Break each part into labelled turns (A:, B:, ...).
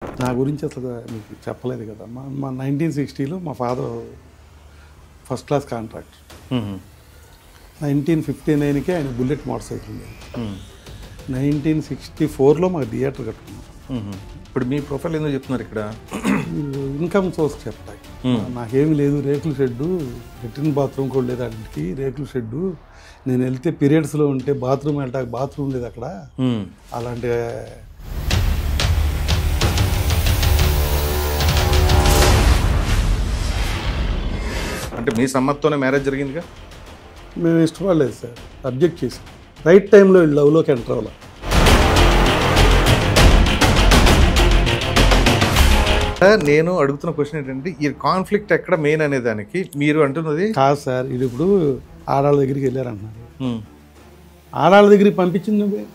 A: నా గురించి అసలు మీకు చెప్పలేదు కదా. మా 1960లో మా ఫాదర్ ఫస్ట్ క్లాస్ కాంట్రాక్టర్. 1959కే ఆయన బుల్లెట్ మోటార్ సైకిల్ ఉండేది. 1964లో మాకు థియేటర్ కట్టుకున్నాం.
B: ఇప్పుడు మీ ప్రొఫైల్ ఎందుకు చెప్తున్నారు ఇక్కడ?
A: ఇన్కమ్ సోర్స్ చెప్తాయి. నాకేమి లేదు, రేకుల షెడ్డు, లెట్రిన్ బాత్రూమ్ కూడా లేదు, అన్నింటికి రేకుల షెడ్డు. నేను వెళ్తే పీరియడ్స్లో ఉంటే బాత్రూమ్ వెళ్ళటానికి బాత్రూమ్ లేదు అక్కడ. అలాంటి
B: అంటే మీ సమ్మతితోనే మ్యారేజ్ జరిగిందిగా?
A: మేము ఇష్టపడలేదు సార్, అబ్జెక్ట్ చేసాం. రైట్ టైంలో లవ్లోకి ఎంటర్ అవ్వాలి.
B: నేను అడుగుతున్న క్వశ్చన్ ఏంటంటే, ఈ కాన్ఫ్లిక్ట్ ఎక్కడ మెయిన్ అనే దానికి మీరు అంటున్నది
A: కాదు సార్. ఇది ఇప్పుడు ఆడాళ్ళ దగ్గరికి వెళ్ళారంటున్నారు. ఆడాళ్ళ దగ్గరికి పంపించింది నువ్వే.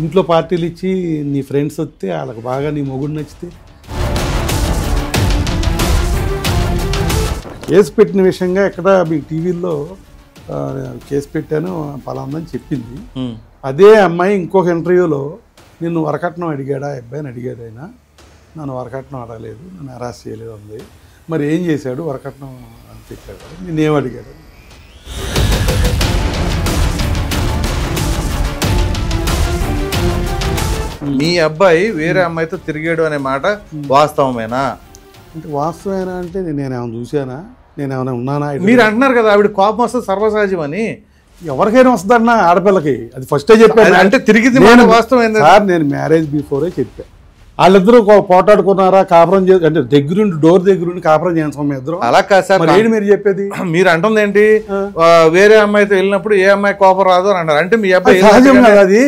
A: ఇంట్లో పార్టీలు ఇచ్చి నీ ఫ్రెండ్స్ వస్తే వాళ్ళకి బాగా నీ మొగుడు నచ్చితే కేసు పెట్టిన విషయంగా ఎక్కడ మీ టీవీల్లో కేసు పెట్టాను పలాందని చెప్పింది. అదే అమ్మాయి ఇంకొక ఇంటర్వ్యూలో నిన్ను వరకట్నం అడిగాడా అబ్బాయిని అడిగాడు. అయినా నన్ను వరకట్నం అడగలేదు, నన్ను హెరాస్ చేయలేదు అంది. మరి ఏం చేశాడు వరకట్నం అని చెప్పాడు, నేనేం అడిగాడు?
B: మీ అబ్బాయి వేరే అమ్మాయితో తిరిగాడు అనే మాట వాస్తవమేనా?
A: అంటే వాస్తవేనా అంటే నేనేమైనా చూశానా, నేనేమైనా ఉన్నానా?
B: మీరు అంటున్నారు కదా ఆవిడ కోపం వస్తే సర్వసహజం అని.
A: ఎవరికైనా వస్తుందన్నా ఆడపిల్లకి, అది ఫస్టే చెప్పాను.
B: అంటే తిరిగి వాస్తవం
A: సార్, నేను మ్యారేజ్ బిఫోరే చెప్పాను. వాళ్ళిద్దరూ పోటాడుకున్నారా, కాపురం అంటే దగ్గరుండి డోర్ దగ్గరుండి కాపురం చేస్తాం మీ ఇద్దరు.
B: అలా కాదు సార్,
A: ఏంటి మీరు చెప్పేది?
B: మీరు అంటుంది ఏంటి, వేరే అమ్మాయితో వెళ్ళినప్పుడు ఏ అమ్మాయి కోపం రాదు అని అన్నారు. అంటే మీ అబ్బాయి
A: సహజం కదా అది.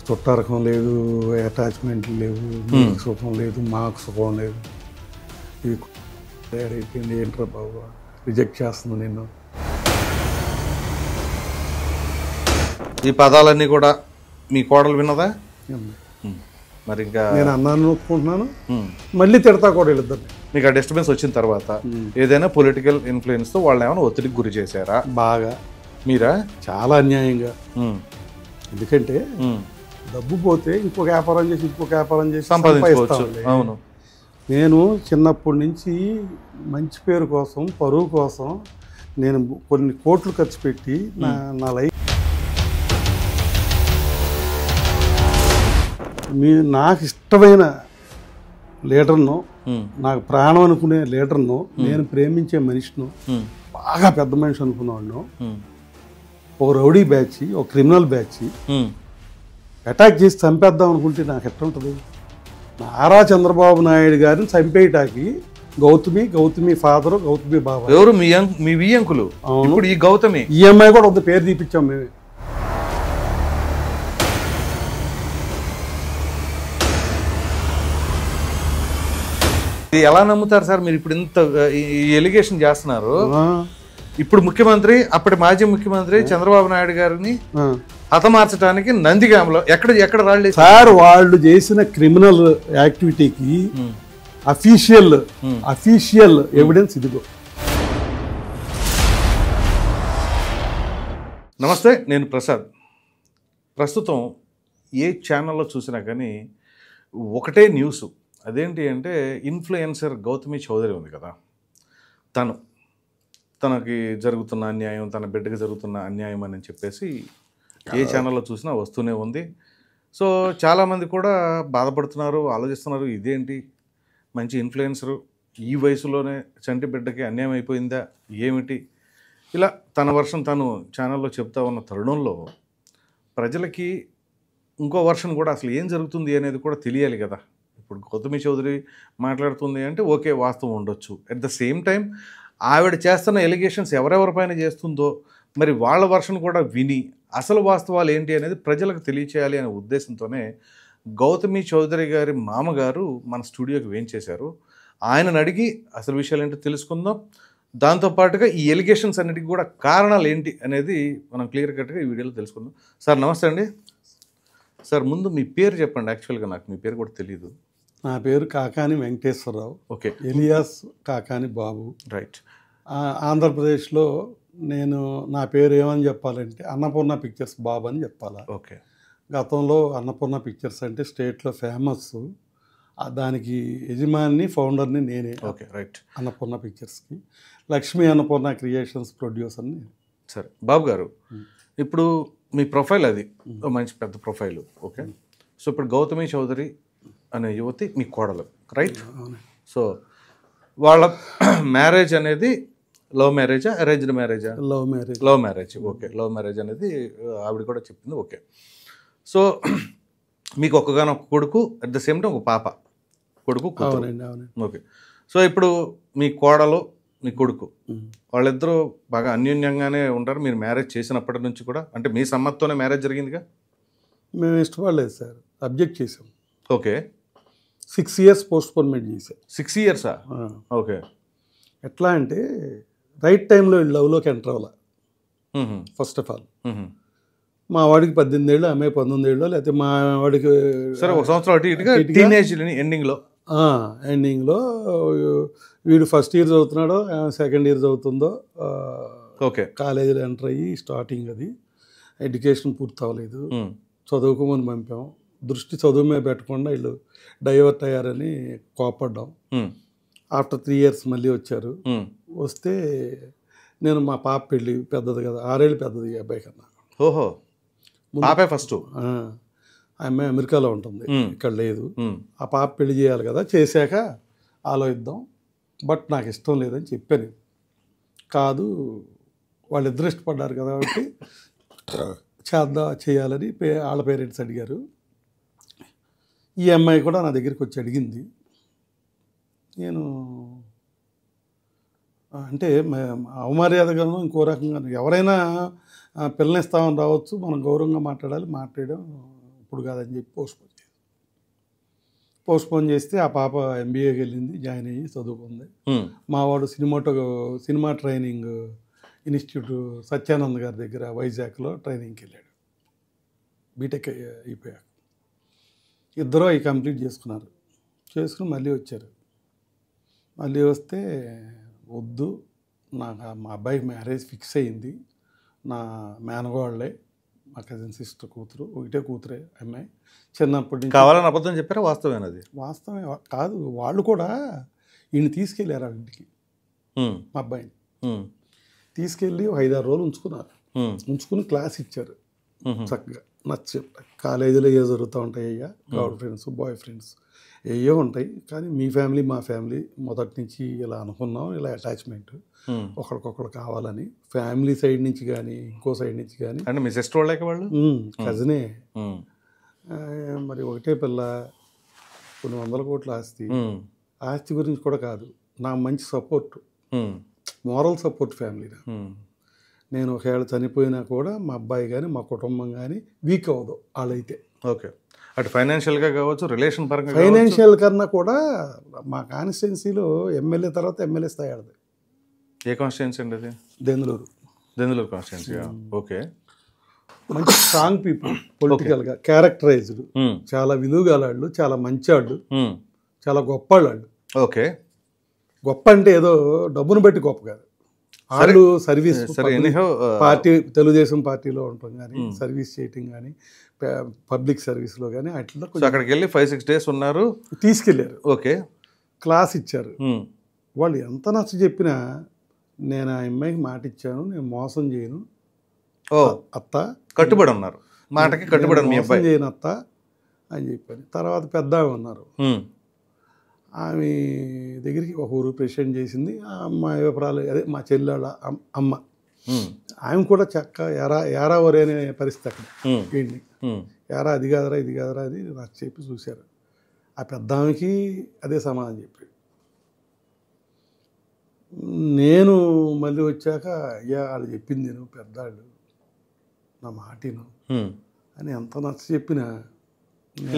A: చుట్టారకం లేదు, అటాచ్మెంట్ లేవు, మీకు సుఖం లేదు, మాకు సుఖం లేదు. ఇది అయిపోయింది, ఏంట్రా బాబు రిజెక్ట్ చేస్తుంది నిన్ను.
B: ఈ పదాలన్నీ కూడా మీ కోడలు విన్నదా? మరి ఇంకా
A: నేను అన్నాను ఒప్పుకుంటున్నాను, మళ్ళీ తిడతా కూడా వీళ్ళిద్దరు.
B: మీకు ఆ డిస్టర్బెన్స్ వచ్చిన తర్వాత ఏదైనా పొలిటికల్ ఇన్ఫ్లుయెన్స్ తో వాళ్ళు ఏమైనా ఒత్తిడికి గురి చేశారా?
A: బాగా,
B: మీరా?
A: చాలా అన్యాయంగా. ఎందుకంటే డబ్బు పోతే ఇంకొక వ్యాపారం చేసి ఇంకొక వ్యాపారం చేసి
B: సంపాదించుకోవచ్చు. అవును.
A: నేను చిన్నప్పటి నుంచి మంచి పేరు కోసం, పరువు కోసం నేను కొన్ని కోట్లు ఖర్చు పెట్టి నా లైఫ్ నాకు ఇష్టమైన లీడర్ను, నాకు ప్రాణం అనుకునే లీడర్ను, నేను ప్రేమించే మనిషిను, బాగా పెద్ద మనిషి అనుకున్నాను, ఒక రౌడీ బ్యాచ్, ఒక క్రిమినల్ బ్యాచ్ అటాక్ చేసి చంపేద్దాం అనుకుంటే నాకు ఎట్లా ఉంటుంది? నారా చంద్రబాబు నాయుడు గారిని చంపేయటానికి గౌతమి ఫాదరు, గౌతమి బాబా.
B: ఎవరు? మీ వియ్యంకులు. ఇప్పుడు ఈ గౌతమి
A: ఈఎంఐ కూడా ఒక పేరు తీపిచ్చాం మేమే.
B: ఇది ఎలా నమ్ముతారు సార్ మీరు? ఇప్పుడు ఇంత ఎలిగేషన్ చేస్తున్నారు. ఇప్పుడు ముఖ్యమంత్రి, అప్పటి మాజీ ముఖ్యమంత్రి చంద్రబాబు నాయుడు గారిని హతమార్చడానికి నందిగామలో ఎక్కడ రాళ్ళు
A: సార్, వాళ్ళు చేసిన క్రిమినల్ యాక్టివిటీకి అఫీషియల్ ఎవిడెన్స్ ఇదిగో.
B: నమస్తే, నేను ప్రసాద్. ప్రస్తుతం ఏ ఛానల్లో చూసినా కానీ ఒకటే న్యూస్. అదేంటి అంటే, ఇన్ఫ్లుయెన్సర్ గౌతమి చౌదరి ఉంది కదా, తనకి జరుగుతున్న అన్యాయం, తన బిడ్డకి జరుగుతున్న అన్యాయం అని చెప్పేసి ఏ ఛానల్లో చూసినా వస్తూనే ఉంది. సో చాలామంది కూడా బాధపడుతున్నారు, ఆలోచిస్తున్నారు, ఇదేంటి మంచి ఇన్ఫ్లుయెన్సరు ఈ వయసులోనే చంటి బిడ్డకి అన్యాయం అయిపోయిందా ఏమిటి, ఇలా తన వర్షన్ తను ఛానల్లో చెప్తా ఉన్న తరుణంలో ప్రజలకి ఇంకో వర్షన్ కూడా అసలు ఏం జరుగుతుంది అనేది కూడా తెలియాలి కదా. ఇప్పుడు గౌతమి చౌదరి మాట్లాడుతుంది అంటే ఓకే, వాస్తవం ఉండొచ్చు. అట్ ద సేమ్ టైం ఆవిడ చేస్తున్న ఎలిగేషన్స్ ఎవరెవరిపైన చేస్తుందో మరి వాళ్ళ వర్షన్ కూడా విని అసలు వాస్తవాలు ఏంటి అనేది ప్రజలకు తెలియచేయాలి అనే ఉద్దేశంతోనే గౌతమి చౌదరి గారి మామగారు మన స్టూడియోకి వేయించేశారు. ఆయనను అడిగి అసలు విషయాలు ఏంటో తెలుసుకుందాం. దాంతోపాటుగా ఈ ఎలిగేషన్స్ అన్నిటికీ కూడా కారణాలు ఏంటి అనేది మనం క్లియర్ కట్గా ఈ వీడియోలో తెలుసుకుందాం. సార్ నమస్తే అండి. సార్ ముందు మీ పేరు చెప్పండి. యాక్చువల్గా నాకు మీ పేరు కూడా తెలియదు.
A: నా పేరు కాకాని వెంకటేశ్వరరావు.
B: ఓకే.
A: ఎలియాస్ కాకాని బాబు.
B: రైట్.
A: ఆంధ్రప్రదేశ్లో నా పేరు ఏమని చెప్పాలంటే అన్నపూర్ణ పిక్చర్స్ బాబు అని చెప్పాలా.
B: ఓకే.
A: గతంలో అన్నపూర్ణ పిక్చర్స్ అంటే స్టేట్లో ఫేమస్. దానికి యజమాని ఫౌండర్ని నేనే.
B: Okay, right.
A: అన్నపూర్ణ పిక్చర్స్కి లక్ష్మీ అన్నపూర్ణ క్రియేషన్స్ ప్రొడ్యూసర్ని.
B: సరే బాబు గారు, ఇప్పుడు మీ ప్రొఫైల్ అది మంచి పెద్ద ప్రొఫైల్. ఓకే. సో ఇప్పుడు గౌతమి చౌదరి అనే యువతి మీ కోడలు, రైట్? సో వాళ్ళ మ్యారేజ్ అనేది లవ్ మ్యారేజా, అరేంజ్డ్ మ్యారేజా?
A: Love marriage.
B: Love marriage. Okay. Love marriage అనేది ఆవిడ కూడా చెప్పింది. ఓకే. సో మీకు ఒక్కగానొక్క కొడుకు, అట్ ద సేమ్ టైం ఒక పాప, కొడుకు కూతురు.
A: అవునండి, అవునండి.
B: ఓకే. సో ఇప్పుడు మీ కోడలు మీ కొడుకు వాళ్ళిద్దరూ బాగా అన్యోన్యంగానే ఉంటారు. మీరు మ్యారేజ్ చేసినప్పటి నుంచి కూడా, అంటే మీ సమ్మతితోనే మ్యారేజ్ జరిగిందిగా?
A: మేము ఇష్టపడలేదు సార్, అబ్జెక్ట్ చేసాం.
B: ఓకే.
A: 6 years పోస్ట్పోన్మెంట్ చేశాం.
B: 6 years? ఓకే.
A: ఎట్లా అంటే రైట్ టైంలో లవ్లోకి ఎంటర్ అవ్వాల. ఫస్ట్ ఆఫ్ ఆల్ మా వాడికి 18 ఏళ్ళు, అమ్మాయి 19 ఏళ్ళు, లేకపోతే మా వాడికి
B: సరే 1 సంవత్సరం అటు ఇటుగా టీనేజ్ ఎండింగ్లో
A: వీడు ఫస్ట్ ఇయర్ చదువుతున్నాడో సెకండ్ ఇయర్ చదువుతుందో.
B: ఓకే.
A: కాలేజీలో ఎంటర్ అయ్యి స్టార్టింగ్ అది ఎడ్యుకేషన్ పూర్తి అవ్వలేదు, చదువుకోమని పంపాం. దృష్టి చదువు మీద పెట్టకుండా వీళ్ళు డైవర్ట్ అయ్యారని కోపడ్డాం. ఆఫ్టర్ 3 years మళ్ళీ వచ్చారు. వస్తే నేను మా పాప పెళ్ళి పెద్దది కదా, 6 ఏళ్ళు పెద్దది ఈ అబ్బాయి కన్నా.
B: ఓహో, పాపే ఫస్ట్.
A: ఆ అమ్మాయి అమెరికాలో ఉంటుంది, ఇక్కడ లేదు. ఆ పాప పెళ్లి చేయాలి కదా, చేశాక ఆలోచిద్దాం, బట్ నాకు ఇష్టం లేదని చెప్పాను. కాదు, వాళ్ళిద్దరు ఇష్టపడ్డారు కదా కాబట్టి చేయాలని వాళ్ళ పేరెంట్స్ అడిగారు. ఈ అమ్మాయి కూడా నా దగ్గరికి వచ్చి అడిగింది. నేను అంటే అవమర్యాదగాను ఇంకో రకంగా, ఎవరైనా పిల్లనిస్తామని రావచ్చు, మనం గౌరవంగా మాట్లాడడం ఇప్పుడు కాదని చెప్పి పోస్ట్పోన్ చేస్తే ఆ పాప MBAకి వెళ్ళింది, జాయిన్ అయ్యి చదువుకుంది. మా వాడు సినిమా ట్రైనింగ్ ఇన్స్టిట్యూట్ సత్యానంద్ గారి దగ్గర వైజాగ్లో ట్రైనింగ్కి వెళ్ళాడు, బీటెక్ అయిపోయాక. ఇద్దరు అవి కంప్లీట్ చేసుకుని మళ్ళీ వచ్చారు. మళ్ళీ వస్తే వద్దు, నాకు మా అబ్బాయికి మ్యారేజ్ ఫిక్స్ అయ్యింది, నా మేనగోళ్ళే, మా కజిన్ సిస్టర్ కూతురు, ఒకటే కూతురే అమ్మాయి, చిన్నప్పటి నుంచి.
B: కావాలని అబద్ధం చెప్పారా? వాస్తవేనది?
A: వాస్తవమే కాదు, వాళ్ళు కూడా ఈయన తీసుకెళ్ళారు వాళ్ళ ఇంటికి. మా అబ్బాయిని తీసుకెళ్ళి 5-6 రోజులు ఉంచుకుని క్లాస్ ఇచ్చారు చక్కగా. కాలేజీలో ఏ జరుగుతూ ఉంటాయి అయ్యా, గర్ల్ ఫ్రెండ్స్, బాయ్ ఫ్రెండ్స్ ఏయో ఉంటాయి, కానీ మీ ఫ్యామిలీ మా ఫ్యామిలీ మొదటి నుంచి ఇలా అనుకున్నాం, ఇలా అటాచ్మెంట్ ఒకరికొకరు కావాలని, ఫ్యామిలీ సైడ్ నుంచి కానీ ఇంకో సైడ్ నుంచి కానీ.
B: అంటే మీ సిస్టర్ వాళ్ళకి వాళ్ళు
A: కజినే. మరి ఒకటే పిల్ల, కొన్ని 100 కోట్ల ఆస్తి గురించి కూడా కాదు, నా మంచి సపోర్ట్, మోరల్ సపోర్ట్ ఫ్యామిలీ. నేను ఒకవేళ చనిపోయినా కూడా మా అబ్బాయి కానీ మా కుటుంబం కానీ వీక్ అవ్వదు వాళ్ళైతే.
B: ఓకే. అటు ఫైనాన్షియల్గా కావచ్చు, రిలేషన్ పరంగా,
A: ఫైనాన్షియల్ కన్నా కూడా మా కాన్స్టిట్యున్సీలో ఎమ్మెల్యే తర్వాత ఎమ్మెల్యే స్థాయి ఆడది.
B: ఏ కాన్స్టిట్యున్సీ అండి అది?
A: దెందులూరు
B: కాన్స్టిట్యున్సీ. ఓకే.
A: మంచి స్ట్రాంగ్ పీపుల్, పొలిటికల్గా క్యారెక్టరైజ్డ్, చాలా విలువగలాళ్ళు, చాలా మంచివాళ్ళు, చాలా గొప్పవాళ్ళు.
B: ఓకే.
A: గొప్ప అంటే ఏదో డబ్బును బట్టి గొప్ప కాదు, వాళ్ళు సర్వీస్ పార్టీ, తెలుగుదేశం పార్టీలో ఉండటం కానీ, సర్వీస్ చేయటం కానీ, పబ్లిక్ సర్వీస్లో కానీ అట్లా.
B: అక్కడికి వెళ్ళి 5-6 days ఉన్నారు,
A: తీసుకెళ్ళారు.
B: ఓకే.
A: క్లాస్ ఇచ్చారు. వాళ్ళు ఎంత నచ్చ చెప్పినా నేను ఆ అమ్మాయికి మాట ఇచ్చాను, నేను మోసం చేయను అత్త, కట్టుబడి ఉన్నారు, మాటకి కట్టుబడి, మోసం చేయను అత్త అని చెప్పాను. తర్వాత పెద్ద ఉన్నారు, ఆమె దగ్గరికి ఒక ఊరు ప్రెసిడెంట్ చేసింది. ఆ అమ్మాయి వివరాలు, అదే మా చెల్లెళ్ళ అమ్మ, ఆమె కూడా చక్క ఎరా ఒరే అనే పరిస్థితి అక్కడ. వీడిని ఎరా అది కాదరా ఇది కాదరా అది నాకు చెప్పి చూశారు. ఆ పెద్ద ఆమెకి అదే సమాధానం చెప్పాడు. నేను మళ్ళీ వచ్చాక, అయ్యా వాళ్ళు చెప్పింది నేను, పెద్దాళ్ళు నా మాటిను అని ఎంత నచ్చ చెప్పినా,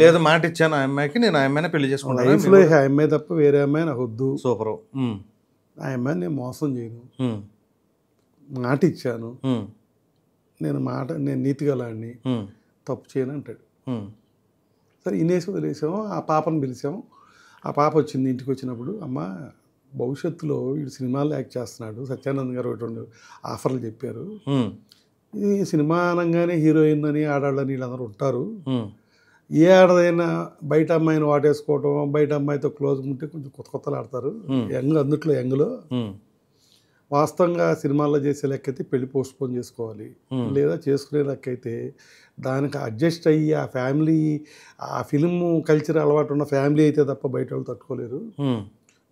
B: లేదు మాట ఇచ్చాను ఆ అమ్మాయికి, నేను ఆ అమ్మాయిని పెళ్లి చేసుకున్నాను,
A: లైఫ్లో ఆ అమ్మాయి తప్ప వేరే అమ్మాయి నాకు వద్దు,
B: సూపర్,
A: ఆ అమ్మాయిని నేను మోసం చేయను, మాట ఇచ్చాను, నేను నీతిగలాడిని, తప్పు చేయను అంటాడు. సరే ఇనేసి వదిలేసాము. ఆ పాపను పిలిచాము. ఆ పాప వచ్చింది. ఇంటికి వచ్చినప్పుడు, అమ్మ భవిష్యత్తులో వీడు సినిమాలు యాక్ట్ చేస్తున్నాడు, సత్యానంద్ గారు ఒకటి 2 ఆఫర్లు చెప్పారు, ఈ సినిమా అనగానే హీరోయిన్ అని ఆడాళ్ళని వీళ్ళందరూ ఉంటారు, ఏ ఆడదైనా బయట అమ్మాయిని వాటేసుకోవటం, బయట అమ్మాయితో క్లోజ్ ఉంటే కొంచెం కొత్తలు ఆడతారు, అందుట్లో యంగ్లో వాస్తవంగా సినిమాల్లో చేసే లెక్కైతే పెళ్లి పోస్ట్పోన్ చేసుకోవాలి, లేదా చేసుకునే లెక్కైతే దానికి అడ్జస్ట్ అయ్యి ఆ ఫ్యామిలీ, ఆ ఫిలిం కల్చర్ అలవాటు ఉన్న ఫ్యామిలీ అయితే తప్ప బయట వాళ్ళు తట్టుకోలేరు,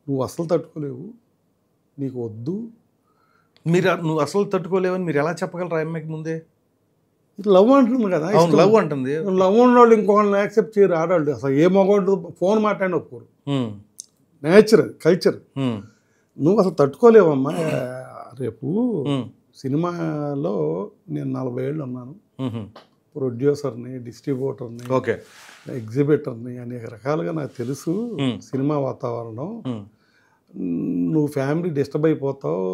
A: నువ్వు అసలు తట్టుకోలేవు, నీకు వద్దు.
B: నువ్వు అసలు తట్టుకోలేవని మీరు ఎలా చెప్పగలరు ఆ అమ్మాయికి ముందే?
A: లవ్ అంటుంది కదా,
B: లవ్ అంటుంది.
A: లవ్ ఉన్నవాళ్ళు ఇంకొకళ్ళని యాక్సెప్ట్ చేయరు ఆడవాళ్ళు. అసలు ఏ మగవాళ్ళు ఫోన్ మాట్లాడి ఒప్పుకోరు, నేచర్ కల్చర్. నువ్వు అసలు తట్టుకోలేవమ్మా. రేపు సినిమాలో నేను 40 ఏళ్ళు ఉన్నాను, ప్రొడ్యూసర్ని, డిస్ట్రిబ్యూటర్ని, ఎగ్జిబిటర్ని, అనేక రకాలుగా నాకు తెలుసు సినిమా వాతావరణం. నువ్వు ఫ్యామిలీ డిస్టర్బ్ అయిపోతావు,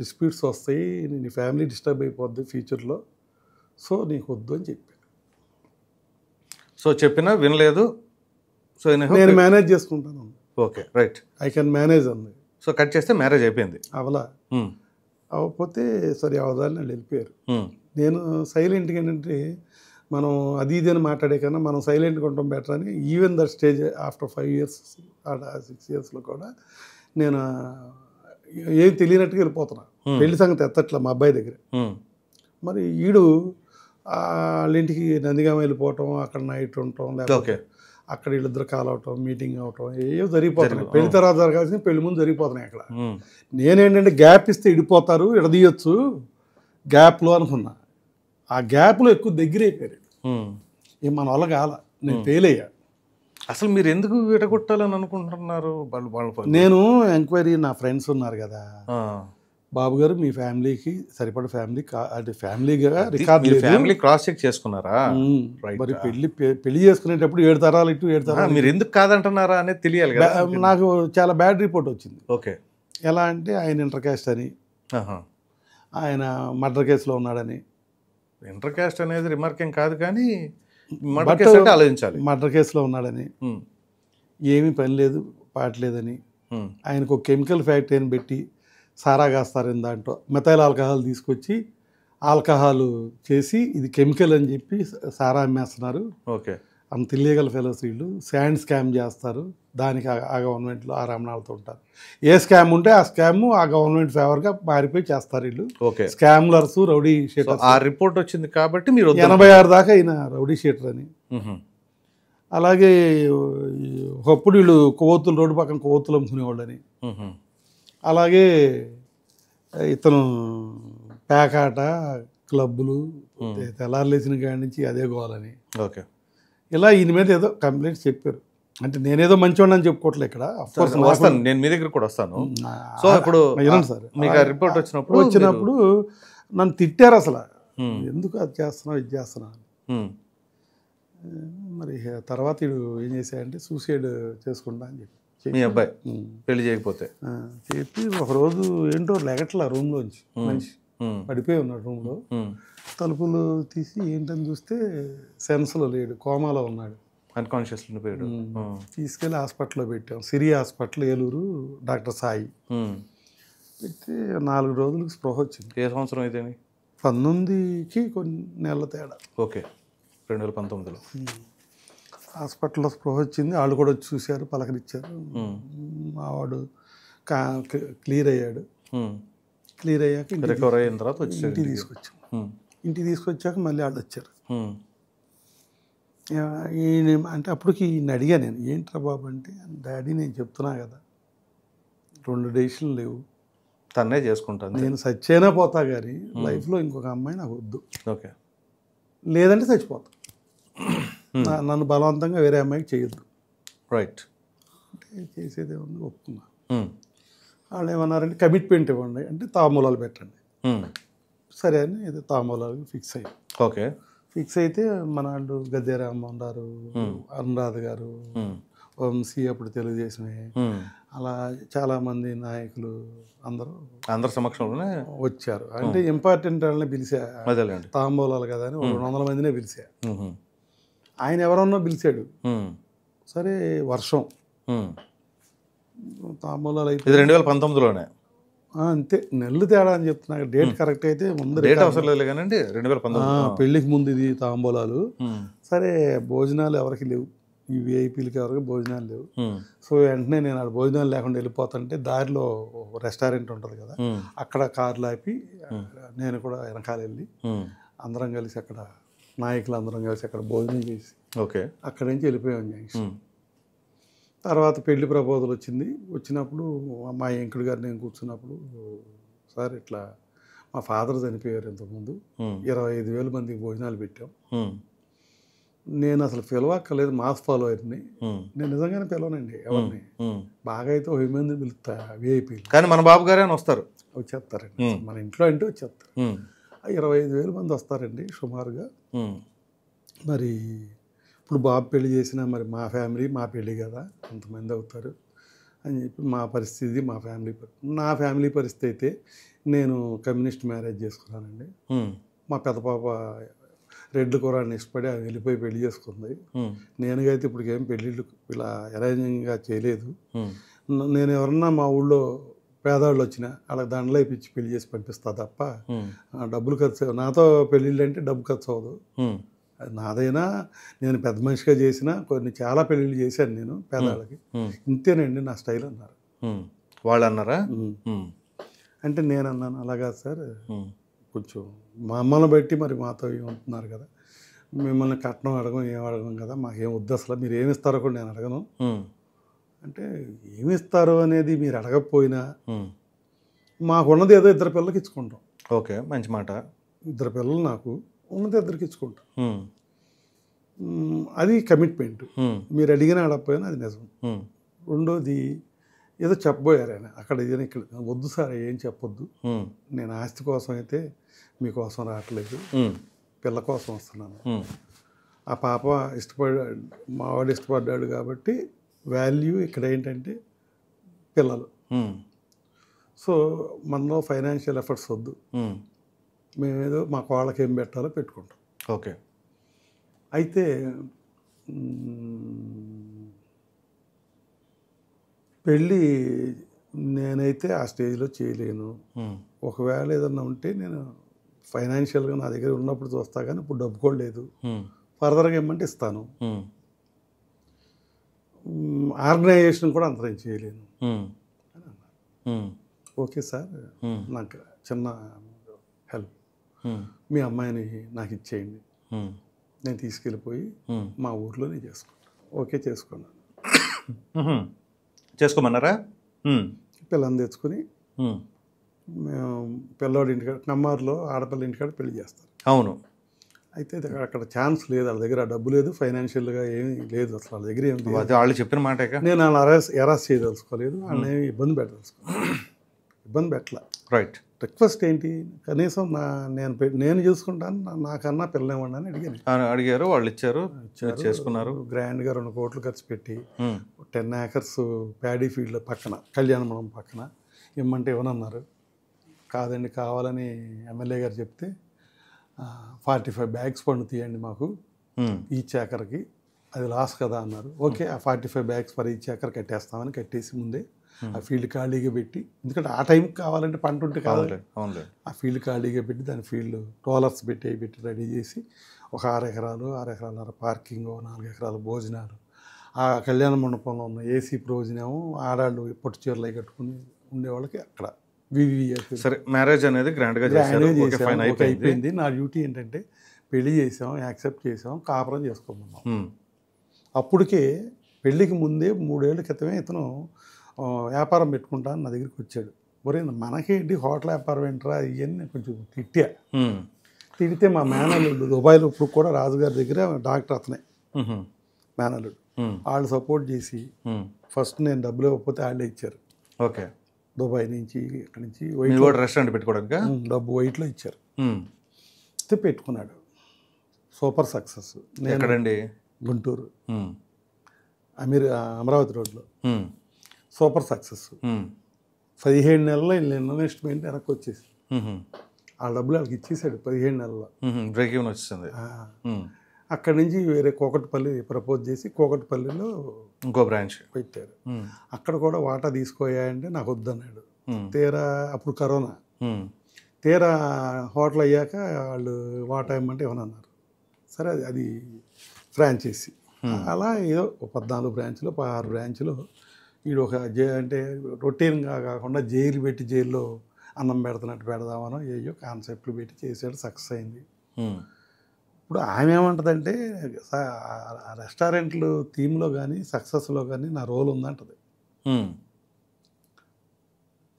A: డిస్ప్యూట్స్ వస్తాయి, నీ ఫ్యామిలీ డిస్టర్బ్ అయిపోద్ది ఫ్యూచర్లో, సో నీకు వద్దు అని చెప్పాను.
B: సో చెప్పినా వినలేదు. సో
A: నేను మేనేజ్ చేసుకుంటాను.
B: Okay, right,
A: I can manage అంది.
B: సో కట్ చేస్తే మ్యారేజ్ అయిపోయింది.
A: అవలా అవ్వకపోతే సరే అవదాన్ని వాళ్ళు వెళ్ళిపోయారు. నేను సైలెంట్గా ఏంటంటే మనం అది ఇది అని మాట్లాడే కన్నా మనం సైలెంట్గా ఉండటం బెటర్ అని, even that stage after 5 years 6 yearsలో కూడా నేను ఏం తెలియనట్టుగా వెళ్ళిపోతున్నా. పెళ్లి సంగతి ఎత్తట్లా మా అబ్బాయి దగ్గర. మరి ఈడు వాళ్ళ ఇంటికి నందిగామ వెళ్ళిపోవటం, అక్కడ నైట్ ఉండటం, లేకపోతే అక్కడ వీళ్ళిద్దరు కాల్ అవటం, మీటింగ్ అవటం, ఏవో జరిగిపోతున్నాయి. పెళ్లి తర్వాత జరగాల్సిన పెళ్లి ముందు జరిగిపోతున్నాయి అక్కడ. నేనేంటంటే గ్యాప్ ఇస్తే ఇడిపోతారు, ఇడదీయొచ్చు గ్యాప్లో అనుకున్నా. ఆ గ్యాప్లో ఎక్కువ దగ్గర అయిపోయారు. ఏం మన వల్ల కాల, నేను ఫెయిల్ అయ్యా.
B: అసలు మీరు ఎందుకు విడగొట్టాలని అనుకుంటున్నారు?
A: నేను ఎంక్వైరీ, నా ఫ్రెండ్స్ ఉన్నారు కదా, బాబు గారు మీ ఫ్యామిలీకి సరిపడ ఫ్యామిలీ అంటే ఫ్యామిలీగా రికార్డు,
B: ఫ్యామిలీ క్రాస్ చెక్ చేసుకున్నారా?
A: మరి పెళ్లి చేసుకునేటప్పుడు 7 తరాలు ఇటు 7 తరాలు,
B: మీరు ఎందుకు కాదంటున్నారా అనేది తెలియాలి కదా.
A: నాకు చాలా బ్యాడ్ రిపోర్ట్ వచ్చింది.
B: ఓకే,
A: ఎలా అంటే ఆయన ఇంటర్ క్యాస్ట్ అని, ఆయన మర్డర్ కేసులో ఉన్నాడని.
B: ఇంటర్ క్యాస్ట్ అనేది రిమార్క్ ఏం కాదు, కానీ మర్డర్ కేసు అంటే ఆలోచించాలి.
A: మర్డర్ కేసులో ఉన్నాడని, ఏమీ పని లేదు పాటలేదని, ఆయనకు ఒక కెమికల్ ఫ్యాక్టరీని పెట్టి సారా కాస్తారని దాంట్లో మెథైల్ ఆల్కహాల్ తీసుకొచ్చి ఆల్కహాల్ చేసి ఇది కెమికల్ అని చెప్పి సారా అమ్మేస్తున్నారు.
B: ఓకే,
A: అంత ఇల్లీగల్ ఫెలోస్ వీళ్ళు. శాండ్ స్కామ్ చేస్తారు, దానికి ఆ గవర్నమెంట్లో ఆ రమణాలతో ఉంటారు. ఏ స్కామ్ ఉంటే ఆ స్కామ్ ఆ గవర్నమెంట్ ఫేవర్గా మారిపోయి చేస్తారు వీళ్ళు.
B: Okay,
A: scammers, rowdy sheeter.
B: ఆ రిపోర్ట్ వచ్చింది కాబట్టి మీరు
A: 86 దాకా అయిన రౌడీ షీటర్ అని. అలాగే ఒకప్పుడు వీళ్ళు కొవ్వొత్తులు, రోడ్డు పక్కన కొవ్వొత్తులు అమ్ముకునేవాళ్ళని. అలాగే ఇతను పేకాట క్లబ్బులు, తెల్లారులేసిన కాడి నుంచి అదే గోవాలని.
B: ఓకే,
A: ఇలా ఈయన మీద ఏదో కంప్లైంట్స్ చెప్పారు. అంటే నేనేదో మంచివాడిని అని చెప్పుకోవట్లే ఇక్కడ.
B: వస్తాను, నేను మీ దగ్గర కూడా వస్తాను. సో ఇప్పుడు
A: సార్
B: మీకు ఆ రిపోర్ట్ వచ్చినప్పుడు
A: నన్ను తిట్టారు. అసలు ఎందుకు అది చేస్తున్నావు, ఇది చేస్తున్నావు. మరి తర్వాత వీడు ఏం చేశాడంటే సూసైడ్ చేసుకుంటా అని చెప్పి,
B: మీ అబ్బాయి పెళ్లి చేయకపోతే
A: చెప్పి ఒకరోజు ఏంటో లెగట్లా రూమ్లోంచి మనిషి పడిపోయి ఉన్నాడు రూమ్లో. తలుపులు తీసి ఏంటని చూస్తే సెన్స్లో లేడు, కోమాలో ఉన్నాడు,
B: అన్కాన్షియస్ ఉండిపోయాడు.
A: తీసుకెళ్ళి హాస్పిటల్లో పెట్టాం, సిరి హాస్పిటల్, ఏలూరు, డాక్టర్ సాయి. పెడితే 4 రోజులకు స్పృహ వచ్చింది.
B: ఏ సంవత్సరం అయితే?
A: 19కి కొన్ని నెలల తేడా.
B: ఓకే, 2019లో
A: హాస్పిటల్లో స్పృహ వచ్చింది. వాళ్ళు కూడా వచ్చి చూశారు, పలకరించారు. మావాడు క్లియర్ అయ్యాడు. క్లియర్ అయ్యాక
B: రికవర్ అయిన తర్వాత
A: ఇంటికి తీసుకొచ్చాం. ఇంటికి తీసుకొచ్చాక మళ్ళీ వాళ్ళు వచ్చారు. అంటే అప్పటికి ఈయన అడిగా నేను, ఏంట్రా బాబు అంటే, డాడీ నేను చెప్తున్నా కదా 2 డెసిషన్లు లేవు,
B: తన్నే చేసుకుంటాను,
A: నేను చచ్చైనా పోతా కానీ లైఫ్లో ఇంకొక అమ్మాయి నాకు వద్దు.
B: ఓకే,
A: లేదంటే చచ్చిపోతా, నన్ను బలవంతంగా వేరే అమ్మాయికి చేయొద్దు.
B: రైట్.
A: అంటే చేసేదే ఉంది, ఒప్పుకున్నా. వాళ్ళు ఏమన్నారంటే కమిట్మెంట్ ఇవ్వండి అంటే తాంబూలాలు పెట్టండి. సరే అని ఏదో తాంబూలాలు ఫిక్స్ అయ్యి.
B: ఓకే,
A: ఫిక్స్ అయితే మన వాళ్ళు గద్దె రామ్మోహన్ గారు, అనురాధ గారు, వంశీ అప్పుడు తెలుగుదేశమే, అలా చాలామంది నాయకులు అందరూ
B: సమక్షంలోనే
A: వచ్చారు. అంటే ఇంపార్టెంట్ వాళ్ళని పిలిచా, తాంబూలాలు కదా అని 200 మందినే పిలిచా. ఆయన ఎవరన్నా పిలిచాడు. సరే వర్షం, తాంబూలాలు
B: ఇది 2019లోనే.
A: అంతే, నెల్లు తేడా అని చెప్తున్నా. డేట్ కరెక్ట్ అయితే ముందు
B: డేట్ అవసరం లేదు కానీ 2019.
A: పెళ్ళికి ముందు ఇది తాంబూలాలు. సరే, భోజనాలు ఎవరికి లేవు, ఈ విఐపీలకి ఎవరికి భోజనాలు లేవు. సో వెంటనే నేను ఆడ భోజనాలు లేకుండా వెళ్ళిపోతుంటే దారిలో రెస్టారెంట్ ఉంటుంది కదా, అక్కడ కార్లు ఆపి నేను కూడా వెనకాల వెళ్ళి అందరం కలిసి అక్కడ నాయకులు అందరం కలిసి అక్కడ భోజనం చేసి
B: ఓకే
A: అక్కడి నుంచి వెళ్ళిపోయాం జంక్షన్. తర్వాత పెళ్లి ప్రపోజల్ వచ్చినప్పుడు మా ఎంకుడు గారు నేను కూర్చున్నప్పుడు, సార్ ఇట్లా మా ఫాదర్ చనిపోయారు ఇంతకుముందు, 25,000 మందికి భోజనాలు పెట్టాం, నేను అసలు పిలవక్కర్లేదు, మాస్ ఫాలోవర్ని, నేను నిజంగానే పిలవనండి ఎవరిని, బాగా అయితే 1,000 మంది పిలుస్తా విఐపీలు,
B: కానీ మన బాబు గారే వస్తారు,
A: వచ్చేస్తారండి, మన ఇంట్లో అంటే వచ్చేస్తారు. 25,000 మంది వస్తారండి సుమారుగా. మరి ఇప్పుడు బాబు పెళ్లి చేసినా మరి మా ఫ్యామిలీ మా పెళ్ళి కదా, అంతమంది అవుతారు అని చెప్పి మా పరిస్థితి, మా ఫ్యామిలీ నా ఫ్యామిలీ పరిస్థితి అయితే నేను కమ్యూనిస్ట్ మ్యారేజ్ చేసుకున్నానండి. మా పెద్ద పాప రెడ్లు కురాన్ని ఇష్టపడి ఆమె వెళ్ళిపోయి పెళ్లి చేసుకుంది. నేనుగా అయితే ఇప్పటికేం పెళ్ళిళ్ళు ఇలా అరేంజింగ్గా చేయలేదు. నేను ఎవరన్నా మా ఊళ్ళో పేదవాళ్ళు వచ్చినా వాళ్ళకి దండలు ఇప్పించి పెళ్లి చేసి పంపిస్తా తప్ప డబ్బులు ఖర్చు, నాతో పెళ్ళిళ్ళు అంటే డబ్బు ఖర్చు అవ్వదు. అది నాదైనా నేను పెద్ద మనిషిగా చేసిన కొన్ని చాలా పెళ్ళిళ్ళు చేశాను నేను పేదవాళ్ళకి. ఇంతేనండి నా స్టైల్ అన్నారు
B: వాళ్ళు. అన్నారా?
A: అంటే నేను అన్నాను, అలాగా సార్, కొంచెం మా అమ్మని బట్టి మరి మాతో ఏమంటున్నారు కదా, మిమ్మల్ని కట్నం అడగం ఏం అడగం కదా, మాకేం వద్దు అసలు, మీరు ఏమి ఇస్తారో కూడా నేను అడగను. అంటే ఏమి ఇస్తారో అనేది మీరు అడగకపోయినా మాకున్నది ఏదో 2 పిల్లలకి ఇచ్చుకుంటాం.
B: ఓకే, మంచి మాట.
A: 2 పిల్లలు నాకు ఉన్నది 2కి ఇచ్చుకుంటాం. అది కమిట్మెంట్. మీరు అడిగినా అడగకపోయినా అది నిజం. రెండోది ఏదో చెప్పబోయారు ఆయన అక్కడ, ఏదైనా ఇక్కడ వద్దు సార్ ఏం చెప్పొద్దు, నేను ఆస్తి కోసం అయితే మీకోసం రావట్లేదు, పిల్ల కోసం వస్తున్నాను. ఆ పాప ఇష్టపడ్డాడు, మావాడు ఇష్టపడ్డాడు కాబట్టి వాల్యూ ఇక్కడ ఏంటంటే పిల్లలు. సో మనలో ఫైనాన్షియల్ ఎఫర్ట్స్ వద్దు, మేమేదో మా కోళ్ళకి ఏం పెట్టాలో పెట్టుకుంటాం.
B: ఓకే.
A: అయితే పెళ్ళి నేనైతే ఆ స్టేజ్లో చేయలేను. ఒకవేళ ఏదన్నా ఉంటే నేను ఫైనాన్షియల్గా నా దగ్గర ఉన్నప్పుడు చూస్తా, కానీ ఇప్పుడు డబ్బు కూడా లేదు, ఫర్దర్గా ఏమంటే ఇస్తాను. ఆర్గనైజేషన్ కూడా అంత నేను చేయలేను అని అన్నారు. ఓకే సార్, నాకు చిన్న హెల్ప్, మీ అమ్మాయిని నాకు ఇచ్చేయండి, నేను తీసుకెళ్ళిపోయి మా ఊర్లోనే చేసుకుంటాను. ఓకే, చేసుకున్నాను.
B: చేసుకోమన్నారా?
A: పిల్లని తెచ్చుకొని మేము పిల్లవాడి ఇంటికాడ, కమ్మారులో ఆడపిల్ల ఇంటికాడ పెళ్లి చేస్తారు.
B: అవును.
A: అయితే అక్కడ ఛాన్స్ లేదు, వాళ్ళ దగ్గర డబ్బు లేదు, ఫైనాన్షియల్గా ఏమీ లేదు, అసలు వాళ్ళ దగ్గర ఏం లేదు.
B: వాళ్ళు చెప్పిన మాట
A: నేను వాళ్ళని ఎరాస్ చేయదలుచుకోలేదు, వాళ్ళని ఇబ్బంది పెట్టదలుచుకోలేదు, ఇబ్బంది పెట్టలే.
B: రైట్.
A: రిక్వెస్ట్ ఏంటి, కనీసం నేను చూసుకుంటాను, నాకన్నా పిల్లనివ్వండి అని
B: అడిగారు, వాళ్ళు ఇచ్చారు, చేసుకున్నారు.
A: గ్రాండ్గా 2 కోట్లు ఖర్చు పెట్టి 10 acres ప్యాడీ ఫీల్డ్ పక్కన, కళ్యాణమండపం పక్కన ఇమ్మంటే ఇవ్వనన్నారు. కాదండి, కావాలని ఎమ్మెల్యే గారు చెప్తే 45 bags పండు తీయండి మాకు ఈచ్ ఏకర్కి, అది లాస్ కదా అన్నారు. ఓకే, ఆ 45 bags ఫర్ ఈచ్ ఏకర్ కట్టేస్తామని కట్టేసి ముందే ఆ ఫీల్డ్ ఖాళీగా పెట్టి, ఎందుకంటే ఆ టైంకి కావాలంటే పంట ఉంటే కావాలి, ఆ ఫీల్డ్ ఖాళీగా పెట్టి దాని ఫీల్డ్ ట్రోలర్స్ పెట్టి రెడీ చేసి ఒక 6 ఎకరాలు 6 ఎకరాల పార్కింగ్, 4 ఎకరాల భోజనాలు, ఆ కళ్యాణ మండపంలో ఉన్న ఏసీ భోజనం, ఆడాళ్ళు పొట్టు చీరలు కట్టుకుని ఉండేవాళ్ళకి అక్కడ
B: సరే మ్యారేజ్ అనేది గ్రాండ్గా
A: అయిపోయింది. నా డ్యూటీ ఏంటంటే పెళ్లి చేసాం, యాక్సెప్ట్ చేసాం, కాపురం చేసుకోమన్నాం. అప్పటికే పెళ్ళికి ముందే 3 ఏళ్ల క్రితమే ఇతను వ్యాపారం పెట్టుకుంటాను నా దగ్గరికి వచ్చాడు. ఒరే మనకేంటి హోటల్ వ్యాపారం ఏంట్రా ఇవన్నీ కొంచెం తిడితే మా మేనల్లుడు దుబాయ్లో ఇప్పుడు కూడా రాజుగారి దగ్గర డాక్టర్, అతనే మేనల్లుడు, వాళ్ళు సపోర్ట్ చేసి ఫస్ట్ నేను డబ్బులు ఇవ్వకపోతే వాళ్ళే ఇచ్చారు.
B: ఓకే.
A: దుబాయ్ నుంచి ఇక్కడి నుంచి
B: రెస్టారెంట్ పెట్టుకోవడానికి
A: డబ్బు వైట్లో ఇచ్చారు. పెట్టుకున్నాడు, సూపర్ సక్సెస్.
B: ఎక్కడండి?
A: గుంటూరు అమరావతి రోడ్లో సూపర్ సక్సెస్. 17 నెలల్లో ఇన్వెస్ట్మెంట్ వెనక్కి వచ్చేసి ఆ డబ్బులు వాళ్ళకి ఇచ్చేసాడు. 17 నెలల్లో
B: బ్రేక్ ఈవెన్ వచ్చేసింది.
A: అక్కడి నుంచి వేరే కూకట్పల్లి ప్రపోజ్ చేసి కూకట్పల్లిలో
B: ఇంకో బ్రాంచ్
A: పెట్టారు. అక్కడ కూడా వాటా తీసుకోయాయంటే నాకు వద్దన్నాడు. తీరా అప్పుడు కరోనా, తీరా హోటల్ అయ్యాక వాళ్ళు వాటా ఇవ్వమంటే ఇవ్వనన్నారు. సరే అది ఫ్రాంచైజీ. అలా ఏదో 14 బ్రాంచ్లు 16 బ్రాంచ్లు వీడు ఒక అంటే రొటీన్గా కాకుండా జైలు పెట్టి జైల్లో అన్నం పెడుతున్నట్టు పెడదామనో ఏయో కాన్సెప్ట్లు పెట్టి చేసాడు, సక్సెస్ అయింది. ఇప్పుడు ఆమె ఏమంటుందంటే రెస్టారెంట్లు థీమ్లో కానీ సక్సెస్లో కానీ నా రోల్ ఉందంటది.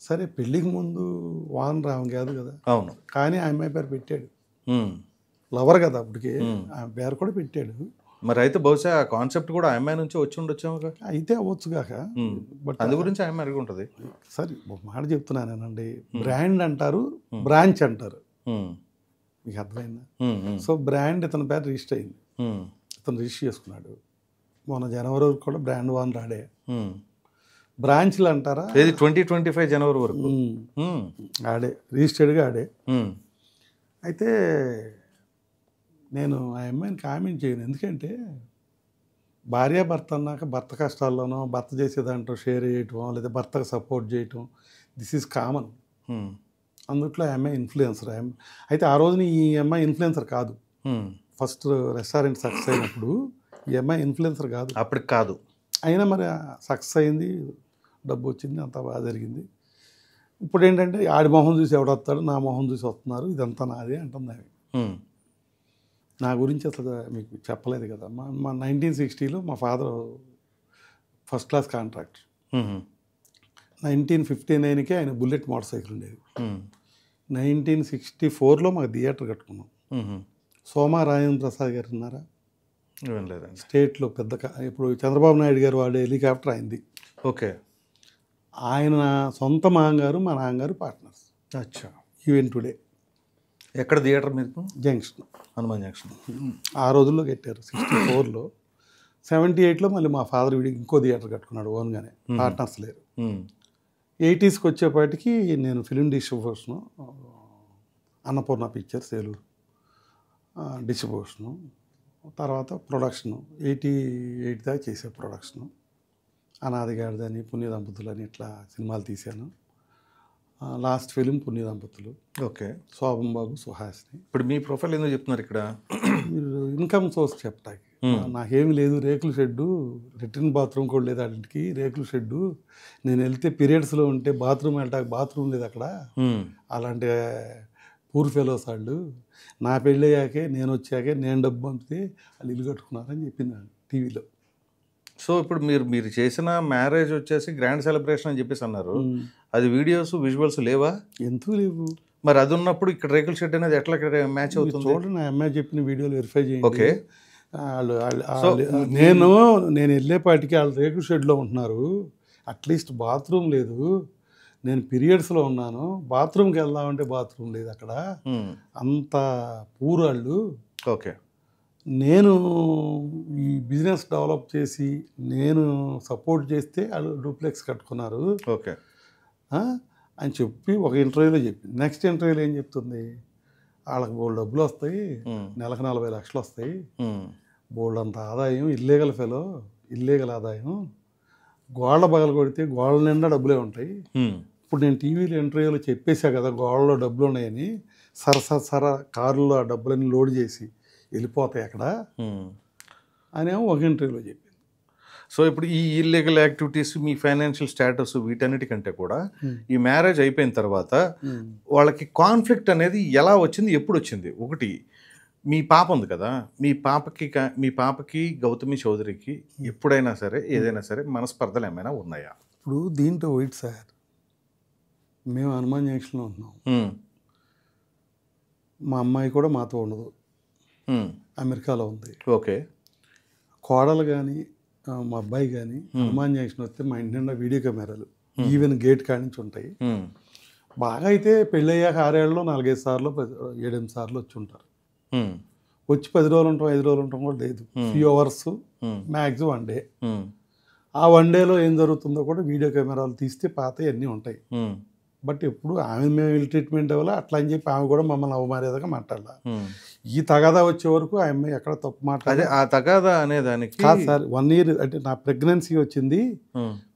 A: సరే పెళ్ళికి ముందు వాన్ రామ్ కాదు కదా,
B: అవును,
A: కానీ ఆమె పేరు పెట్టాడు. లవర్ కదా అప్పటికే, ఆమె పేరు కూడా పెట్టాడు.
B: మరి అయితే బహుశా ఆ కాన్సెప్ట్ కూడా అమ్మాయి నుంచి వచ్చి ఉండొచ్చాము.
A: అయితే అవ్వచ్చు కాక,
B: బట్ అందు గురించి అమ్మాయి అడిగి ఉంటుంది.
A: సరే ఒక మాట చెప్తున్నానేనండి, బ్రాండ్ అంటారు, బ్రాంచ్ అంటారు, మీకు అర్థమైందా? సో బ్రాండ్ ఇతని పేరు రిజిస్టర్ అయింది, ఇతను రిజిస్టర్ చేసుకున్నాడు. మొన్న జనవరి వరకు కూడా బ్రాండ్ వాన్ రాడే. బ్రాంచ్లు అంటారా,
B: 2025 జనవరి వరకు
A: ఆడే రిజిస్టర్డ్గా ఆడే. అయితే నేను ఆ అమ్మాయిని కామెంట్ చేయను, ఎందుకంటే భార్యాభర్త అన్నాక భర్త కష్టాల్లోనో భర్త చేసే దాంట్లో షేర్ చేయటం లేదా భర్తకు సపోర్ట్ చేయటం దిస్ ఈజ్ కామన్. అందుట్లో ఆ అమ్మాయి ఇన్ఫ్లుయెన్సర్. అయితే ఆ రోజున ఈ అమ్మాయి ఇన్ఫ్లుయెన్సర్ కాదు. ఫస్ట్ రెస్టారెంట్ సక్సెస్ అయినప్పుడు ఈ అమ్మాయి ఇన్ఫ్లుయెన్సర్ కాదు,
B: అప్పటికి కాదు.
A: అయినా మరి సక్సెస్ అయింది, డబ్బు వచ్చింది, అంతా బాగా జరిగింది. ఇప్పుడు ఏంటంటే ఆడి మొహం చూసి ఎవడొస్తాడు, నా మొహం చూసి వస్తున్నారు, ఇదంతా నాదే అంటుంది ఆమె. నా గురించి అసలు మీకు చెప్పలేదు కదా, మా 1960లో మా ఫాదర్ ఫస్ట్ క్లాస్ కాంట్రాక్టర్. 1959కే ఆయన బుల్లెట్ మోటార్ సైకిల్ ఉండేది. 1964లో మాకు థియేటర్ కట్టుకున్నాం. సోమా రాజేంద్ర ప్రసాద్ గారు ఉన్నారా? స్టేట్లో పెద్ద ఇప్పుడు చంద్రబాబు నాయుడు గారు వాడే హెలికాప్టర్ అయింది.
B: ఓకే.
A: ఆయన సొంత మాంగారు మా నాన్నగారు పార్ట్నర్స్.
B: అచ్చా.
A: Even today.
B: ఎక్కడ థియేటర్ మీకు?
A: Junction,
B: Hanuman junction.
A: ఆ రోజుల్లో కట్టారు 64లో. 78లో మళ్ళీ మా ఫాదర్ వీడికి ఇంకో థియేటర్ కట్టుకున్నాడు ఓన్గానే, పార్ట్నర్స్ లేరు. 80స్కి వచ్చేపాటికి నేను film distribution, Annapurna pictures Eluru distribution, తర్వాత ప్రొడక్షను 88 దాకా చేసే ప్రొడక్షను. అనాది గాడిదని, పుణ్య దంపతులని ఇట్లా సినిమాలు తీశాను. లాస్ట్ ఫిలిం పుణ్య దంపతులు.
B: ఓకే.
A: శోభం బాబు, సుహాసిని.
B: ఇప్పుడు మీ ప్రొఫైల్ ఎందుకు చెప్తున్నారు ఇక్కడ?
A: మీరు ఇన్కమ్ సోర్స్ చెప్పడానికి. నాకేమి లేదు, రేకుల షెడ్డు, లెట్రిన్ బాత్రూమ్ కూడా లేదు ఆడింటికి, రేకుల షెడ్డు. నేను వెళ్తే పీరియడ్స్లో ఉంటే బాత్రూమ్ వెళ్ళటానికి బాత్రూమ్ లేదు అక్కడ. అలాంటి పూర్ ఫెలోస్ వాళ్ళు. నా పెళ్ళయ్యాకే నేను వచ్చాకే నేను డబ్బు పంపితే వాళ్ళు ఇల్లు కట్టుకున్నారని చెప్పింది టీవీలో.
B: సో ఇప్పుడు మీరు చేసిన మ్యారేజ్ వచ్చేసి గ్రాండ్ సెలబ్రేషన్ అని చెప్పేసి అన్నారు. అది వీడియోస్ విజువల్స్ లేవా?
A: ఎందుకు లేవు
B: మరి? అది ఉన్నప్పుడు ఇక్కడ రేకుల షెడ్ అనేది ఎట్లా మ్యాచ్ అవుతుంది?
A: చూడండి, నా అమ్మాయి చెప్పిన వీడియోలు వెరిఫై చేయండి.
B: ఓకే.
A: నేను వెళ్ళేపాటికి వాళ్ళు రేకుల షెడ్లో ఉంటున్నారు, అట్లీస్ట్ బాత్రూమ్ లేదు. నేను పీరియడ్స్లో ఉన్నాను, బాత్రూమ్కి వెళ్దామంటే బాత్రూమ్ లేదు అక్కడ, అంత పూరాళ్ళు.
B: ఓకే.
A: నేను ఈ బిజినెస్ డెవలప్ చేసి నేను సపోర్ట్ చేస్తే వాళ్ళు డూప్లెక్స్ కట్టుకున్నారు.
B: ఓకే
A: అని చెప్పి ఒక ఇంటర్వ్యూలో చెప్పింది. నెక్స్ట్ ఇంటర్వ్యూలో ఏం చెప్తుంది, వాళ్ళకి బోల్డ్ డబ్బులు వస్తాయి, నెలకు 40 లక్షలు వస్తాయి, బోల్డ్ అంత ఆదాయం, ఇల్లీగల్ ఫెలో, ఇల్లీగల్ ఆదాయం, గోళ్ళ పగలు కొడితే గోళ్ళ నిండా డబ్బులే ఉంటాయి. ఇప్పుడు నేను టీవీలో ఇంటర్వ్యూలో చెప్పేశా కదా గోళ్ళలో డబ్బులు ఉన్నాయని, సర కారులో ఆ డబ్బులన్నీ లోడ్ చేసి వెళ్ళిపోతాయి అక్కడ అనేమో ఒక ఇంటర్వ్యూలో చెప్పింది.
B: సో ఇప్పుడు ఈ ఇల్లీగల్ యాక్టివిటీస్, మీ ఫైనాన్షియల్ స్టేటస్, వీటన్నిటికంటే కూడా ఈ మ్యారేజ్ అయిపోయిన తర్వాత వాళ్ళకి కాన్ఫ్లిక్ట్ అనేది ఎలా వచ్చింది, ఎప్పుడు వచ్చింది? ఒకటి, మీ పాప ఉంది కదా, మీ పాపకి గౌతమి చౌదరికి ఎప్పుడైనా సరే ఏదైనా సరే మనస్పర్ధలు ఏమైనా ఉన్నాయా?
A: ఇప్పుడు దీంట్లో వైట్ సార్, మేము హనుమాన్ జంక్షన్లో ఉంటున్నాం, మా అమ్మాయి కూడా మాతో ఉండదు, అమెరికాలో ఉంది.
B: ఓకే.
A: కోడలు కానీ మా అబ్బాయి కానీ హనుమాన్ జంక్షన్ వస్తే మా ఇంటి నిండా వీడియో కెమెరాలు, ఈవెన్ గేట్ కాడి నుంచి ఉంటాయి. బాగా అయితే పెళ్ళయ్యాక 6 ఏళ్ళలో 4-5 సార్లు 7-8 సార్లు వచ్చి ఉంటారు. వచ్చి 10 రోజులు ఉంటాం, 5 రోజులు ఉంటాం కూడా లేదు, ఫ్యూ అవర్స్ మ్యాక్సిమం 1 డే. ఆ 1 డేలో ఏం జరుగుతుందో కూడా వీడియో కెమెరాలు తీస్తే పాత అన్నీ ఉంటాయి. బట్ ఎప్పుడు ఆమె మేము ట్రీట్మెంట్ ఇవ్వాలి అట్లా అని చెప్పి ఆమె కూడా మమ్మల్ని అవమర్యాదగా మాట్లాడాలి. ఈ తగాదా వచ్చే వరకు ఆ అమ్మాయి ఎక్కడ తప్పు మాట
B: అదే ఆ తగాదా అనే దానికి
A: కాదు సార్. 1 year అంటే నా ప్రెగ్నెన్సీ వచ్చింది.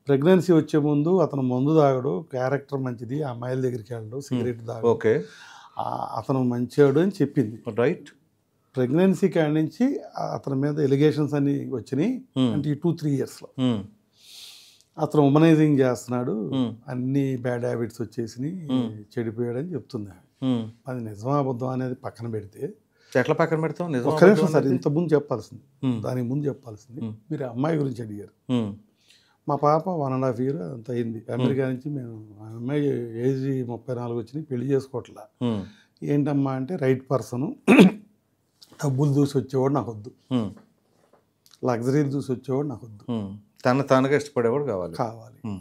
A: ప్రెగ్నెన్సీ వచ్చే ముందు అతను మందు తాగడు, క్యారెక్టర్ మంచిది, ఆ అమ్మాయిల దగ్గరికి వెళ్ళడు, సిగరెట్ తాగడు,
B: ఓకే
A: అతను మంచివాడు అని చెప్పింది.
B: రైట్.
A: ప్రెగ్నెన్సీ కాడి నుంచి అతని మీద ఎలిగేషన్స్ అన్ని వచ్చినాయి. అంటే ఈ 2-3 yearsలో అతను ఉమనైజింగ్ చేస్తున్నాడు, అన్ని బ్యాడ్ హ్యాబిట్స్ వచ్చేసి చెడిపోయాడని చెప్తుంది. అది నిజమా అబద్ధం అనేది పక్కన పెడితే,
B: ఎట్లా పక్కన పెడతాం?
A: ఒక్క నిమిషం సార్, ఇంత ముందు చెప్పాల్సింది, దానికి ముందు చెప్పాల్సింది. మీరు అమ్మాయి గురించి అడిగారు. మా పాప 1.5 year అంత అయింది. అమెరికా నుంచి మేము ఆ అమ్మాయి ఏజ్ 34 వచ్చినాయి, పెళ్లి చేసుకోవట్లా. ఏంటమ్మా అంటే రైట్ పర్సన్, డబ్బులు చూసి వచ్చేవాడు నాకు వద్దు, లగ్జరీలు చూసి వచ్చేవాడు నాకు వద్దు,
B: తానుగా ఇష్టపడేవాడు కావాలి.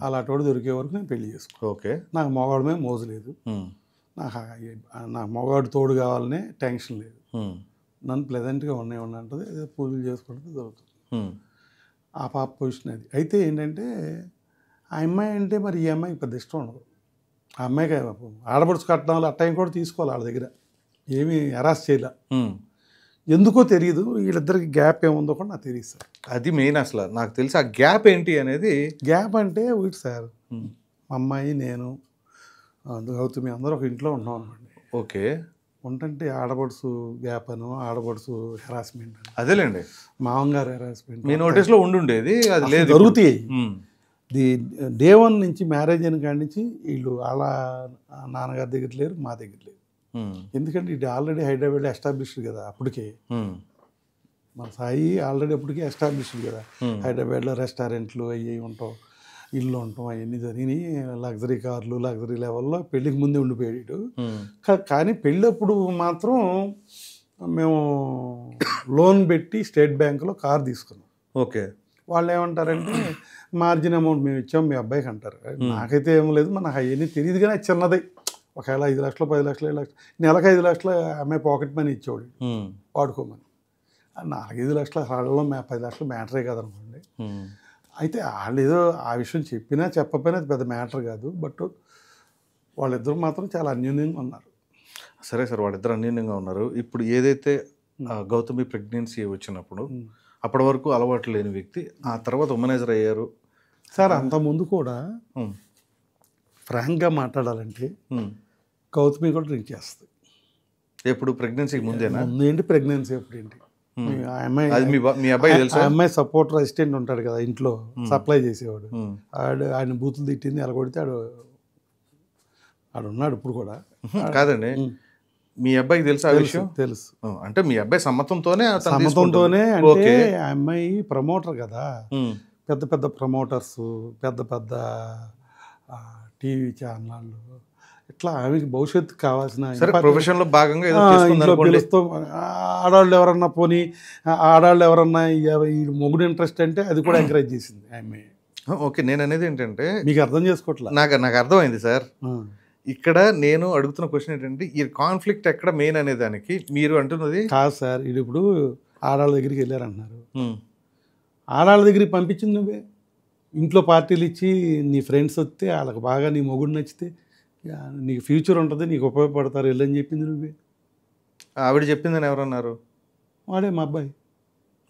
A: అలాంటి వాడు దొరికే వరకు నేను పెళ్లి చేసుకో.
B: ఓకే.
A: నాకు మగవాడి మీద మోజు లేదు, నాకు మగవాడు తోడు కావాలనే టెన్షన్ లేదు, నన్ను ప్లెజెంట్గా ఉండంటది, ఏదో పూజలు చేసుకుంటే దొరుకుతుంది. ఆ పాప పొజిషన్ అది. అయితే ఏంటంటే ఆ అమ్మాయి అంటే మరి ఈ అమ్మాయికి పెద్ద ఇష్టం ఉండదు. ఆ అమ్మాయికి ఆడపడుచు కట్టడంలో ఆ టైం కూడా తీసుకోవాలి, వాళ్ళ దగ్గర ఏమీ హెరాస్ చేయలే. ఎందుకో తెలియదు, వీళ్ళిద్దరికి గ్యాప్ ఏముందో కూడా నాకు తెలియదు సార్.
B: అది మెయిన్. అసలు నాకు తెలిసి ఆ గ్యాప్ ఏంటి అనేది.
A: గ్యాప్ అంటే వీటి సార్, మా అమ్మాయి నేను గౌతమి అందరూ ఒక ఇంట్లో ఉంటున్నాం అనుకోండి.
B: ఓకే.
A: ఉంటుంటే ఆడపడుచు గ్యాప్ అను, ఆడపడుచు హెరాస్మెంట్ అని,
B: అదేలేండి
A: మామగారు హెరాస్మెంట్
B: మీ నోటీస్లో ఉండుండేది, అది లేదు
A: జరుగుతాయి. ది డే 1 నుంచి మ్యారేజ్ అయిన కాడి నుంచి వీళ్ళు వాళ్ళ నాన్నగారి దగ్గర లేరు, మా దగ్గర లేరు. ఎందుకంటే ఇది ఆల్రెడీ హైదరాబాద్లో ఎస్టాబ్లిష్డ్ కదా అప్పటికే. మన సాయి ఆల్రెడీ అప్పటికే ఎస్టాబ్లిష్డ్ కదా. హైదరాబాద్లో రెస్టారెంట్లు అవి ఉంటాం, ఇల్లు ఉంటాం, అవన్నీ జరిగినాయి. లగ్జరీ కార్లు, లగ్జరీ లెవెల్లో పెళ్ళికి ముందే ఉండిపోయాడు. కానీ పెళ్ళప్పుడు మాత్రం మేము లోన్ పెట్టి స్టేట్ బ్యాంకులో కార్ తీసుకున్నాం.
B: ఓకే.
A: వాళ్ళు ఏమంటారంటే మార్జిన్ అమౌంట్ మేము ఇచ్చాం మీ అబ్బాయికి అంటారు. నాకైతే ఏం లేదు, నాకు అవన్నీ తెలియదు, కానీ అది చిన్నది. ఒకవేళ 5 లక్షలు 10 లక్షలు 7 లక్షలు నెలకు 5 లక్షలు అమ్మాయి పాకెట్ మనీ ఇచ్చేవాడు వాడుకోమని. 4-5 లక్షల హాల్లో 10 లక్షలు మ్యాటరే కదనుకోండి. అయితే వాళ్ళు ఏదో ఆ విషయం చెప్పినా చెప్పకపోయినా అది పెద్ద మ్యాటర్ కాదు. బట్ వాళ్ళిద్దరు మాత్రం చాలా అన్యోన్యంగా ఉన్నారు.
B: సరే సార్, వాళ్ళిద్దరు అన్యోన్యంగా ఉన్నారు. ఇప్పుడు ఏదైతే గౌతమి ప్రెగ్నెన్సీ వచ్చినప్పుడు అప్పటి వరకు అలవాటు లేని వ్యక్తి ఆ తర్వాత ఉమనైజర్ అయ్యారు
A: సార్. అంతకుముందు కూడా ఫ్రాంక్గా మాట్లాడాలంటే గౌతమి కూడా డ్రింక్ చేస్తుంది.
B: ఎప్పుడు ప్రెగ్నెన్సీకి ముందేనా?
A: ముందు ఏంటి, ప్రెగ్నెన్సీ ఎప్పుడు ఏంటి?
B: మీ అబ్బాయి తెలుసా?
A: అమ్మాయి సపోర్టర్ అసిస్టెంట్ ఉంటాడు కదా ఇంట్లో, సప్లై చేసేవాడు. ఆయన బూతులు తిట్టింది, అలా కొడితే ఆడు ఉన్నాడు ఇప్పుడు కూడా.
B: కాదండి, మీ అబ్బాయికి తెలుసా ఆ విషయం?
A: తెలుసు.
B: అంటే మీ అబ్బాయి సమ్మతంతోనే
A: అంటే ఆ అమ్మాయి ప్రమోటర్ కదా, పెద్ద పెద్ద ప్రమోటర్స్, పెద్ద పెద్ద టీవీ ఛానళ్ళు, ఇట్లా ఆమెకి భవిష్యత్తు కావాల్సిన
B: ప్రొఫెషన్లో భాగంగా
A: ఆడవాళ్ళు ఎవరన్నా పోనీ, ఆడవాళ్ళు ఎవరన్నా ఈ మొగుడు ఇంట్రెస్ట్ అంటే అది కూడా ఎంకరేజ్ చేసింది ఆమె.
B: ఓకే. నేను అనేది ఏంటంటే
A: మీకు అర్థం చేసుకోవట్లే.
B: నాకు అర్థమైంది సార్. ఇక్కడ నేను అడుగుతున్న క్వశ్చన్ ఏంటంటే ఈ కాన్ఫ్లిక్ట్ ఎక్కడ మెయిన్ అనే దానికి మీరు అంటున్నది
A: కాదు సార్. ఇది ఇప్పుడు ఆడవాళ్ళ దగ్గరికి వెళ్ళారంటున్నారు, ఆడవాళ్ళ దగ్గరికి పంపించింది నువ్వే. ఇంట్లో పార్టీలు ఇచ్చి నీ ఫ్రెండ్స్ వస్తే వాళ్ళకి బాగా నీ మొగుడు నచ్చితే నీకు ఫ్యూచర్ ఉంటుంది, నీకు ఉపయోగపడతారు వెళ్ళని చెప్పింది నువ్వే.
B: ఆవిడ చెప్పిందని ఎవరన్నారు?
A: వాడే మా అబ్బాయి.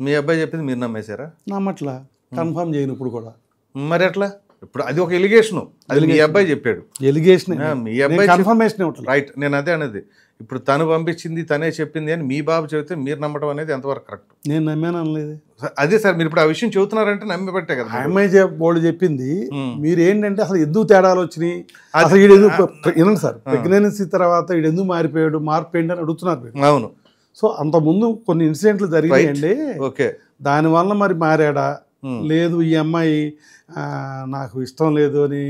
B: మీ అబ్బాయి చెప్పింది మీరు నమ్మేశారా?
A: నమ్మట్లా, కన్ఫర్మ్ చేయను ఇప్పుడు కూడా.
B: మరి ఎట్లా? ఇప్పుడు అది ఒక ఎలిగేషన్, అది మీ అబ్బాయి చెప్పాడు.
A: ఎలిగేషన్
B: మీ అబ్బాయి
A: కన్ఫర్మేషన్
B: రైట్. నేను అదే అనేది, ఇప్పుడు తను పంపించింది తనే చెప్పింది అని మీ బాబు చెబితే మీరు నమ్మటం అనేది ఎంతవరకు కరెక్ట్?
A: నేను నమ్మాను అనలేదు.
B: అదే సార్, మీరు ఇప్పుడు ఆ విషయం చెబుతున్నారంటే నమ్మి పెట్టే కదా.
A: అమ్మాయి వాళ్ళు చెప్పింది. మీరు ఏంటంటే అసలు ఎందుకు తేడాలు వచ్చినాయి, అసలు వీడు ఎందుకు వినండి సార్, ప్రెగ్నెన్సీ తర్వాత వీడు ఎందుకు మారిపోయాడు, మార్పు ఏంటి అని అడుగుతున్నారు.
B: అవును.
A: సో అంతకుముందు కొన్ని ఇన్సిడెంట్లు జరిగాయండి.
B: ఓకే.
A: దానివల్ల మరి మారాడా? లేదు, ఈ అమ్మాయి నాకు ఇష్టం లేదు అని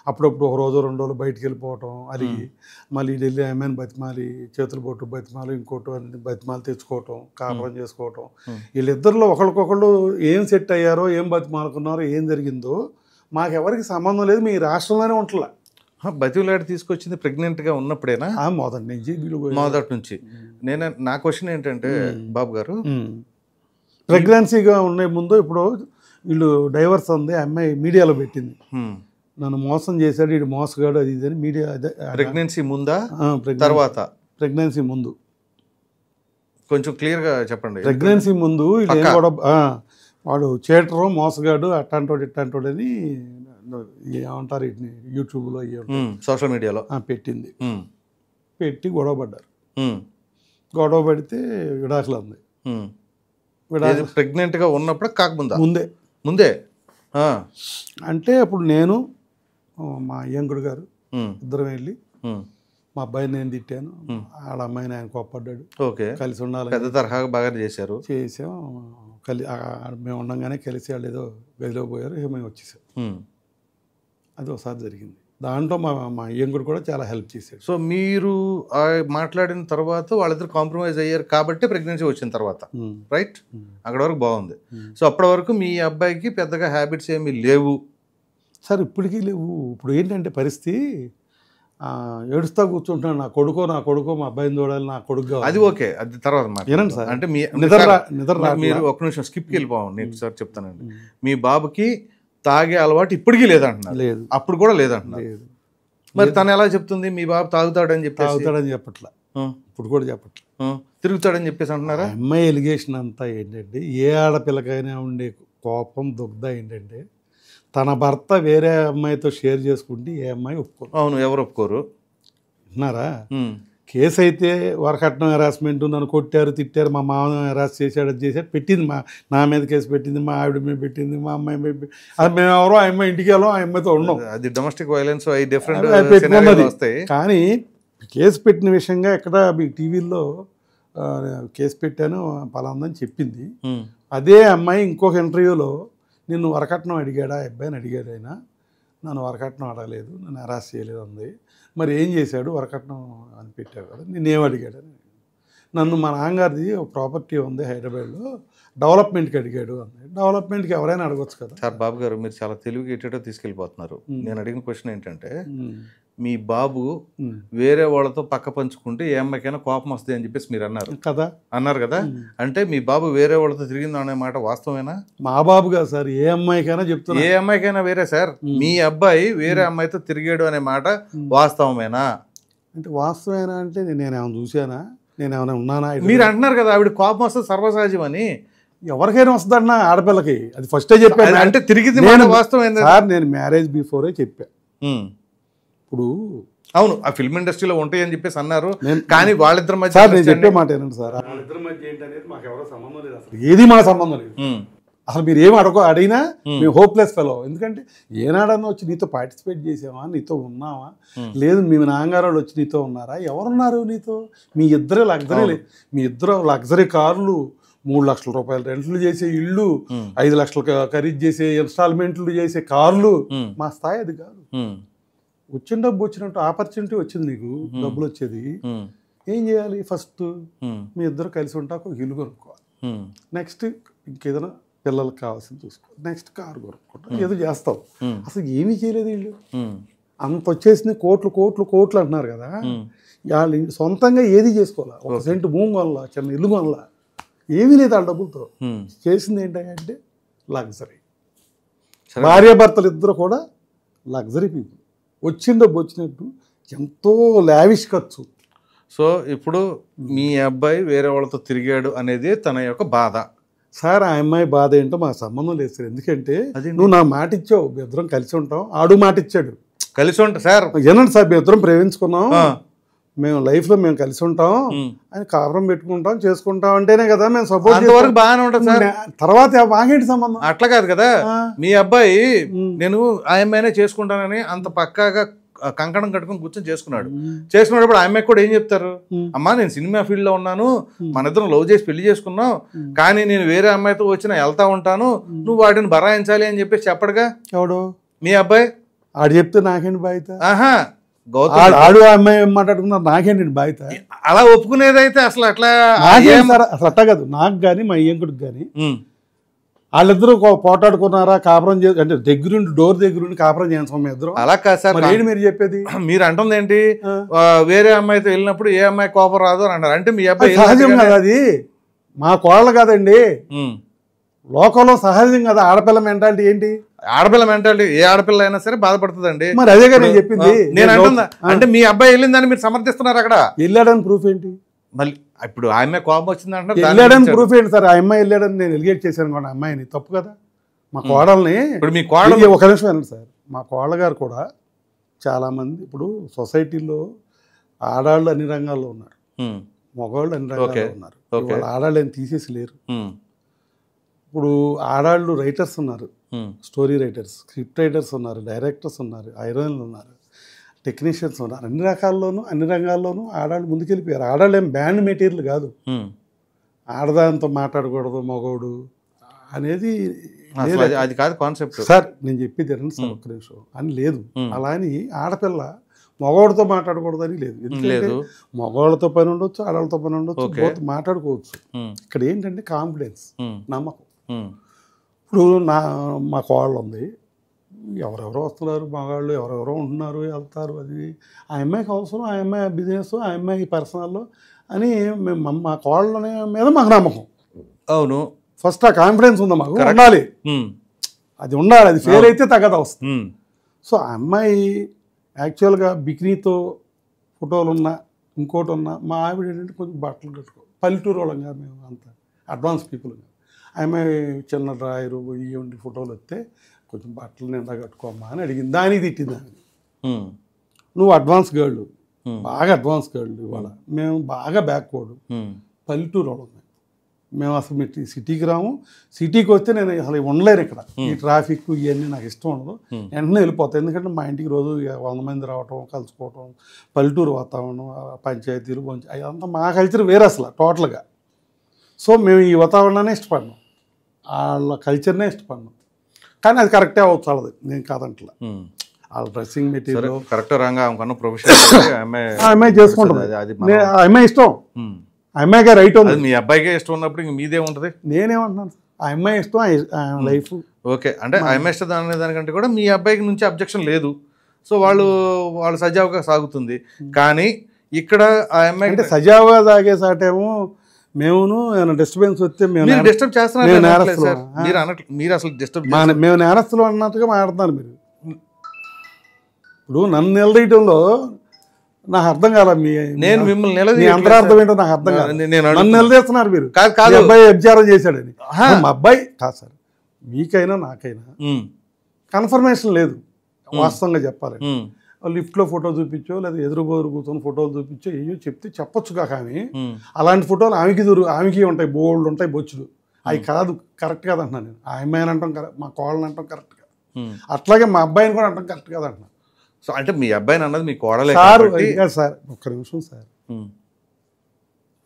A: అప్పుడప్పుడు 1 రోజు 2 రోజులు బయటికి వెళ్ళిపోవటం, అలిగి మళ్ళీ ఢిల్లీ అమ్మాయిని బతిమాలి, చేతులు బొట్టు బతిమాలి, ఇంకోటి అన్ని బతిమాలి తెచ్చుకోవటం, కాపురం చేసుకోవటం. వీళ్ళిద్దరిలో ఒకరికొకళ్ళు ఏం సెట్ అయ్యారో, ఏం బతిమాలుకున్నారో, ఏం జరిగిందో మాకెవరికి సంబంధం లేదు. మీ రాష్ట్రంలోనే ఉంటలా.
B: బతిలాడి తీసుకొచ్చింది ప్రెగ్నెంట్గా ఉన్నప్పుడేనా? మొదటి నుంచి. నా క్వశ్చన్ ఏంటంటే బాబు గారు,
A: ప్రెగ్నెన్సీగా ఉండే ముందు ఇప్పుడు వీళ్ళు డైవర్స్ ఉంది, అమ్మాయి మీడియాలో పెట్టింది, నన్ను మోసం చేశాడు, వీడు మోసగాడు, అది ఇది అని మీడియా.
B: ప్రెగ్నెన్సీ ముందా తర్వాత?
A: ప్రెగ్నెన్సీ ముందు.
B: కొంచెం క్లియర్గా చెప్పండి.
A: ప్రెగ్నెన్సీ ముందు వీళ్ళు ఏం కూడా వాడు చేటరు మోసగాడు అట్టంటోడు ఇట్టంటోడు అని ఏమంటారు వీటిని యూట్యూబ్లో
B: సోషల్ మీడియాలో
A: పెట్టింది. పెట్టి గొడవ పడ్డారు. గొడవ పడితే విడాకులు ఉంది.
B: ప్రెగ్నెంట్గా ఉన్నప్పుడు కాకముందా?
A: ముందే అంటే అప్పుడు నేను మా అయ్యంకుడు గారు ఇద్దరం వెళ్ళి మా అబ్బాయిని నేను తిట్టాను, ఆడ అమ్మాయిని ఆయన కోప్పడ్డాడు.
B: ఓకే,
A: కలిసి ఉండాలి,
B: పెద్ద తరహాగా బాగా చేశాం.
A: మేము ఉండగానే కలిసి వాళ్ళు ఏదో గదిలో పోయారు, మేము వచ్చేసాం. అది ఒకసారి జరిగింది. దాంట్లో మా అయ్యంకుడు కూడా చాలా హెల్ప్ చేశాడు.
B: సో మీరు మాట్లాడిన తర్వాత వాళ్ళిద్దరు కాంప్రమైజ్ అయ్యారు కాబట్టి ప్రెగ్నెన్సీ వచ్చిన తర్వాత, రైట్? అక్కడ వరకు బాగుంది. సో అప్పటి వరకు మీ అబ్బాయికి పెద్దగా హ్యాబిట్స్ ఏమీ లేవు
A: సార్? ఇప్పటికీ లేవు. ఇప్పుడు ఏంటంటే పరిస్థితి, ఏడుస్తా కూర్చుంటున్నాను, నా కొడుకో మా అబ్బాయిని చూడాలి, నా కొడుకు.
B: అది ఓకే, అది తర్వాత
A: వినండి సార్.
B: అంటే మీరు ఒక నిమిషం స్కిప్కి వెళ్ళిపోవాలి. నేను సార్ చెప్తానండి. మీ బాబుకి తాగే అలవాటు ఇప్పటికీ లేదంటున్నారు?
A: లేదు.
B: అప్పుడు కూడా లేదంటున్నారు? లేదు. మరి తను ఎలా చెప్తుంది మీ బాబు తాగుతాడని చెప్పి?
A: తాగుతాడని చెప్పట్లా, ఇప్పుడు కూడా చెప్పట్లా,
B: తిరుగుతాడని చెప్పేసి అంటున్నారా?
A: అమ్మాయి ఎలిగేషన్ అంతా ఏంటంటే, ఏ ఆడపిల్లకైనా ఉండే కోపం దుగ్ధ ఏంటంటే, తన భర్త వేరే అమ్మాయితో షేర్ చేసుకుంటే ఏ అమ్మాయి ఒప్పుకోరు.
B: అవును, ఎవరు ఒప్పుకోరు?
A: విన్నారా? కేసు అయితే వరకట్నం హెరాస్మెంట్, నన్ను కొట్టారు తిట్టారు, మా మామ హెరాస్ చేశాడు, అది చేశాడు, పెట్టింది. నా మీద కేసు పెట్టింది, మా ఆవిడ మీద పెట్టింది, మా అమ్మాయి మీద. అది మేము ఎవరో ఆ అమ్మాయి ఇంటికి వెళ్ళాం, ఆ అమ్మాయితో ఉన్నాం.
B: అది డొమెస్టిక్ వైలెన్స్ అవి డిఫరెంట్ వస్తాయి.
A: కానీ కేసు పెట్టిన విషయంగా ఎక్కడ మీ టీవీల్లో కేసు పెట్టాను పలాందని చెప్పింది. అదే అమ్మాయి ఇంకొక ఇంటర్వ్యూలో నిన్ను వరకట్నం అడిగాడా అబ్బాయిని అడిగాడు, అయినా నన్ను వరకట్నం అడగలేదు, నన్ను హెరాస్ చేయలేదు అంది. మరి ఏం చేశాడు వరకట్నం అని పెట్టావు కదా, నేనేం అడిగాడని. నన్ను మా నాన్నగారిది ఒక ప్రాపర్టీ ఉంది హైదరాబాద్లో, డెవలప్మెంట్కి అడిగాడు అంది. డెవలప్మెంట్కి ఎవరైనా అడగొచ్చు కదా.
B: సార్ బాబు గారు, మీరు చాలా తెలివిగా ఎటో తీసుకెళ్ళిపోతున్నారు. నేను అడిగిన క్వశ్చన్ ఏంటంటే, మీ బాబు వేరే వాళ్ళతో పక్క పంచుకుంటే ఏ అమ్మాయికైనా కోపం వస్తుంది అని చెప్పేసి మీరు అన్నారు కదా. అంటే మీ బాబు వేరే వాళ్ళతో తిరిగింది అనే మాట వాస్తవేనా?
A: మా బాబు కాదు సార్, ఏ అమ్మాయికైనా చెప్తున్నా.
B: ఏ అమ్మాయికైనా వేరే సార్, మీ అబ్బాయి వేరే అమ్మాయితో తిరిగాడు అనే మాట వాస్తవమేనా?
A: అంటే వాస్తవేనా అంటే నేనేమైనా చూసానా, నేనేమైనా ఉన్నానా?
B: మీరు అంటున్నారు కదా ఆవిడ కోపం వస్తుంది సర్వసహజం అని.
A: ఎవరికైనా వస్తుందన్నా ఆడపిల్లకి, అది ఫస్టే చెప్పాను.
B: అంటే తిరిగింది వాస్తవం
A: సార్, నేను మ్యారేజ్ బిఫోరే చెప్పా. ఇప్పుడు
B: అవును, ఆ ఫిల్మ్ ఇండస్ట్రీలో ఉంటాయి అని చెప్పేసి అన్నారు, కానీ వాళ్ళిద్దరి మధ్య
A: సార్ నేను చెప్పే మాట ఏంటంటే సార్, వాళ్ళిద్దరి మధ్య ఏంటనేది మాకు ఎవరో సంబంధం లేదు, అసలు ఏది మా సంబంధం లేదు. అసలు మీరు ఏమి అడిగినా మేము హోప్లెస్ ఫెలో. ఎందుకంటే ఏనాడన్నా వచ్చి నీతో పార్టిసిపేట్ చేసావా, నీతో ఉన్నావా? లేదు, మీ నాన్నగారు వచ్చి నీతో ఉన్నారా? ఎవరున్నారు నీతో? మీ ఇద్దరే లగ్జరీ కార్లు, 3 లక్షల రూపాయలు రెంట్లు చేసే ఇళ్ళు, 5 లక్షలు ఖరీదు చేసే ఇన్స్టాల్మెంట్లు చేసే కార్లు. మా స్థాయి అది కాదు. వచ్చిన డబ్బు వచ్చినట్టు ఆపర్చునిటీ వచ్చింది, నీకు డబ్బులు వచ్చేది. ఏం చేయాలి? ఫస్ట్ మీ ఇద్దరు కలిసి ఉంటాక ఒక ఇల్లు కొనుక్కోవాలి. నెక్స్ట్ ఇంకేదైనా పిల్లలకు కావాల్సింది చూసుకో, నెక్స్ట్ కారు కొనుక్కుంటా, ఏదో చేస్తావు. అసలు ఏమీ చేయలేదు వీళ్ళు. అంత వచ్చేసింది, కోట్లు అంటున్నారు కదా. వాళ్ళు సొంతంగా ఏది చేసుకోవాలా? 1 సెంటు భూమి కొనలా, చిన్న ఇల్లు కొనలా, ఏమీ లేదు. వాళ్ళ డబ్బులతో చేసింది ఏంటంటే లగ్జరీ. భార్యాభర్తలు ఇద్దరు కూడా లగ్జరీ పీపుల్. వచ్చిన డబ్బు వచ్చినట్టు ఎంతో లావిష్ ఖర్చు.
B: సో ఇప్పుడు మీ అబ్బాయి వేరే వాళ్ళతో తిరిగాడు అనేది తన యొక్క బాధ.
A: సార్, ఆ అమ్మాయి బాధ ఏంటో మాకు సంబంధం లేదు సార్. ఎందుకంటే నువ్వు నా మాట ఇచ్చావు, మీ ఇద్దరం కలిసి ఉంటాం. ఆడు మాట ఇచ్చాడు,
B: కలిసి ఉంటా సార్.
A: ఏనండి సార్, మీ ఇద్దరం ప్రేమించుకున్నాం, మేము లైఫ్లో మేము కలిసి ఉంటాం అని కాపురం పెట్టుకుంటాం, చేసుకుంటాం అంటేనే కదా మేము సపోర్ట్.
B: బాగానే ఉంటాం సార్.
A: తర్వాత మాకేంటి సంబంధం?
B: అట్లా కాదు కదా. మీ అబ్బాయి నేను ఆ అమ్మాయినే చేసుకుంటానని అంత పక్కాగా కంకణం కట్టుకుని కూర్చొని చేసుకున్నప్పుడు ఆ అమ్మాయికి కూడా ఏం చెప్తారు? అమ్మా, నేను సినిమా ఫీల్డ్ లో ఉన్నాను, మన ఇద్దరం లవ్ చేసి పెళ్లి చేసుకున్నాం, కానీ నేను వేరే అమ్మాయితో వచ్చినా వెళ్తా ఉంటాను, నువ్వు వాటిని బరాయించాలి అని చెప్పేసి చెప్పడుగా ఎవడు? మీ అబ్బాయి.
A: ఆడు చెప్తే నాకేంటి బాధ్యత?
B: ఆహా,
A: ఆడు అమ్మాయి మాట్లాడుకున్నారు, నాకేంటి బాధ్యత?
B: అలా ఒప్పుకునేదైతే అసలు అట్లా
A: అసలు అట్టా కాదు. నాకు కానీ మా అయ్యంకుడికి కానీ వాళ్ళిద్దరూ పోటాడుకున్నారా, కాపురం అంటే దగ్గరుండి డోర్ దగ్గరుండి కాపురం చేస్తాం మీ ఇద్దరు?
B: అలా కాదు సార్.
A: ఏంటి మీరు చెప్పేది?
B: మీరు అంటుంది ఏంటి? వేరే అమ్మాయితో వెళ్ళినప్పుడు ఏ అమ్మాయి కోపం రాదు అని అన్నారు. అంటే మీ అబ్బాయి
A: సహజం కదా, అది మా కోళ్ళు కాదండి, లోకంలో సహజం కదా. ఆడపిల్ల మెంటాలిటీ ఏంటి?
B: ఆడపిల్ల మెంటాలిటీ ఏ ఆడపిల్ల అయినా సరే బాధపడుతుందండి.
A: మరి అదేగా నేను చెప్పింది.
B: నేను అంటుందా అంటే మీ అబ్బాయి వెళ్ళిందని మీరు సమర్థిస్తున్నారు? అక్కడ
A: వెళ్ళాడని ప్రూఫ్ ఏంటి?
B: మళ్ళీ ఇప్పుడు ఆమె కోపం వచ్చింది అంటే
A: వెళ్ళాడని ప్రూఫ్ ఏంటి సార్? ఆ అమ్మాయి వెళ్ళాడని నేను ఎలిగేట్ చేశాను కూడా అమ్మాయిని, తప్పు కదా? మా కోడల్ని
B: ఇప్పుడు మీ కోడలు
A: ఒక నిమిషం వినండి సార్. మా కోడలు గారు కూడా చాలామంది ఇప్పుడు సొసైటీలో ఆడాళ్ళు అన్ని రంగాల్లో ఉన్నారు, మగవాళ్ళు అన్ని రంగాల్లో ఉన్నారు. వాళ్ళు ఆడాళ్ళు ఏం తీసేసి లేరు. ఇప్పుడు ఆడాళ్ళు రైటర్స్ ఉన్నారు, స్టోరీ రైటర్స్, స్క్రిప్ట్ రైటర్స్ ఉన్నారు, డైరెక్టర్స్ ఉన్నారు, హీరోయిన్లు ఉన్నారు, టెక్నీషియన్స్ ఉన్నారు. అన్ని రకాల్లోనూ అన్ని రంగాల్లోనూ ఆడాళ్ళు ముందుకెళ్ళిపోయారు. ఆడాళ్ళు ఏం బ్యాండ్ మెటీరియల్ కాదు. ఆడదాంతో మాట్లాడకూడదు మగవాడు అనేది
B: అది కాదు కాన్సెప్ట్
A: సార్. నేను చెప్పేది వినండి సార్ ఒక్క నిమిషం అని లేదు. అలా అని ఆడపిల్ల మగవాడితో మాట్లాడకూడదని లేదు. ఎందుకంటే మగవాళ్ళతో పని ఉండొచ్చు, ఆడవాళ్ళతో పని ఉండొచ్చు, మాట్లాడుకోవచ్చు. ఇక్కడ ఏంటంటే కాన్ఫిడెన్స్, నమ్మకం. ఇప్పుడు మా కోళ్ళు ఉంది, ఎవరెవరో వస్తున్నారు మగాళ్ళు, ఎవరెవరో ఉంటున్నారు వెళ్తారు, అది ఆ అమ్మాయికి అవసరం, ఆ అమ్మాయి బిజినెస్, ఆ అమ్మాయి పర్సనల్ అని మా కోళ్ళ మీద మాకు నమ్మకం.
B: అవును,
A: ఫస్ట్ ఆ కాన్ఫిడెన్స్ ఉందా మాకు, ఉండాలి, అది ఉండాలి. అది ఫెయిల్ అయితే తగ్గదు వస్తుంది. సో ఆ అమ్మాయి యాక్చువల్గా బికినీతో ఫోటోలు ఉన్నా ఇంకోటి ఉన్నా, మా ఆవిడ ఏంటంటే కొంచెం బట్టలు కట్టుకో, పల్లెటూరు వాళ్ళంగా మేము అంతా అడ్వాన్స్ పీపుల్. ఆ అమ్మాయి చిన్న డ్రాయరు ఇవ్వండి ఫోటోలు వస్తే కొంచెం బట్టలు నిండా కట్టుకోమ్మా అని అడిగింది. దానికి తిట్టింది. నువ్వు అడ్వాన్స్ గర్ల్, బాగా అడ్వాన్స్ గర్ల్, ఇవాళ మేము బాగా బ్యాక్వర్డ్, పల్లెటూరు వాళ్ళు ఉన్నాయి మేము. అసలు మీ సిటీకి రాము, సిటీకి వస్తే నేను అసలు ఉండలేను ఇక్కడ, ఈ ట్రాఫిక్ ఇవన్నీ నాకు ఇష్టం ఉండదు, వెంటనే వెళ్ళిపోతాను. ఎందుకంటే మా ఇంటికి రోజు 100 మంది రావటం, కలుసుకోవటం, పల్లెటూరు వాతావరణం, పంచాయతీలు అదంతా మా కల్చర్ వేరే అసలు టోటల్గా. సో మేము ఈ వాతావరణాన్ని ఇష్టపడినాం, వాళ్ళ కల్చర్నే ఇష్టపడినాం. కానీ అది కరెక్టే అవ్వచ్చు వాళ్ళది, నేను కాదంటలా. వాళ్ళ డ్రెస్సింగ్ మెటీరియల్
B: కరెక్ట్ రాంగా ప్రొఫెషనల్
A: అమ్మాయి చేసుకుంటుంది, ఆ అమ్మాయి ఇష్టం, ఆ అమ్మాయిగా రైట్ ఉంది.
B: మీ అబ్బాయికే ఇష్టం ఉన్నప్పుడు ఇంక మీదే ఉంటుంది.
A: నేనేమంటున్నాను, ఆ అమ్మాయి ఇష్టం, లైఫ్
B: ఓకే. అంటే ఆ అమ్మాయి ఇష్టం అనే దానికంటే కూడా మీ అబ్బాయికి నుంచి అబ్జెక్షన్ లేదు, సో వాళ్ళు సజావుగా సాగుతుంది. కానీ ఇక్కడ ఆ అమ్మాయి
A: అంటే సజావుగా సాగేసాటేమో మేమును డిస్టర్బెన్స్ వస్తే మేము
B: డిస్టర్బ్ చేస్తున్నారు, మీరు అసలు డిస్టర్బ్
A: మేము నేరస్తులు అన్నట్టుగా మాట్లాడుతున్నారు మీరు. ఇప్పుడు నన్ను నిలదీయటంలో నాకు అర్థం కాల,
B: నేను మిమ్మల్ని
A: అంతరార్థం ఏంటో నాకు అర్థం కాదు. నన్ను నిలదీస్తున్నారు మీరు, అబ్బాయి వ్యభిచారం చేశాడని. మా అబ్బాయి కాదు సార్, మీకైనా నాకైనా కన్ఫర్మేషన్ లేదు వాస్తవంగా చెప్పాలి. లిఫ్ట్లో ఫోటో చూపించో లేదా ఎదురుబోరు కూర్చొని ఫోటోలు చూపించో ఏయో చెప్తే చెప్పొచ్చు కానీ అలాంటి ఫోటోలు ఆమెకి ఉంటాయి, బోల్డ్ ఉంటాయి, బొచ్చులు. అవి కాదు, కరెక్ట్ కాదు అంటున్నాను నేను. ఆ అమ్మాయిని అంటాం కరెక్ట్, మా కోళ్ళని అంటాం కరెక్ట్ కాదు, అట్లాగే మా అబ్బాయిని కూడా అంటాం కరెక్ట్ కాదు అంటున్నాను.
B: సో అంటే మీ అబ్బాయిని అన్నది మీ కోడలే
A: సార్. సార్ ఒక్క నిమిషం సార్.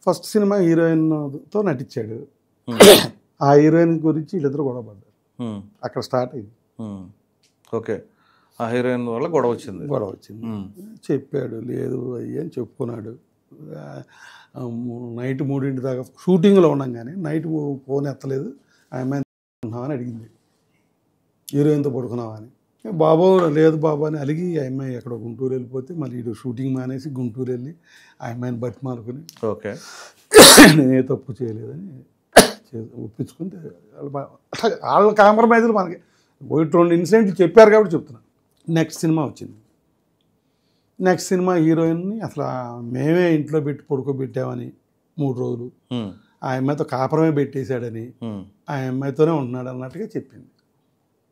A: ఫస్ట్ సినిమా హీరోయిన్తో నటించాడు, ఆ హీరోయిన్ గురించి వీళ్ళిద్దరు గొడవ పడ్డారు, అక్కడ స్టార్ట్ అయింది.
B: ఓకే, ఆ హీరోయిన్ వల్ల గొడవ వచ్చింది.
A: చెప్పాడు, లేదు అయ్యి అని చెప్పుకున్నాడు. నైట్ 3 దాకా షూటింగ్లో ఉన్నాం కానీ నైట్ ఫోన్ ఎత్తలేదు. ఆ అమ్మాయిని అని అడిగింది, హీరోయిన్తో పడుకున్నావా అని. బాబు లేదు బాబు అని అలిగి ఆ అమ్మాయి ఎక్కడ గుంటూరు వెళ్ళిపోతే మళ్ళీ ఇటు షూటింగ్ మానేసి గుంటూరు వెళ్ళి ఆ అమ్మాయిని బట్టి మారుకుని
B: ఓకే
A: నేనే తప్పు చేయలేదని ఒప్పించుకుని వాళ్ళ కాంప్రమైజులు మనకి 1-2 ఇన్సిడెంట్లు చెప్పారు కాబట్టి చెప్తున్నాను. నెక్స్ట్ సినిమా వచ్చింది. నెక్స్ట్ సినిమా హీరోయిన్ని అసలు మేమే ఇంట్లో పెట్టి పడుకోబెట్టామని 3 రోజులు ఆ అమ్మాయితో కాపురమే పెట్టేశాడని, ఆ అమ్మాయితోనే ఉంటున్నాడు అన్నట్టుగా చెప్పింది.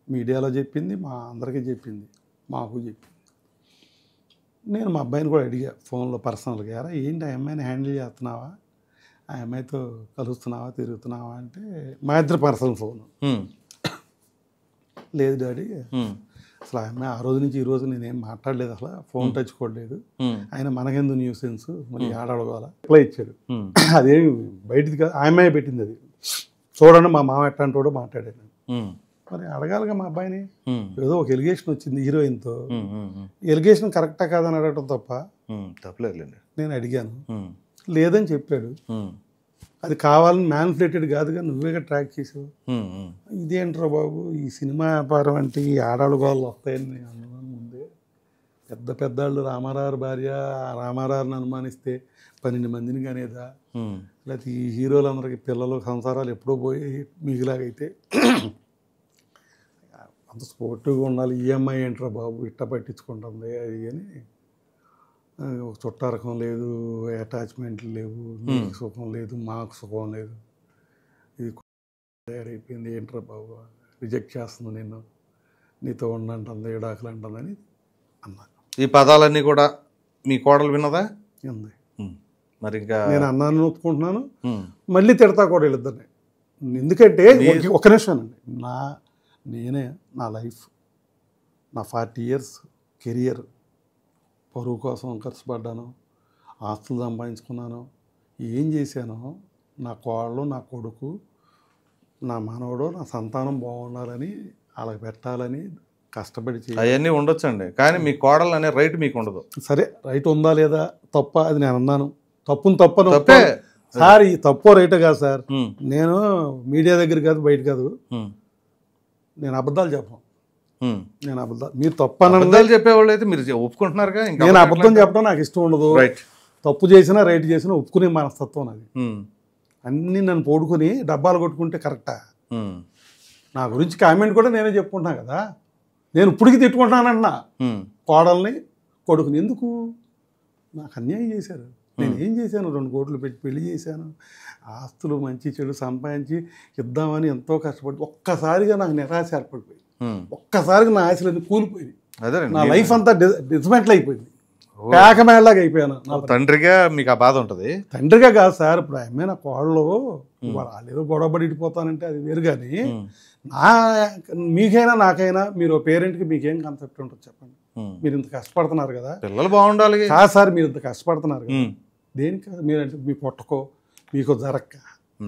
A: మీడియాలో చెప్పింది, మా అందరికీ చెప్పింది, మాకు చెప్పింది. నేను మా అబ్బాయిని కూడా అడిగా ఫోన్లో పర్సనల్గా, ఎరా ఏంటి ఆ అమ్మాయిని హ్యాండిల్ చేస్తున్నావా, ఆ అమ్మాయితో కలుస్తున్నావా, తిరుగుతున్నావా అంటే మా ఇద్దరు పర్సనల్ ఫోన్. లేదు డాడీ, అసలు ఆ అమ్మాయి ఆ రోజు నుంచి ఈ రోజు నేనేం మాట్లాడలేదు, అసలు ఫోన్ టచ్ కొట్టలేదు, ఆయన మనకెందుకు న్యూ సెన్స్ మరి ఆడగల రిప్లై ఇచ్చాడు. అదేమి బయటిది కాదు, ఆ అమ్మాయి పెట్టింది. అది చూడండి మా మామ ఎట్లాంటి కూడా మాట్లాడాను. మరి అడగాలిగా మా అబ్బాయిని, ఏదో ఒక ఎలిగేషన్ వచ్చింది హీరోయిన్తో, ఎలిగేషన్ కరెక్టా కాదని అడగటం తప్ప
B: తప్పలేదులేండి.
A: నేను అడిగాను, లేదని చెప్పాడు. అది కావాలని మ్యాన్ఫ్లేటెడ్ కాదుగా, నువ్వేగా ట్రాక్ చేసావు. ఇదేంట్రా బాబు, ఈ సినిమా వ్యాపారం అంటే ఈ ఆడాళ్ళు గోళ్ళు వస్తాయని నేను అనుకున్నాను ముందే. పెద్ద పెద్దాళ్ళు రామారావు భార్య, రామారావుని అనుమానిస్తే 12 మందిని కానేదా, లేకపోతే ఈ హీరోలందరికీ పిల్లలు సంసారాలు ఎప్పుడో పోయి మీకులాగైతే అంత స్పోర్టివ్గా ఉండాలి. ఈఎంఐ ఏంట్రా బాబు ఇట్ట పట్టించుకుంటుంది అది అని ఒక చుట్టారకం లేదు, అటాచ్మెంట్లు లేవు, నీకు సుఖం లేదు, మాకు సుఖం లేదు, ఇది తయారైపోయింది, ఏంట్రా బాబు రిజెక్ట్ చేస్తుంది నేను, నీతో ఉండంటుంది, విడాకులు అంటుందని అన్నాను.
B: ఈ పదాలన్నీ కూడా మీ కోడలు విన్నదా?
A: ఉంది.
B: మరి ఇంకా
A: నేను అన్నాను, ఒప్పుకుంటున్నాను, మళ్ళీ తిడతా కూడా వీళ్ళిద్దరిని. ఎందుకంటే ఒక నిమిషం అండి, నేనే నా లైఫ్, నా 40 years కెరియర్ పరువు కోసం ఖర్చు పడ్డాను, ఆస్తులు సంపాదించుకున్నాను, ఏం చేశానో నా కోడలు, నా కొడుకు, నా మనవడు, నా సంతానం బాగుండాలని, వాళ్ళకి పెట్టాలని కష్టపడి
B: అవన్నీ ఉండొచ్చండి, కానీ మీ కోడలు అనే రైట్ మీకు ఉండదు.
A: సరే, రైట్ ఉందా లేదా తప్ప అది నేను అన్నాను, తప్పను సార్, ఈ తప్పో రైటే కాదు సార్. నేను మీడియా దగ్గర కాదు, బయట కాదు, నేను అబద్ధాలు చెప్పను. నేను మీరు
B: అబద్ధాలు చెప్పేవాళ్ళు అయితే మీరు ఒప్పుకుంటున్నారుగా.
A: నేను అబద్ధం చెప్పడం నాకు ఇష్టం ఉండదు. తప్పు చేసినా రైట్ చేసినా ఒప్పుకునే మనస్తత్వం అది. అన్నీ నన్ను పోడుకొని డబ్బాలు కొట్టుకుంటే కరెక్టా? నా గురించి కామెంట్ కూడా నేనే చెప్పుకుంటున్నా కదా. నేను ఇప్పటికి తిట్టుకుంటానన్నా కోడల్ని, కొడుకుని. ఎందుకు? నాకు అన్యాయం చేశారు. నేను ఏం చేశాను? 2 కోట్లు పెట్టి పెళ్లి చేశాను, ఆస్తులు మంచి చెడు సంపాదించి ఇద్దామని ఎంతో కష్టపడి ఒక్కసారిగా నాకు నిరాశ ఏర్పడిపోయింది. ఒక్కసారిగా నా ఆశలన్నీ కూలిపోయింది. నా లైఫ్ అంతా డిస్మెంటల్ అయిపోయింది. పేకమేళలాగా అయిపోయాను.
B: తండ్రిగా మీకు ఆ బాధ ఉంటుంది.
A: తండ్రిగా కాదు సార్, ఇప్పుడు ఆమె నా కోడలు వాళ్ళు ఏదో గొడవబడి ఇడిపోతానంటే అది వేరు. కానీ మీకైనా నాకైనా మీరు పేరెంట్కి మీకేం కాన్సెప్ట్ ఉంటుంది చెప్పండి? మీరు ఇంత కష్టపడుతున్నారు కదా,
B: పిల్లలు బాగుండాలి
A: కాదు సార్, మీరు ఇంత కష్టపడుతున్నారు కదా, దేనికి? మీరంటే మీ పొట్టకో మీకో జరక్క,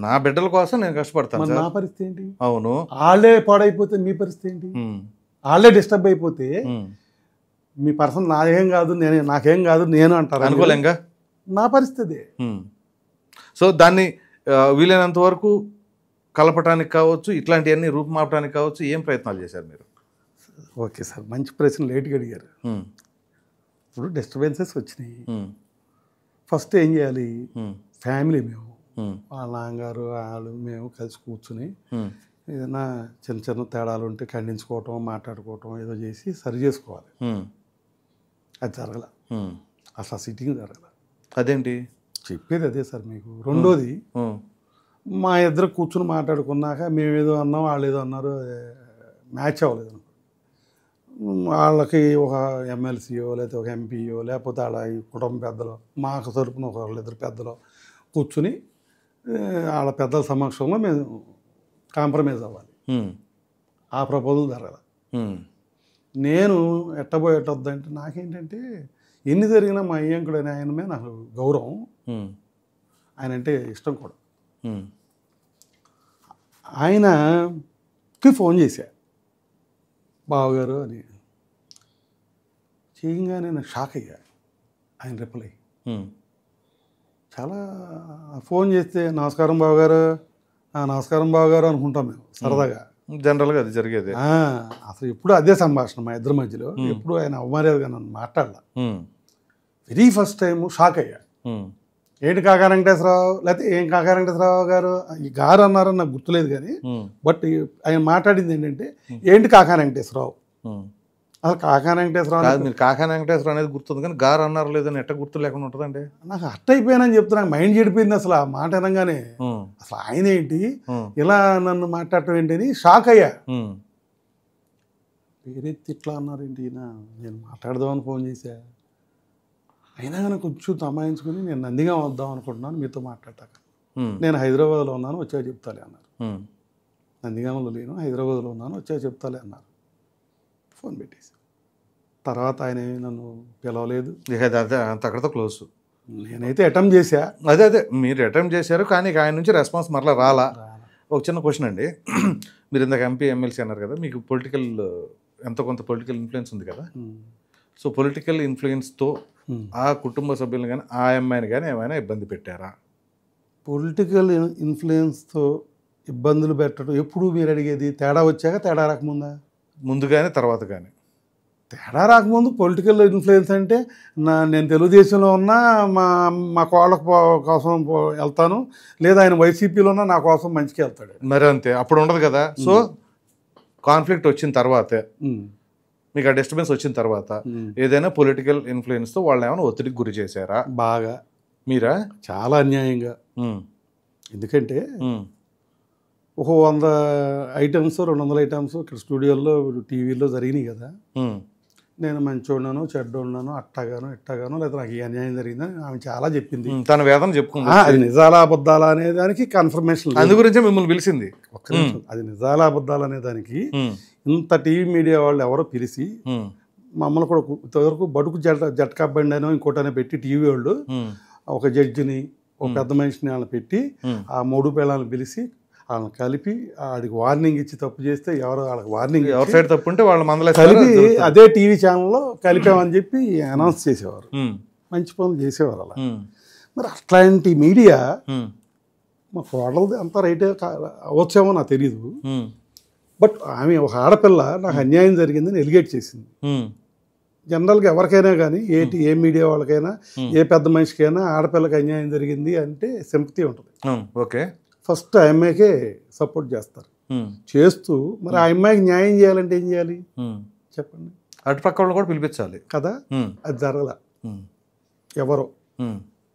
B: నా బిడ్డల కోసం నేను కష్టపడతాను.
A: నా పరిస్థితి ఏంటి?
B: అవును,
A: వాళ్ళే పాడైపోతే మీ పరిస్థితి ఏంటి? వాళ్ళే డిస్టర్బ్ అయిపోతే మీ పర్సన్ నాకేం కాదు, నాకేం కాదు నేను అంటారు
B: అనుకోలేంగా.
A: నా పరిస్థితి.
B: సో దాన్ని వీలైనంత వరకు కలపటానికి కావచ్చు, ఇట్లాంటివన్నీ రూపుమాపడానికి కావచ్చు, ఏం ప్రయత్నాలు చేశారు మీరు?
A: ఓకే సార్, మంచి ప్రశ్న లేట్గా అడిగారు. ఇప్పుడు డిస్టర్బెన్సెస్ వచ్చినాయి. ఫస్ట్ ఏం చేయాలి? ఫ్యామిలీ, మేము వాళ్ళ నాన్నగారు వాళ్ళు మేము కలిసి కూర్చుని ఏదైనా చిన్న చిన్న తేడాలు ఉంటే ఖండించుకోవటం, మాట్లాడుకోవటం ఏదో చేసి సరి చేసుకోవాలి. అది జరగల, అసలు సిట్టింగ్ జరగల.
B: అదేంటి
A: చెప్పేది? అదే సార్ మీకు. రెండోది, మా ఇద్దరు కూర్చుని మాట్లాడుకున్నాక మేము ఏదో అన్నాం, వాళ్ళు ఏదో అన్నారు, మ్యాచ్ అవ్వలేదు. వాళ్ళకి ఒక ఎమ్మెల్సీయో లేకపోతే ఒక ఎంపీయో లేకపోతే వాళ్ళ కుటుంబ పెద్దలు, మాకు తరపున వాళ్ళిద్దరు పెద్దలు కూర్చుని వాళ్ళ పెద్దల సమక్షంలో మేము కాంప్రమైజ్ అవ్వాలి. ఆ ప్రపోజల్ జరగదు. నేను ఎట్టబోయేటొద్దంటే నాకేంటంటే ఎన్ని జరిగినా మా అయ్యంకుడైన ఆయన మీద నాకు గౌరవం, ఆయన అంటే ఇష్టం కూడా. ఆయనకి ఫోన్ చేశా, బావగారు అని. చేయగానే నేను షాక్ అయ్యా. ఆయన రిప్లై చాలా, ఫోన్ చేస్తే నమస్కారం బావగారు, నమస్కారం బావగారు అనుకుంటాం మేము సరదాగా,
B: జనరల్గా అది జరిగేది.
A: అసలు ఎప్పుడు అదే సంభాషణ మా ఇద్దరి మధ్యలో. ఎప్పుడు ఆయన అవమర్యాదగా నన్ను మాట్లాడలా. వెరీ ఫస్ట్ టైం షాక్ అయ్యా. ఏంటి కాకా వెంకటేశ్వరరావు, లేకపోతే ఏం కాకా వెంకటేశ్వరరావు గారు, ఈ గారు అన్నారని నాకు గుర్తులేదు. కానీ బట్ ఆయన మాట్లాడింది ఏంటంటే ఏంటి కాకా వెంకటేశ్వరరావు. అసలు కాకా వెంకటేశ్వరరావు,
B: మీరు కాకా వెంకటేశ్వరరావు అనేది గుర్తుంది, కానీ గారు అన్నారు లేదని ఎట్ట గుర్తు లేకుండా ఉంటుందండి.
A: నాకు అట్ట అయిపోయానని చెప్తే నాకు మైండ్ చెడిపోయింది అసలు ఆ మాట అనగానే. అసలు ఆయన ఏంటి ఇలా నన్ను మాట్లాడటం ఏంటి అని షాక్ అయ్యా. పేరెత్తి ఇట్లా అన్నారేంటి, నేను మాట్లాడదామని ఫోన్ చేశా. అయినా కానీ కొంచెం తమాయించుకుని నేను నందిగా వద్దాం అనుకుంటున్నాను మీతో మాట్లాడతాక, నేను హైదరాబాద్లో ఉన్నాను వచ్చా చెప్తాలే అన్నారు. నందిగామలో లేను, హైదరాబాద్లో ఉన్నాను వచ్చా చెప్తాలే అన్నారు. ఫోన్ పెట్టేసి తర్వాత ఆయన నన్ను పిలవలేదు.
B: అక్కడితో క్లోజ్.
A: నేనైతే అటెంప్ట్ చేశా.
B: అదే మీరు అటెంప్ట్ చేశారు, కానీ ఆయన నుంచి రెస్పాన్స్ మరలా రాలా. ఒక చిన్న క్వశ్చన్ అండి, మీరు ఇందాక ఎంపీ ఎమ్మెల్సీ అన్నారు కదా, మీకు పొలిటికల్ ఎంతో కొంత పొలిటికల్ ఇన్ఫ్లుయెన్స్ ఉంది కదా. సో పొలిటికల్ ఇన్ఫ్లుయెన్స్తో ఆ కుటుంబ సభ్యులను కానీ ఆ అమ్మాయిని కానీ ఏమైనా ఇబ్బంది పెట్టారా?
A: పొలిటికల్ ఇన్ఫ్లుయెన్స్తో ఇబ్బందులు పెట్టడం ఎప్పుడు మీరు అడిగేది? తేడా వచ్చాక, తేడా రాకముందా?
B: ముందు కానీ తర్వాత కానీ.
A: తేడా రాకముందు పొలిటికల్ ఇన్ఫ్లుయెన్స్ అంటే నేను తెలుగుదేశంలో ఉన్నా మా కోళ్ళ కోసం వెళ్తాను, లేదా ఆయన వైసీపీలో ఉన్నా నా కోసం మంచిగా వెళ్తాడు.
B: మరి అంతే, అప్పుడు ఉండదు కదా. సో కాన్ఫ్లిక్ట్ వచ్చిన తర్వాతే మీకు ఆ డిస్టర్బెన్స్ వచ్చిన తర్వాత ఏదైనా పొలిటికల్ ఇన్ఫ్లుయెన్స్తో వాళ్ళు ఏమైనా ఒత్తిడికి గురి చేశారా?
A: బాగా
B: మీరా?
A: చాలా అన్యాయంగా. ఎందుకంటే ఒక 100 ఐటమ్స్ 200 ఐటమ్స్ ఇక్కడ స్టూడియోలో టీవీలో జరిగినాయి కదా. నేను మంచోడున్నాను చెడ్డోడున్నాను అట్టగాను ఇట్టగాను లేదా నాకు ఈ అన్యాయం జరిగిందని ఆమె చాలా చెప్పింది.
B: తన వేదన చెప్పుకుంది.
A: అది నిజాలా అబద్ధాలా అనే దానికి కన్ఫర్మేషన్.
B: అందు గురించే మిమ్మల్ని పిలిచింది.
A: అది నిజాలా అబద్ధాలు అనే దానికి ఇంత టీవీ మీడియా వాళ్ళు ఎవరో పిలిచి మమ్మల్ని కూడా ఇంతవరకు బడుకు జట్కా బండి అనో ఇంకోటనే పెట్టి టీవీ వాళ్ళు ఒక జడ్జిని ఒక పెద్ద మనిషిని వాళ్ళని పెట్టి ఆ 3 పేళ్ళని పిలిచి వాళ్ళని కలిపి వాడికి వార్నింగ్ ఇచ్చి తప్పు చేస్తే ఎవరు వాళ్ళకి వార్నింగ్
B: ఎవరి సైడ్ తప్పు ఉంటే వాళ్ళ మందల
A: కలిపి అదే టీవీ ఛానల్లో కలిపామని చెప్పి అనౌన్స్ చేసేవారు. మంచి పనులు చేసేవారు అలా. మరి అట్లాంటి మీడియా మా కోడలది అంతా రైటే అవచ్చేమో నాకు తెలియదు. బట్ ఆమె ఒక ఆడపిల్ల నాకు అన్యాయం జరిగిందని ఎలిగేట్ చేసింది. జనరల్గా ఎవరికైనా కానీ ఏ మీడియా వాళ్ళకైనా ఏ పెద్ద మనిషికైనా ఆడపిల్లకి అన్యాయం జరిగింది అంటే సింపతి ఉంటుంది.
B: ఓకే,
A: ఫస్ట్ ఆ అమ్మాయికే సపోర్ట్ చేస్తారు. చేస్తూ మరి ఆ అమ్మాయికి న్యాయం చేయాలంటే ఏం చేయాలి చెప్పండి?
B: అటుపక్క వాళ్ళు కూడా పిలిపించాలి కదా.
A: అది జరగల. ఎవరో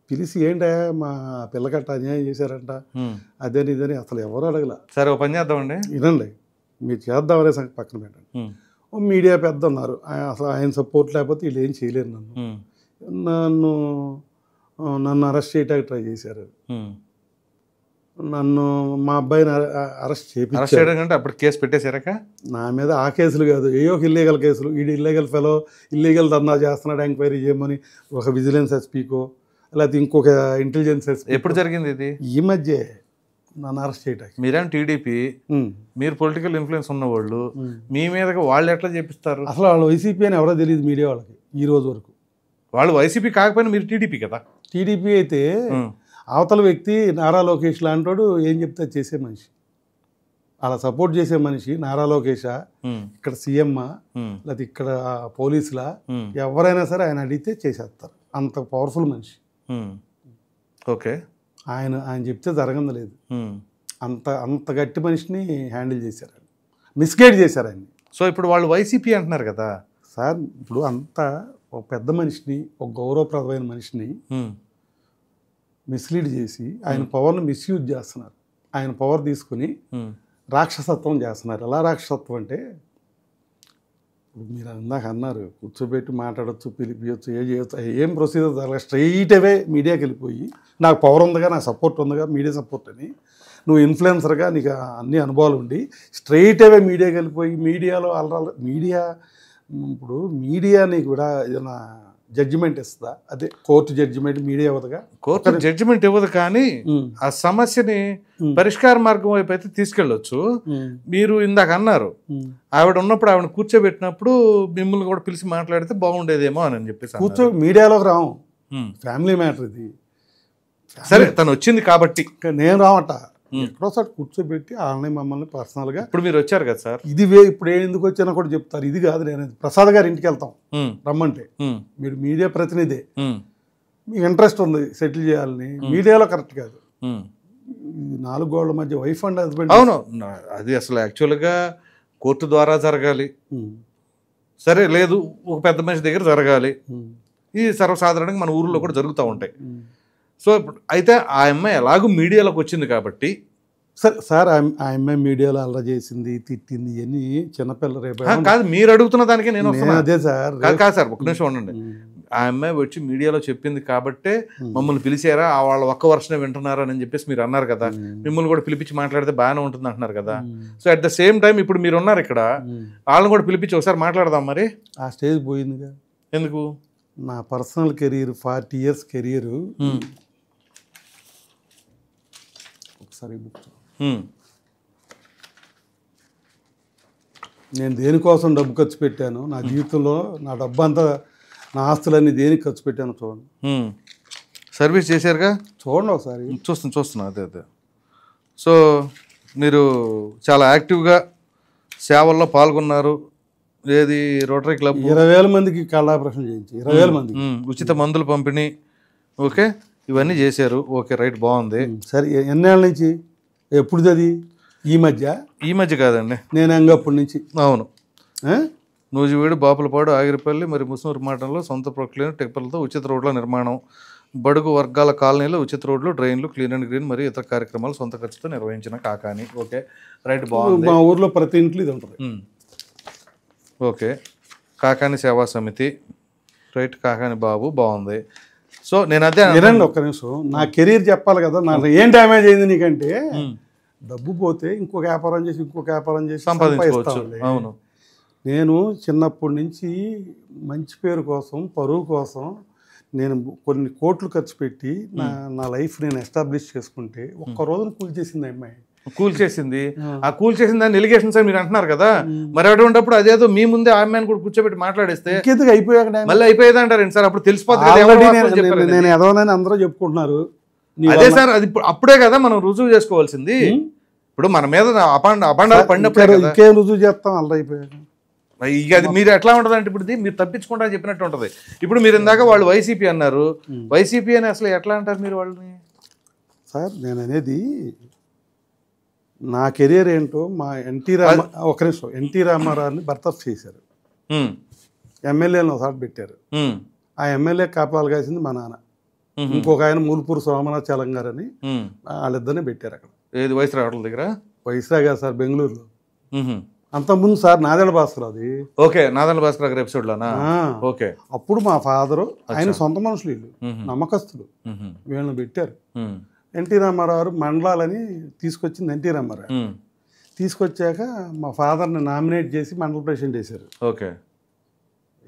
A: పిలిచి ఏంటా మా పిల్లకట్ట అన్యాయం చేశారంట అదేని ఇదని అసలు ఎవరు అడగల.
B: సరే ఓ పని చేద్దామండి,
A: వినండి, మీరు చేద్దామనే సంగతి పక్కన పెట్టండి. ఓ మీడియా పెద్ద ఉన్నారు, అసలు ఆయన సపోర్ట్ లేకపోతే వీళ్ళు ఏం చేయలేరు. నన్ను అరెస్ట్ చేయడానికి ట్రై చేశారు. నన్ను మా అబ్బాయిని అరెస్ట్ చేయించారు.
B: అప్పుడు కేసు పెట్టేశారక
A: నా మీద. ఆ కేసులు కాదు, ఏయో ఇల్లీగల్ కేసులు. వీడు ఇల్లీగల్ ఫెలో ఇల్లీగల్ దందా చేస్తున్నాడు ఎంక్వైరీ చేయమని ఒక విజిలెన్స్ ఎస్పీకో లేకపోతే ఇంకొక ఇంటెలిజెన్స్ ఎస్పీ.
B: ఎప్పుడు జరిగింది ఇది?
A: ఈ మధ్య నన్ను అరెస్ట్ చేయడానికి.
B: మీరేం టీడీపీ, మీరు పొలిటికల్ ఇన్ఫ్లుయెన్స్ ఉన్నవాళ్ళు, మీ మీదకి వాళ్ళు ఎట్లా చేపిస్తారు?
A: అసలు వాళ్ళు వైసీపీ అని ఎవరో తెలియదు మీడియా వాళ్ళకి ఈ రోజు వరకు.
B: వాళ్ళు వైసీపీ కాకపోయినా మీరు టీడీపీ కదా.
A: టీడీపీ అయితే అవతల వ్యక్తి నారా లోకేష్ లాంటోడు ఏం చెప్తే చేసే మనిషి, అలా సపోర్ట్ చేసే మనిషి నారా లోకేషా, ఇక్కడ సీఎమ్మా, లేకపోతే ఇక్కడ పోలీసులా, ఎవరైనా సరే ఆయన అడిగితే చేసేస్తారు. అంత పవర్ఫుల్ మనిషి.
B: ఓకే,
A: ఆయన చెప్తే జరగంది లేదు. అంత గట్టి మనిషిని హ్యాండిల్ చేశారు, మిస్గైడ్ చేశారు ఆయన్ని.
B: సో ఇప్పుడు వాళ్ళు వైసీపీ అంటున్నారు కదా
A: సార్. ఇప్పుడు అంతా ఒక పెద్ద మనిషిని, ఒక గౌరవప్రదమైన మనిషిని మిస్లీడ్ చేసి ఆయన పవర్ను మిస్యూజ్ చేస్తున్నారు. ఆయన పవర్ తీసుకుని రాక్షసత్వం చేస్తున్నారు. ఎలా రాక్షసత్వం అంటే, మీరు ఇందాక అన్నారు కూర్చోబెట్టి మాట్లాడచ్చు, పిలిపించచ్చు, చేయొచ్చు, ఏం ప్రొసీజర్ జరగ స్ట్రైట్ అవే మీడియాకి వెళ్ళిపోయి నాకు పవర్ ఉందిగా, నాకు సపోర్ట్ ఉందిగా, మీడియా సపోర్ట్ అని, నువ్వు ఇన్ఫ్లుయెన్సర్గా నీకు అన్ని అనుభవాలు ఉండి స్ట్రైట్ అవే మీడియాకి వెళ్ళిపోయి మీడియాలో మీడియా ఇప్పుడు మీడియా నీకు కూడా ఏదైనా జడ్జిమెంట్ ఇస్తుందా? అదే కోర్టు జడ్జిమెంట్ మీడియా ఇవ్వదుగా.
B: కోర్టు జడ్జిమెంట్ ఇవ్వదు, కానీ ఆ సమస్యని పరిష్కార మార్గం వైపు అయితే తీసుకెళ్ళొచ్చు. మీరు ఇందాక అన్నారు ఆవిడ ఉన్నప్పుడు ఆవిడ కూర్చోబెట్టినప్పుడు మిమ్మల్ని కూడా పిలిచి మాట్లాడితే బాగుండేదేమో అని చెప్పేసి.
A: మీడియాలోకి రాము, ఫ్యామిలీ మ్యాటర్ ఇది.
B: సరే తను వచ్చింది కాబట్టి
A: నేను రావట, ఎక్కడోసారి కూర్చోబెట్టి వాళ్ళని మమ్మల్ని పర్సనల్గా.
B: ఇప్పుడు మీరు వచ్చారు కదా సార్,
A: ఇది ఇప్పుడు ఎందుకు వచ్చానో కూడా చెప్తారు. ఇది కాదు, నేను ప్రసాద్ గారి ఇంటికి వెళ్తాం రమ్మంటే, మీరు మీడియా ప్రతినిధి, మీకు ఇంట్రెస్ట్ ఉంది సెటిల్ చేయాలని, మీడియాలో కరెక్ట్ కాదు. 4 గోళ్ల మధ్య వైఫ్ అండ్ హస్బెండ్.
B: అవును, అది అసలు యాక్చువల్గా కోర్టు ద్వారా జరగాలి. సరే లేదు, ఒక పెద్ద మనిషి దగ్గర జరగాలి. ఇది సర్వసాధారణంగా మన ఊర్లో కూడా జరుగుతూ ఉంటాయి. సో అయితే ఆ అమ్మాయి ఎలాగూ మీడియాలోకి వచ్చింది కాబట్టి
A: సార్ ఆ అమ్మాయి మీడియాలో అల్లరి చేసింది, తిట్టింది, ఇవన్నీ చిన్నపిల్ల రేపు
B: కాదు. మీరు అడుగుతున్న దానికే నేను
A: అదే సార్.
B: కాదు సార్, ఒక నిమిషం ఉండండి. ఆ అమ్మాయి వచ్చి మీడియాలో చెప్పింది కాబట్టే మమ్మల్ని పిలిచారా, వాళ్ళ ఒక్క వర్షనే వింటున్నారా అని చెప్పేసి మీరు అన్నారు కదా. మిమ్మల్ని కూడా పిలిపించి మాట్లాడితే బాగానే ఉంటుంది అంటున్నారు కదా. So at the same time ఇప్పుడు మీరు ఉన్నారు ఇక్కడ, వాళ్ళని కూడా పిలిపించి ఒకసారి మాట్లాడదాం. మరి
A: ఆ స్టేజ్ పోయిందిగా.
B: ఎందుకు?
A: నా పర్సనల్ కెరీర్ 40 years కెరీర్ ఒకసారి నేను దేనికోసం డబ్బు ఖర్చు పెట్టాను నా జీవితంలో, నా డబ్బు అంతా, నా ఆస్తులన్నీ దేనికి ఖర్చు పెట్టాను చూడండి.
B: సర్వీస్ చేశారుగా, చూడండి
A: ఒకసారి.
B: చూస్తున్నా అదే. సో మీరు చాలా యాక్టివ్గా సేవల్లో పాల్గొన్నారు. ఏది రోటరీ క్లబ్
A: 20,000 మందికి కళ్ళాపరేషన్ చేయించి 20,000 మందికి
B: ఉచిత మందుల పంపిణీ, ఓకే, ఇవన్నీ చేశారు. ఓకే, రైట్, బాగుంది.
A: సరే, ఎన్నేళ్ళ నుంచి? ఎప్పుడుది అది? ఈ మధ్య
B: కాదండి,
A: నేను అంగప్పటి నుంచి.
B: అవును, నూజివీడు, బాపులపాడు, ఆగిరిపల్లి మరి ముస్నూరు మండలంలో సొంత ప్రొక్లైన్ టిప్పర్లతో ఉచిత రోడ్ల నిర్మాణం, బడుగు వర్గాల కాలనీలో ఉచిత రోడ్లు, డ్రైన్లు, క్లీన్ అండ్ గ్రీన్ మరియు ఇతర కార్యక్రమాలు సొంత ఖర్చుతో నిర్వహించిన కాకాని. ఓకే రైట్, బాగుంది.
A: మా ఊర్లో ప్రతి ఇంట్లో ఇది ఉంటుంది.
B: ఓకే, కాకాని సేవా సమితి, రైట్, కాకాని బాబు, బాగుంది. సో నేను అదే
A: వినండి ఒక్క నిమిషం, నా కెరీర్ చెప్పాలి కదా. నాకు ఏం డ్యామేజ్ అయింది నీకంటే, డబ్బు పోతే ఇంకొక వ్యాపారం చేసి
B: సంపాదించుకోవచ్చు. అవును,
A: నేను చిన్నప్పటి నుంచి మంచి పేరు కోసం, పరువు కోసం నేను కొన్ని కోట్లు ఖర్చు పెట్టి నా లైఫ్ నేను ఎస్టాబ్లిష్ చేసుకుంటే ఒక్క రోజున కూల్చేసింది అమ్మాయి.
B: కూల్చేసింది. ఆ కూల్చేసింది దాన్ని ఎలిగేషన్స్ అని మీరు అంటున్నారు కదా, మరి అటువంటిప్పుడు అదేదో మీ ముందే ఆ అమ్మాయిని కూడా కూర్చోబెట్టి మాట్లాడేస్తే
A: అయిపోయాక
B: మళ్ళీ అయిపోయేది అంటారు సార్. అప్పుడు తెలిసిపోతుంది.
A: నేను ఎదవనని అందరూ చెప్పుకుంటున్నారు.
B: అదే సార్, అది అప్పుడే కదా మనం రుజువు చేసుకోవాల్సింది. ఇప్పుడు మన మీద అబండాలు పడినప్పుడు
A: ఇంకేం రుజువు చేస్తాం అలా అయిపోయాక.
B: ఇక అది మీరు ఎట్లా ఉంటుంది అంటే, ఇప్పుడు మీరు తప్పించుకుంటా చెప్పినట్టు ఉంటుంది. ఇప్పుడు మీరు ఇందాక వాళ్ళు వైసీపీ అన్నారు, వైసీపీ అని అసలు ఎట్లా అంటారు మీరు వాళ్ళని?
A: సార్ నేను అనేది నా కెరీర్ ఏంటో, మా ఎన్టీ రామారావుని బర్తరఫ్ చేశారు, ఎమ్మెల్యేలను ఒకసారి పెట్టారు. ఆ ఎమ్మెల్యే కాపాలు కాసింది మా నాన్న, ఇంకొక ఆయన మూలపూరు సోమనాథచలం గారని వాళ్ళిద్దరిని పెట్టారు అక్కడ.
B: ఏది వైస్రాగల దగ్గర?
A: వైస్రాగా సార్, బెంగళూరులో. అంతకుముందు సార్ నాదెండ్ల భాస్కర్, అది
B: ఓకే, నాదెండ్ల భాస్కర్ గారి ఎపిసోడ్ లోనా? ఓకే, అప్పుడు
A: మా ఫాదరు ఆయన సొంత మనుషులు, వీళ్ళు నమ్మకస్తులు, వీళ్ళని పెట్టారు. ఎన్టీ రామారావు మండలాలని తీసుకొచ్చింది ఎన్టీ రామారావు. తీసుకొచ్చాక మా ఫాదర్ని నామినేట్ చేసి మండల ప్రెసిడెంట్ వేశారు.
B: ఓకే,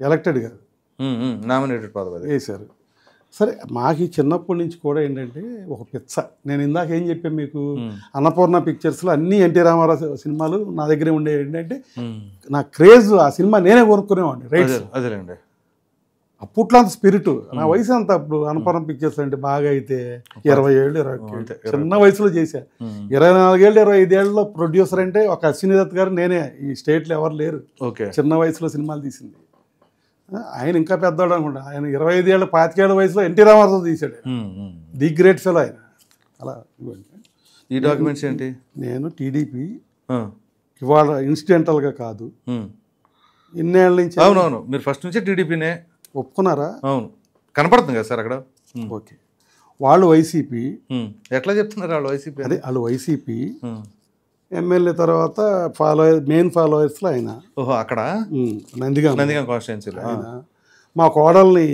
A: ఎలక్టెడ్ కాదు,
B: నామినేటెడ్ పదవి
A: వేశారు. సరే, మాకు చిన్నప్పటి నుంచి కూడా ఏంటంటే ఒక పిచ్చ. నేను ఇందాక ఏం చెప్పాను మీకు, అన్నపూర్ణ పిక్చర్స్లో అన్ని ఎన్టీ రామారావు సినిమాలు నా దగ్గరే ఉండేవి. ఏంటంటే నా క్రేజ్, ఆ సినిమా నేనే కొనుక్కునేవాడిని. రైట్,
B: అదేలేండి.
A: అప్పట్లో అంత స్పిరిట్. నా వయసు అంత అప్పుడు అన్నపూర్ణ పిక్చర్స్ అంటే బాగా అయితే 20 ఏళ్ళు 21 చిన్న వయసులో చేశా. 24 ఏళ్ళు 25 ఏళ్ళలో ప్రొడ్యూసర్ అంటే ఒక అశ్విని దత్ గారు నేనే, ఈ స్టేట్లో ఎవరు లేరు చిన్న వయసులో సినిమాలు తీసింది. ఆయన ఇంకా పెద్దవాడు అనుకుంటా, ఆయన 25 ఏళ్ళ 25 ఏళ్ళ వయసులో ఎన్టీ రామారావు తీశాడు. ది గ్రేట్ ఫెలో ఆయన. అలా
B: ఈ డాక్యుమెంట్స్ ఏంటి?
A: నేను టీడీపీ ఇవాళ ఇన్సిడెంటల్గా కాదు, ఇన్నేళ్ళ నుంచి.
B: అవునవును, మీరు ఫస్ట్ నుంచి టీడీపీనే
A: ఒప్పుకున్నారా?
B: అవును, కనపడుతుంది కదా సార్ అక్కడ.
A: ఓకే, వాళ్ళు వైసీపీ.
B: ఎట్లా చెప్తున్నారు వాళ్ళు వైసీపీ?
A: అదే వాళ్ళు వైసీపీ ఎమ్మెల్యే తర్వాత మెయిన్ ఫాలోవర్స్లో ఆయన.
B: ఓహో, అక్కడ
A: నందిగామ
B: కాన్స్టిట్యున్సీలో
A: ఆయన. మా కోడల్ని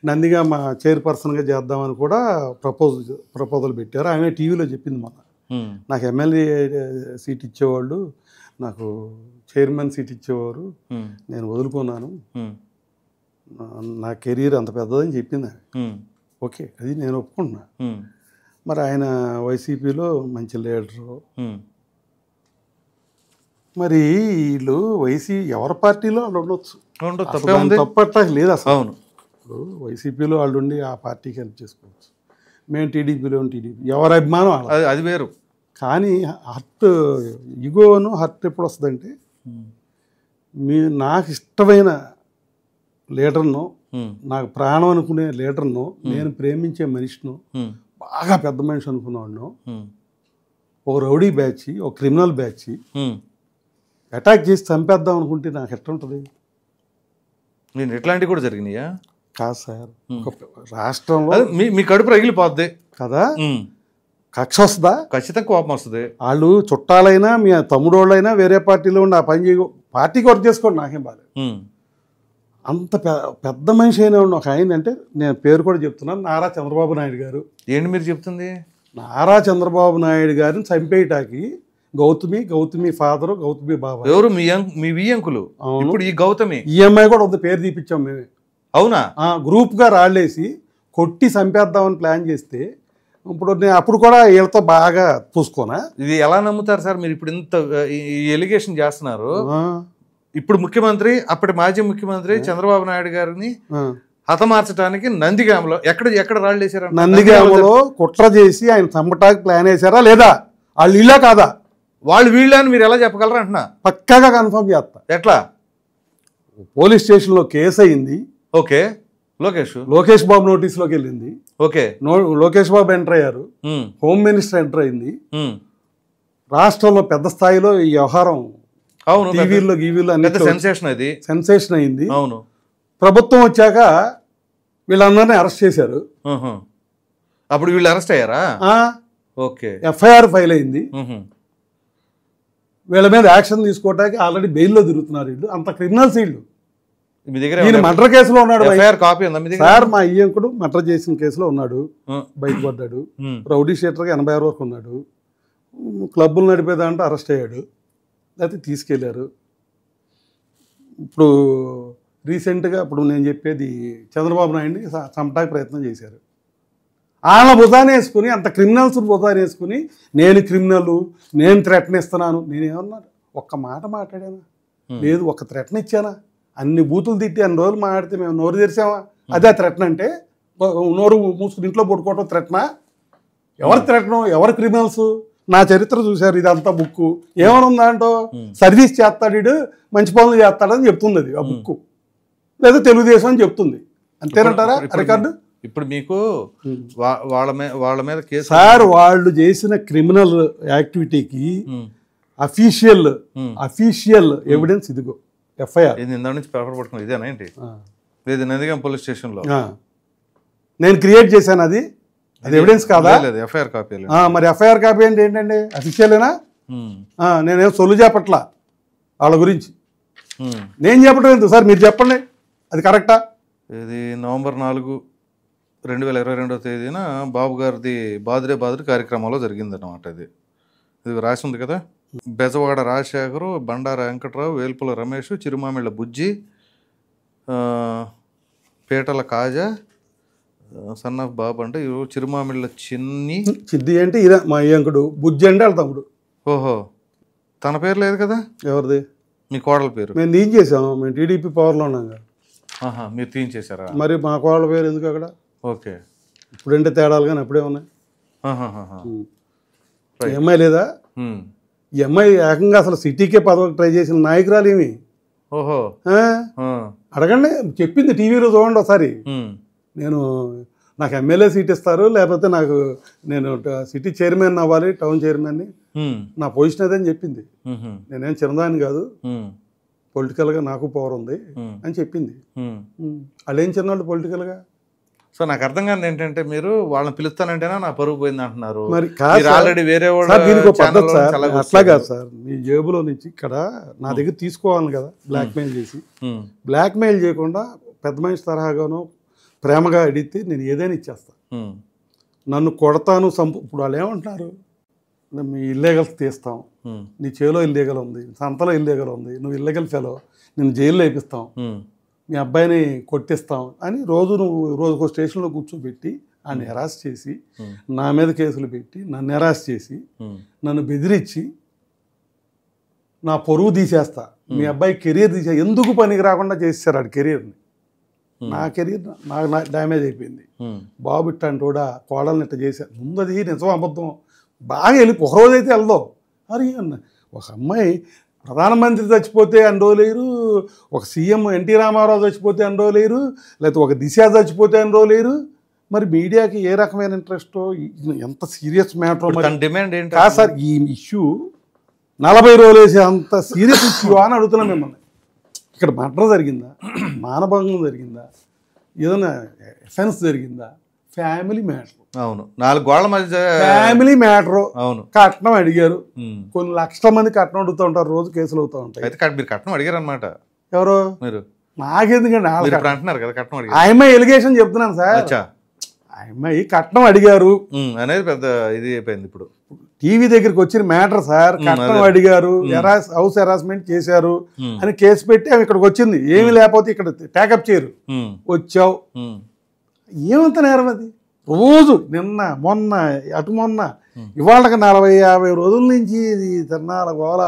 A: నందిగామ చైర్పర్సన్గా చేద్దామని కూడా ప్రపోజల్ పెట్టారు. ఆమె టీవీలో చెప్పింది మొన్న, నాకు ఎమ్మెల్యే సీట్ ఇచ్చేవాళ్ళు, నాకు చైర్మన్ సీట్ ఇచ్చేవారు, నేను వదులుకున్నాను, నా కెరీర్ అంత పెద్దదని చెప్పింది. ఓకే, అది నేను ఒప్పుకుంటున్నా. మరి ఆయన వైసీపీలో మంచి లీడరు. మరి వీళ్ళు ఎవరి పార్టీలో వాళ్ళు ఉండొచ్చు, తప్పట్లా లేదు అసలు.
B: అవును,
A: ఇప్పుడు వైసీపీలో వాళ్ళు ఉండి ఆ పార్టీకి హెల్ప్ చేసుకోవచ్చు. మేము టీడీపీలో ఎవరి అభిమానం
B: అది వేరు.
A: కానీ హర్ట్ ఎప్పుడు వస్తుందంటే, నాకు ఇష్టమైన లీడర్ను, నాకు ప్రాణం అనుకునే లీడర్ను, నేను ప్రేమించే మనిషిను, బాగా పెద్ద మనిషి అనుకున్నాను, ఒక రౌడీ బ్యాచ్, ఒక క్రిమినల్ బ్యాచ్ అటాక్ చేసి చంపేద్దాం అనుకుంటే నాకు ఎట్లా ఉంటుంది?
B: నేను ఎట్లాంటివి కూడా జరిగినాయా?
A: కాదు సార్, రాష్ట్రంలో
B: మీ కడుపు రగిలిపోద్ది కదా,
A: కక్ష వస్తుందా?
B: ఖచ్చితంగా కోపం వస్తుంది.
A: వాళ్ళు చుట్టాలైనా మీ తమ్ముడోళ్ళైనా వేరే పార్టీలో ఉండి ఆ పని పార్టీకి వర్క్ చేసుకోండి, నాకేం బాలేదు. అంత పెద్ద మనిషి అయినా ఉన్న ఒక ఆయన అంటే, నేను పేరు కూడా చెప్తున్నాను, నారా చంద్రబాబు నాయుడు గారు.
B: ఏంటి మీరు చెప్తుంది?
A: నారా చంద్రబాబు నాయుడు గారిని చంపేయటానికి గౌతమి ఫాదరు, గౌతమి బాబా.
B: ఎవరు? మీ వియ్యంకులు. ఇప్పుడు ఈ గౌతమి
A: ఈఎంఐ కూడా ఒక పేరు తీపిచ్చాం మేమే.
B: అవునా?
A: గ్రూప్గా రాళ్ళేసి కొట్టి చంపేద్దామని ప్లాన్ చేస్తే, అప్పుడు కూడా వీళ్ళతో బాగా పూసుకోనా.
B: ఇది ఎలా నమ్ముతారు సార్ మీరు? ఇప్పుడు ఇంత ఎలిగేషన్ చేస్తున్నారు. ఇప్పుడు ముఖ్యమంత్రి, అప్పటి మాజీ ముఖ్యమంత్రి చంద్రబాబు నాయుడు గారిని హతమార్చడానికి నందిగామలో ఎక్కడ రాళ్ళు వేసారా?
A: నందిగామలో కుట్ర చేసి ఆయన చంపటానికి ప్లాన్ వేసారా లేదా? వాళ్ళు ఇలా కాదా?
B: వాళ్ళు వీళ్ళని మీరు ఎలా చెప్పగలరా అంటున్నా?
A: పక్కాగా కన్ఫర్మ్ చేస్తా.
B: ఎట్లా?
A: పోలీస్ స్టేషన్లో కేసు అయింది.
B: ఓకే,
A: లోకేష్ బాబు నోటీసులోకి వెళ్ళింది.
B: ఓకే,
A: లోకేష్ బాబు ఎంటర్ అయ్యారు, హోమ్ మినిస్టర్ ఎంటర్ అయింది. రాష్ట్రంలో పెద్ద స్థాయిలో ఈ వ్యవహారం
B: అవును,
A: టీవీల్లో గీవీల్లో అన్ని
B: పెద్ద సెన్సేషన్ అది.
A: సెన్సేషన్ అయింది.
B: అవును.
A: ప్రభుత్వం వచ్చాక వీళ్ళందరినీ అరెస్ట్ చేశారు.
B: అప్పుడు వీళ్ళు అరెస్ట్ అయ్యారా? ఓకే.
A: ఎఫ్ఐఆర్ ఫైల్ అయింది. వీళ్ళ మీద యాక్షన్ తీసుకోవడానికి ఆల్రెడీ బెయిల్లో తిరుగుతున్నారు వీళ్ళు. అంత క్రిమినల్స్ వీళ్ళు.
B: మీ దగ్గర
A: ఈయన మర్డర్ కేసులో ఉన్నాడు.
B: ఎఫ్ఐఆర్ కాపీ ఉందా మీ దగ్గర?
A: సార్ మా అయ్యంకుడు మర్డర్ చేసిన కేసులో ఉన్నాడు, బయటపడ్డాడు. రౌడీ షీటర్గా 86 వరకు ఉన్నాడు. క్లబ్బులు నడిపేదాంటే అరెస్ట్ అయ్యాడు, లేకపోతే తీసుకెళ్లారు. ఇప్పుడు రీసెంట్గా ఇప్పుడు నేను చెప్పేది చంద్రబాబు నాయుడిని చంపడానికి ప్రయత్నం చేశారు. వాళ్ళ భుజాన్ని వేసుకుని, అంత క్రిమినల్స్ భుజాన్ని వేసుకుని నేను క్రిమినల్, నేను థ్రెట్ని ఇస్తున్నాను. నేనేమన్నాను? ఒక్క మాట మాట్లాడానా? లేదు. ఒక థ్రెట్ని ఇచ్చానా? అన్ని బూతులు తిట్టి అన్ని రోజులు మాట్లాడితే మేము నోరు తెరిచామా? అదే థ్రెట్న్ అంటే? నోరు మూసుకుని ఇంట్లో పడుకోవటం థ్రెట్నా? ఎవరు థ్రెట్ను? ఎవరు క్రిమినల్స్? నా చరిత్ర చూశారు, ఇదంతా బుక్. ఏమని ఉందంటో సర్వీస్ చేస్తాడు, మంచి పనులు చేస్తాడని చెప్తుంది అది ఆ బుక్. లేదా తెలుగుదేశం అని చెప్తుంది. అంతేనంటారా రికార్డు?
B: ఇప్పుడు మీకు వాళ్ళ మీద కేసు
A: సార్, వాళ్ళు చేసిన క్రిమినల్ యాక్టివిటీకి అఫీషియల్ ఎవిడెన్స్ ఇదిగో ఎఫ్ఐఆర్.
B: ఇందా నుంచి పేపర్ పట్టుకుని ఇదేనా ఏంటి? లేదు, నందిగాం పోలీస్ స్టేషన్లో
A: నేను క్రియేట్ చేశాను. అది ఎవిడెన్స్ కాదా?
B: FIR copy.
A: మరి ఎఫ్ఐఆర్ కాపీ అంటే ఏంటండి? అఫీషియలేనా? నేనేం సొల్లు చెప్పట్లా వాళ్ళ గురించి. నేను చెప్పడం ఎందుకు సార్, మీరు చెప్పండి. అది కరెక్టా?
B: ఇది నవంబర్ 4, 2022 బాబు గారిది బాదురే కార్యక్రమంలో జరిగిందన్నమాట. ఇది రాసి ఉంది కదా. బెజవాడ రాజశేఖరు, బండార వెంకట్రావు, వేల్పుల రమేష్, చిరుమామిళ్ళ బుజ్జి, పీటల కాజా, సన్ ఆఫ్ బాబు అంటే చిరుమామిళ్ళ చిద్ది
A: అంటే ఇదే మా అయ్యంకుడు. బుజ్జి అంటే వాళ్ళ తమ్ముడు.
B: ఓహో, తన పేరు లేదు కదా?
A: ఎవరిది?
B: మీ కోడల పేరు.
A: మేము తీయించేసాము, మేము టీడీపీ పవర్లో ఉన్నాం కదా.
B: మీరు తీయించేశారా?
A: మరి మా కోడల పేరు ఎందుకు అక్కడ?
B: ఓకే.
A: ఇప్పుడంటే తేడాలు కానీ అప్పుడే ఉన్నాయి. ఈ అమ్మాయి లేదా? ఈ అమ్మాయి ఏకంగా అసలు సిటీకే పదవికి ట్రై చేసిన నాయకురాలు ఏమి.
B: ఓహో,
A: అడగండి, చెప్పింది టీవీలో చూడండి ఒకసారి. నాకు ఎమ్మెల్యే సీట్ ఇస్తారు, లేకపోతే నేను సిటీ చైర్మన్ అవ్వాలి, టౌన్ చైర్మన్ని, నా పొజిషన్ అదే అని చెప్పింది. నేనేం చిన్నదాన్ని కాదు, పొలిటికల్గా నాకు పవర్ ఉంది అని చెప్పింది. వాళ్ళు ఏం చిన్నవాళ్ళు పొలిటికల్గా.
B: సో నాకు అర్థం కాదు ఏంటంటే, మీరు వాళ్ళని పిలుస్తానంటేనా నా పరుగు పోయింది అంటున్నారు.
A: మరి
B: ఆల్రెడీ వేరే
A: దీనికి పద్ధతి సార్, అట్లా కాదు సార్. మీ జేబులో నుంచి ఇక్కడ నా దగ్గర తీసుకోవాలి కదా, బ్లాక్మెయిల్ చేసి. బ్లాక్మెయిల్ చేయకుండా పెద్ద మనిషి తరహాగానో ప్రేమగా అడిగితే నేను ఏదైనా ఇచ్చేస్తా. నన్ను కొడతాను, ఇప్పుడు వాళ్ళు ఏమంటున్నారు, మీ ఇల్లీగల్స్ తీస్తాం, నీ చేలో ఇల్లీగల్ ఉంది, సంతలో ఇల్లీగల్ ఉంది, నువ్వు ఇల్లీగల్ ఫెలో, నేను జైల్లో వేపిస్తాం, మీ అబ్బాయిని కొట్టిస్తాం అని రోజుకో స్టేషన్లో కూర్చోబెట్టి ఆయన హెరాస్ చేసి, నా మీద కేసులు పెట్టి నన్ను హెరాస్ చేసి, నన్ను బెదిరించి నా పొరుగు తీసేస్తా, మీ అబ్బాయి కెరీర్ ఎందుకు పనికి రాకుండా చేసేసారు ఆడు కెరీర్ని. నా కెరీర్ నాకు డ్యామేజ్ అయిపోయింది. బాబు ఇట్టంటే కూడా కోడల్ని ఇట్ట చేశారు. ముందు అది నిజం అబద్ధం బాగా ఒక రోజైతే వెళ్దాం. మరి ఒక అమ్మాయి ప్రధానమంత్రి చచ్చిపోతే అన్ని రోజులు లేరు, ఒక సీఎం ఎన్టీ రామారావు చచ్చిపోతే అన్ని రోజులు లేరు, లేకపోతే ఒక దిశ చచ్చిపోతే అన్ని రోజులు లేరు. మరి మీడియాకి ఏ రకమైన ఇంట్రెస్టో, ఎంత సీరియస్ మ్యాటర్
B: డిమాండ్ ఏంటి
A: కాదు సార్. ఈ ఇష్యూ 40 రోజులు వేసే అంత సీరియస్ ఇష్యూ అని అడుగుతున్నాం మిమ్మల్ని. ఇక్కడ మర్డర్ జరిగిందా, మానభంగం జరిగిందా, ఏదైనా ఎఫెన్స్ జరిగిందా, ఫ్యామిలీ మ్యాటర్.
B: అవును, 4 గోళ్ల మధ్య
A: ఫ్యామిలీ మ్యాటర్.
B: అవును,
A: కట్నం అడిగారు. కొన్ని లక్షల మంది కట్నం అడుగుతూ ఉంటారు, రోజు కేసులు అవుతూ ఉంటాయి.
B: అయితే మీరు కట్నం అడిగారు అనమాట.
A: ఎవరు?
B: మీరు.
A: నాకెందుకండి
B: అంటున్నారు కదా కట్నం అడిగారు.
A: ఆ అమ్మాయి ఎలిగేషన్ చెప్తున్నాను సార్. ఆ అమ్మాయి కట్నం అడిగారు
B: అనేది పెద్ద ఇది అయిపోయింది. ఇప్పుడు
A: టీవీ దగ్గరికి వచ్చిన మ్యాటర్ సార్. కట్నం అడిగారు, హౌస్ హెరాస్మెంట్ చేశారు అని కేసు పెట్టి ఆమె ఇక్కడికి వచ్చింది. ఏమి లేకపోతే ఇక్కడ టేకప్ చేయరు. వచ్చావు, ఏమంత నేరం అది? రోజు నిన్న మొన్న అటు మొన్న ఇవాళకి 40-50 రోజుల నుంచి తిన్నాల గోల.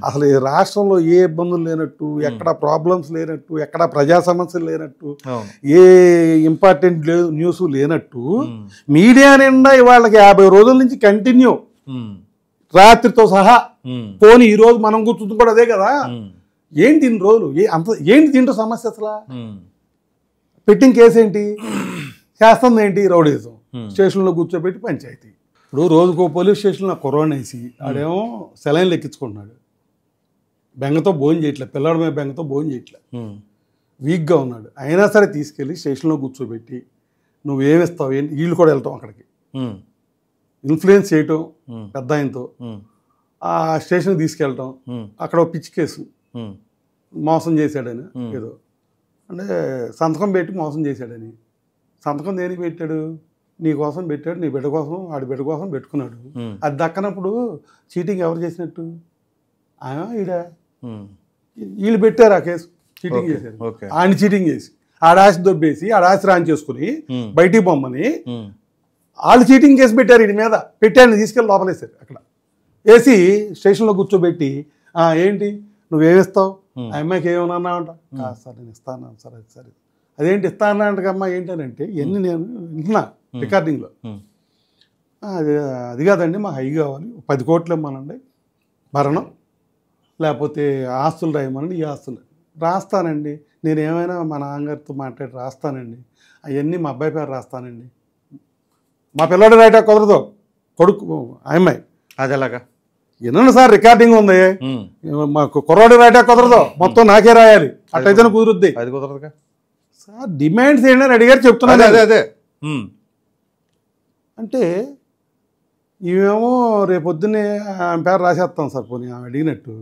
A: అసలు ఈ రాష్ట్రంలో ఏ ఇబ్బందులు లేనట్టు, ఎక్కడ ప్రాబ్లమ్స్ లేనట్టు, ఎక్కడ ప్రజా సమస్యలు లేనట్టు, ఏ ఇంపార్టెంట్ న్యూస్ లేనట్టు మీడియా నిండా ఇవాళకి 50 రోజుల నుంచి కంటిన్యూ, రాత్రితో సహా. పోనీ ఈ రోజు మనం కూర్చుంది కూడా అదే కదా. ఏంటి ఇన్ని రోజులు ఏంటి దీంట్లో సమస్య? అసలు పెట్టిన కేసు ఏంటి, చేస్తుంది ఏంటి? రౌడీజం. స్టేషన్లో కూర్చోబెట్టి పంచాయతీ. ఇప్పుడు రోజుకో పోలీస్ స్టేషన్లో కుర్రాన్ని వేసి ఆడేమో సెలైన్లు ఎక్కించుకుంటున్నాడు. బెంగతో భోజనం చేయట్లే, పిల్లడి మీద బెంగతో భోజనం చేయట్లే, వీక్గా ఉన్నాడు. అయినా సరే తీసుకెళ్ళి స్టేషన్లో కూర్చోబెట్టి నువ్వేమిస్తావు ఏంటి, వీళ్ళు కూడా వెళ్తాం అక్కడికి ఇన్ఫ్లుయెన్స్ చేయటం పెద్ద ఆయనతో, ఆ స్టేషన్కి తీసుకెళ్ళటం, అక్కడ ఒక పిచ్చి కేసు మోసం చేశాడని ఏదో అంటే సంతకం పెట్టి మోసం చేశాడని. సంతకం దేనికి పెట్టాడు? నీ కోసం పెట్టాడు, నీ బిడ్డ కోసం, ఆడి బిడ్డ కోసం పెట్టుకున్నాడు. అది దక్కనప్పుడు చీటింగ్ ఎవరు చేసినట్టు? ఈడ వీళ్ళు పెట్టారు ఆ కేసు, చీటింగ్ చేశారు. ఆయన చీటింగ్ చేసి ఆడాసి దొబ్బేసి ఆడాసి రాని చేసుకుని బయటికి బొమ్మని వాళ్ళు చీటింగ్ కేసు పెట్టారు. వీడి మీద పెట్టాను తీసుకెళ్ళి లోపలేసారు. అక్కడ వేసి స్టేషన్లో కూర్చోబెట్టి ఏంటి నువ్వేమిస్తావు, ఆ అమ్మాయికి ఏమన్నా అంట, కాదు సార్ నేను ఇస్తాను సార్. అది సరే అదేంటి ఇస్తాను అంటకమ్మా ఏంటనంటే ఇవన్నీ నేను వింటున్నా రికార్డింగ్లో. అది కాదండి మా హై కావాలి, 10 కోట్లు ఇవ్వమనండి భరణం, లేకపోతే ఆస్తులు రాయమనండి. ఈ ఆస్తులు రాస్తానండి, నేను ఏమైనా మా నాన్నగారితో మాట్లాడి రాస్తానండి, అవన్నీ మా అబ్బాయి పేరు రాస్తానండి. మా పిల్లడు రాయటా కుదరదు, కొడుకు అమ్మాయి.
B: అది ఎలాగా?
A: వినండి సార్, రికార్డింగ్ ఉంది. మాకు కుర్రాడు రాయటా కుదరదు, మొత్తం నాకే రాయాలి, అట్టయితేనే కుదురుద్ది.
B: అది కుదరదుగా
A: సార్. డిమాండ్స్ ఏంటని అడిగారు, చెప్తున్నాను.
B: అదే
A: అంటే ఇవేమో రేపొద్దునే ఆమె పేరు రాసేస్తాం సార్. పోనీ ఆమె అడిగినట్టు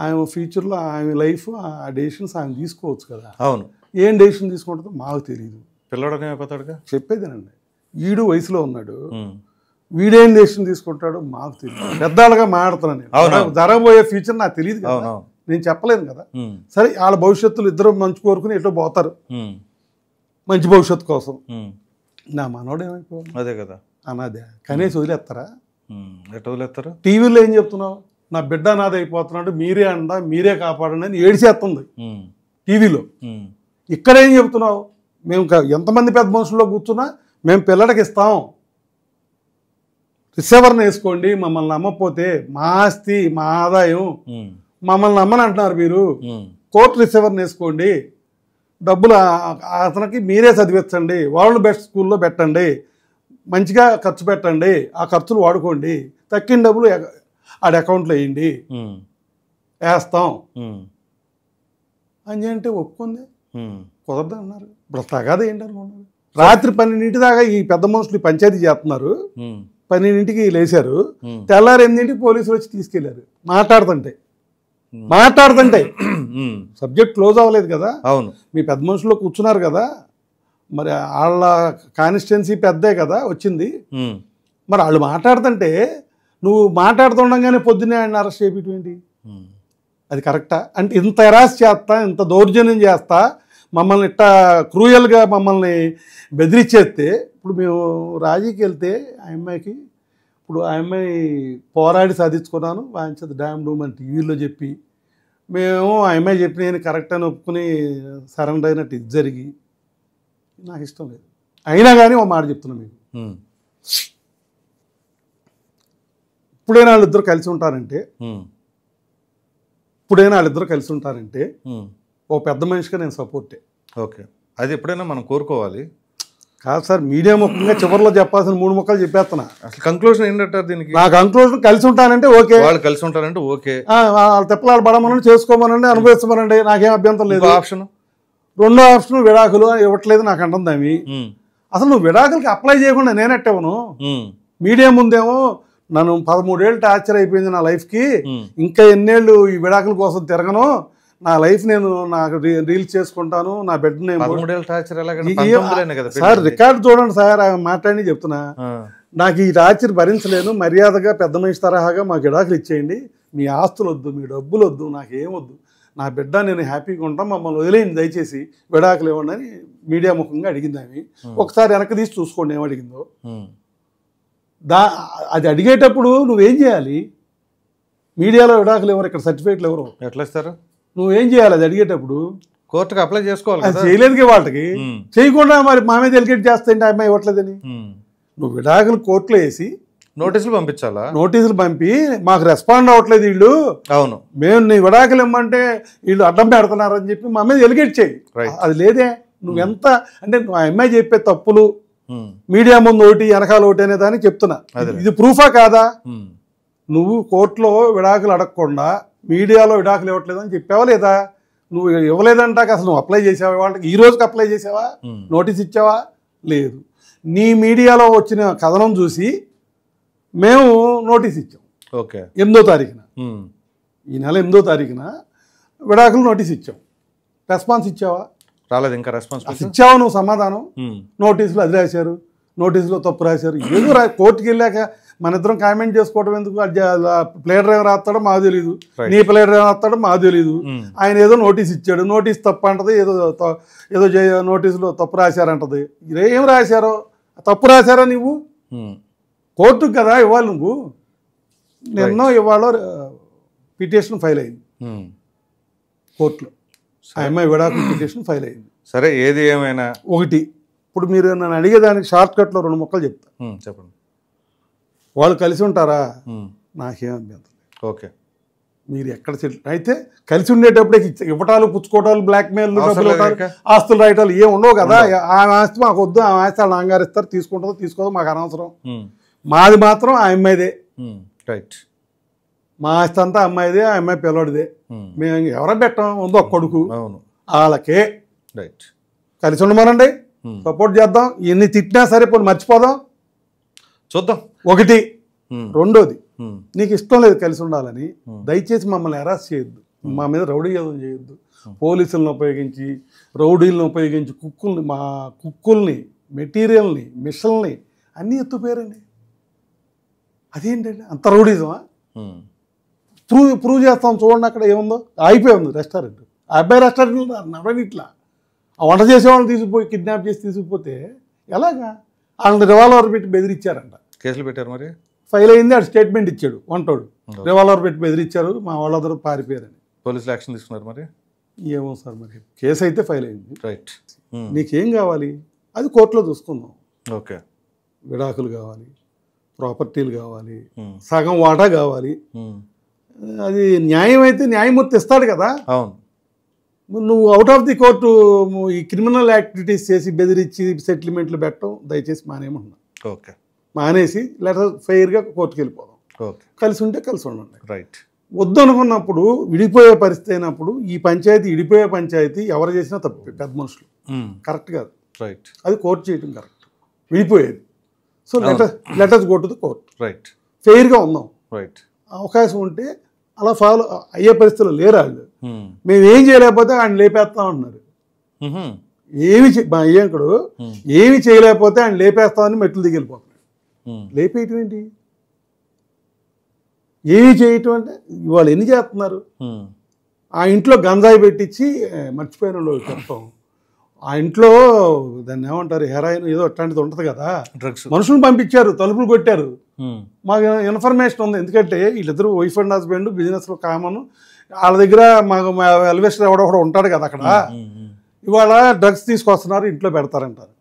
A: ఆమె ఫ్యూచర్లో ఆమె లైఫ్ ఆ డెసిషన్స్ ఆమె తీసుకోవచ్చు కదా.
B: అవును.
A: ఏం డెసిషన్ తీసుకుంటుందో మాకు తెలియదు.
B: పిల్లడనే అయిపోతాడుగా.
A: చెప్పేదేనండి, ఈడు వయసులో ఉన్నాడు, వీడేం డెసిషన్ తీసుకుంటాడో మాకు తెలియదు. పెద్దవాళ్ళగా మాట్లాడుతున్నాను నేను, జరగబోయే ఫ్యూచర్ నాకు తెలియదు కదా, నేను చెప్పలేను కదా. సరే వాళ్ళ భవిష్యత్తులో ఇద్దరు మంచి కోరుకుని ఎటో పోతారు మంచి భవిష్యత్తు కోసం. నా మనోడు ఏమైపోవాలి?
B: అదే కదా
A: అనాదే కనీసం వదిలేస్తారా?
B: ఎట్లా వదిలేస్తారు?
A: టీవీలో ఏం చెప్తున్నావు, నా బిడ్డ నాది అయిపోతున్నాడు, మీరే అండా మీరే కాపాడండి అని ఏడిచేస్తుంది టీవీలో. ఇక్కడేం చెప్తున్నావు, మేము ఎంతమంది పెద్ద మనుషుల్లో కూర్చున్నా మేము పిల్లడికి ఇస్తాం, రిసీవర్ని వేసుకోండి, మమ్మల్ని నమ్మకపోతే మా ఆస్తి మా ఆదాయం మమ్మల్ని నమ్మని అంటున్నారు మీరు, కోర్టు రిసీవర్ని వేసుకోండి, డబ్బులు అతనికి మీరే చదివించండి, వాళ్ళు బెస్ట్ స్కూల్లో పెట్టండి, మంచిగా ఖర్చు పెట్టండి, ఆ ఖర్చులు వాడుకోండి, తక్కిన డబ్బులు ఆడి అకౌంట్లో వేయండి, వేస్తాం అని అంటే ఒప్పుకుంది. కుదరదు అన్నారు. ఇప్పుడు తగాద ఏంటి అనుకున్నారు? రాత్రి 12 దాకా ఈ పెద్ద మనుషులు పంచాయతీ చేస్తున్నారు, 12కి లేచారు, తెల్లారి 8కి పోలీసులు వచ్చి తీసుకెళ్లారు. మాట్లాడుతుంటే సబ్జెక్ట్ క్లోజ్ అవ్వలేదు కదా.
B: అవును.
A: మీ పెద్ద మనుషుల్లో కూర్చున్నారు కదా, మరి వాళ్ళ కాన్స్టిట్యున్సీ పెద్దే కదా వచ్చింది, మరి వాళ్ళు మాట్లాడుతుంటే నువ్వు మాట్లాడుతుండగానే పొద్దున్నే ఆయన అరెస్ట్ చేయబెట్టి అది కరెక్టా? అంటే ఇంత ఎరాస్ చేస్తా, ఇంత దౌర్జన్యం చేస్తా, మమ్మల్ని ఇట్లా క్రూయల్గా మమ్మల్ని బెదిరించేస్తే, ఇప్పుడు మేము రాజీకి వెళ్తే ఆ అమ్మాయికి, ఇప్పుడు ఆ అమ్మాయి పోరాడి సాధించుకున్నాను వాయించదు డ్యామ్ డూమ్ అని టీవీలో చెప్పి, మేము ఆ అమ్మాయి చెప్పి నేను కరెక్ట్ అని ఒప్పుకుని సరెండర్ అయినట్టు ఇది జరిగి నాకు ఇష్టం లేదు. అయినా కానీ ఒక మాట చెప్తున్నాను మీకు, ఇప్పుడైనా వాళ్ళిద్దరు కలిసి ఉంటారంటే ఓ పెద్ద మనిషిగా నేను సపోర్టే.
B: ఓకే, అది ఎప్పుడైనా మనం కోరుకోవాలి.
A: కాదు సార్, మీడియా ముఖ్యంగా చివరిలో చెప్పాల్సిన 3 ముక్కలు చెప్పేస్తున్నా.
B: అసలు కంక్లూజన్ ఏంటంటారు దీనికి?
A: నా కంక్లూజన్ కలిసి ఉంటానంటే ఓకే,
B: వాళ్ళు కలిసి ఉంటారంటే ఓకే,
A: వాళ్ళు తిప్పలాడు పడమనండి, చేసుకోమనండి, అనుభవిస్తామనండి, నాకేం అభ్యంతరం లేదు.
B: ఆప్షన్
A: రెండో ఆప్షన్ విడాకులు ఇవ్వట్లేదు నాకు అంటుంది ఆమె. అసలు నువ్వు విడాకులకి అప్లై చేయకుండా నేనెట్టేవను? మీడియా ముందేమో నన్ను 13 ఏళ్ళు టార్చర్ అయిపోయింది నా లైఫ్కి, ఇంకా ఎన్నేళ్ళు ఈ విడాకుల కోసం తిరగను, నా లైఫ్ నేను నాకు రీల్స్ చేసుకుంటాను, నా బెడ్ సార్ రికార్డు చూడండి సార్, మాట్లాడి చెప్తున్నా, నాకు ఈ టార్చర్ భరించలేను, మర్యాదగా పెద్ద మనిషి తరహాగా మాకు విడాకులు ఇచ్చేయండి, మీ ఆస్తులు వద్దు, మీ డబ్బులు వద్దు, నాకేమొద్దు, నా బిడ్డ నేను హ్యాపీగా ఉంటాం, మమ్మల్ని వదిలేయండి దయచేసి, విడాకులు ఇవ్వండి అని మీడియా ముఖంగా అడిగింది ఆమె. ఒకసారి వెనక్కి తీసి చూసుకోండి ఏమడిగిందో. అది అడిగేటప్పుడు నువ్వేం చేయాలి? మీడియాలో విడాకులు ఎవరు, ఇక్కడ సర్టిఫికేట్లు ఎవరు,
B: ఎట్లా ఇస్తారు?
A: నువ్వేం చేయాలి? అది అడిగేటప్పుడు
B: కోర్టుకు అప్లై చేసుకోవాలి.
A: అది చేయలేదు వాళ్ళకి, చేయకుండా మరి మా మీద ఎలిగేట్ చేస్తే అమ్మాయి ఇవ్వట్లేదని. నువ్వు విడాకులు కోర్టులో వేసి
B: నోటీసులు పంపించాలా? నోటీసులు
A: పంపి మాకు రెస్పాండ్ అవ్వట్లేదు వీళ్ళు,
B: అవును
A: మేము నీ విడాకులు ఇమ్మంటే వీళ్ళు అడ్డం పెడుతున్నారని చెప్పి మా మీద ఎలిగేట్ చేయి. అది లేదే. నువ్వెంత అంటే నువ్వు ఆ అమ్మాయి చెప్పే తప్పులు మీడియా ముందు ఒకటి వెనకాల ఒకటి అనే దానికి చెప్తున్నా, ఇది ప్రూఫా కాదా? నువ్వు కోర్టులో విడాకులు అడగకుండా మీడియాలో విడాకులు ఇవ్వట్లేదని చెప్పావా లేదా? నువ్వు ఇవ్వలేదంటాక అసలు నువ్వు అప్లై చేసావా? వాళ్ళకి ఈ రోజుకి అప్లై చేసావా? నోటీస్ ఇచ్చావా? లేదు. నీ మీడియాలో వచ్చిన కథనం చూసి మేము నోటీస్ ఇచ్చాం.
B: ఓకే.
A: 8వ తారీఖున, ఈ నెల 8వ తారీఖున విడాకులు నోటీస్ ఇచ్చాం. రెస్పాన్స్ ఇచ్చావా?
B: రాలేదు ఇంకా రెస్పాన్స్.
A: ఇచ్చావా నువ్వు సమాధానం? నోటీసులు అది రాశారు, నోటీసులో తప్పు రాశారు. ఏదో కోర్టుకి వెళ్ళాక మన ఇద్దరం కామెంట్ చేసుకోవడం ఎందుకు? ప్లే డ్రైవర్ రాస్తాడో మాకు తెలీదు, నీ ప్లే డ్రైవర్ రాస్తాడో మాకు తెలీదు. ఆయన ఏదో నోటీస్ ఇచ్చాడు, నోటీస్ తప్పు అంటది, ఏదో నోటీసులో తప్పు రాశారంటది. ఏం రాశారో? తప్పు రాశారా నువ్వు? కోర్టుకు కదా ఇవ్వాలి నువ్వు. నిన్న ఇవాళ పిటిషన్ ఫైల్ అయింది కోర్టులో. ఆ అమ్మాయి విడాకుల పిటిషన్ ఫైల్ అయింది.
B: సరే, ఏది ఏమైనా
A: ఒకటి, ఇప్పుడు మీరు నన్ను అడిగేదానికి షార్ట్ కట్లో 2 ముక్కలు చెప్తా.
B: చెప్పండి.
A: వాళ్ళు కలిసి ఉంటారా? నాకేం అభ్యంతరం.
B: ఓకే.
A: మీరు ఎక్కడ అయితే కలిసి ఉండేటప్పుడే ఇవ్వటాలు, పుచ్చుకోవటాలు, బ్లాక్మెయిల్, ఆస్తులు రాయటాలు ఏం ఉండవు కదా. ఆమె ఆస్తి మాకు వద్దు, ఆమె ఆస్తి వాళ్ళు నాంగారిస్తారు, తీసుకుంటుందో తీసుకోదో మాకు అనవసరం. మాది మాత్రం ఆ అమ్మాయిదే.
B: రైట్.
A: మా ఆస్తి అంతా అమ్మాయిదే, ఆ అమ్మాయి పిల్లడిదే. మేము ఎవరో పెట్టాం, ఉందో ఒక కొడుకు, వాళ్ళకే.
B: రైట్.
A: కలిసి ఉండమనండి, సపోర్ట్ చేద్దాం. ఎన్ని తిట్టినా సరే పోనీ మర్చిపోదాం,
B: చూద్దాం.
A: ఒకటి. రెండోది, నీకు ఇష్టం లేదు కలిసి ఉండాలని, దయచేసి మమ్మల్ని హెరాస్ చేయొద్దు, మా మీద రౌడీయుధం చేయొద్దు. పోలీసులను ఉపయోగించి, రౌడీలను ఉపయోగించి మా కుక్కుల్ని, మెటీరియల్ని, మిషన్ని అన్నీ ఎత్తుపోయారండి. అదేంటండి అంత రౌడీజమా? ప్రూవ్ చేస్తాం చూడండి, అక్కడ ఏముందో. అయిపోయి ఉంది రెస్టారెంట్. ఆ అబ్బాయి రెస్టారెంట్ నడవని ఇట్లా ఆ వంట చేసేవాళ్ళని తీసుకుపోయి కిడ్నాప్ చేసి తీసుకుపోతే ఎలాగా? వాళ్ళని రివాల్వర్ పెట్టి బెదిరించారంట.
B: కేసులు పెట్టారు, మరి
A: ఫైల్ అయింది. ఆడు స్టేట్మెంట్ ఇచ్చాడు వంటోడు, రివాల్వర్ పెట్టి బెదిరించారు, మా వాళ్ళందరూ పారిపోయారని.
B: పోలీసులు యాక్షన్ తీసుకున్నారు. మరి
A: ఏమో సార్, మరి కేసు అయితే ఫైల్ అయింది.
B: రైట్.
A: నీకేం కావాలి అది కోర్టులో చూసుకుందాం.
B: ఓకే.
A: విడాకులు కావాలి, ప్రాపర్టీలు కావాలి, సగం వాటా కావాలి. అది న్యాయం అయితే న్యాయమూర్తి ఇస్తాడు కదా.
B: అవును.
A: నువ్వు అవుట్ ఆఫ్ ది కోర్టు ఈ క్రిమినల్ యాక్టివిటీస్ చేసి బెదిరించి సెటిల్మెంట్లు పెట్టడం దయచేసి మానేయమంటున్నా.
B: ఓకే.
A: మానేసి లేదా ఫెయిర్గా కోర్టుకు వెళ్ళిపోదాం.
B: ఓకే.
A: కలిసి ఉంటే కలిసి ఉండండి.
B: రైట్.
A: వద్దు అనుకున్నప్పుడు, విడిపోయే పరిస్థితి అయినప్పుడు, ఈ పంచాయతీ విడిపోయే పంచాయతీ ఎవరు చేసినా తప్పు, పెద్ద మనుషులు కరెక్ట్ కాదు.
B: రైట్.
A: అది కోర్టు చేయటం కరెక్ట్, విడిపోయేది. So letters go to the court.
B: Right.
A: ఫెయిర్గా ఉందాం.
B: రైట్.
A: అవకాశం ఉంటే అలా ఫాలో అయ్యే పరిస్థితులు లేరు వాళ్ళు. మేము ఏం చేయలేకపోతే ఆయన లేపేస్తా ఉంటున్నారు. మా అయ్యంకుడు ఏమి చేయలేకపోతే ఆయన లేపేస్తామని మెట్లు దిగిలిపోతున్నాడు. లేపేయటం ఏంటి? ఏమి చేయటం అంటే ఇవాళ ఎన్ని చేస్తున్నారు? ఆ ఇంట్లో గంజాయి పెట్టించి మర్చిపోయిన వాళ్ళు చెప్తాం. ఆ ఇంట్లో దాన్ని ఏమంటారు, హెరాయిన్ ఏదో అట్లాంటిది ఉంటుంది కదా,
B: డ్రగ్స్. మనుషులను
A: పంపించారు, తలుపులు కొట్టారు. మాకు ఇన్ఫర్మేషన్ ఉంది, ఎందుకంటే వీళ్ళిద్దరు వైఫ్ అండ్ హస్బెండ్, బిజినెస్లో కామన్. వాళ్ళ దగ్గర మాకు ఎలివేషన్ ఎవడో కూడా ఉంటాడు కదా అక్కడ. ఇవాళ డ్రగ్స్ తీసుకొస్తున్నారు, ఇంట్లో పెడతారంటారు.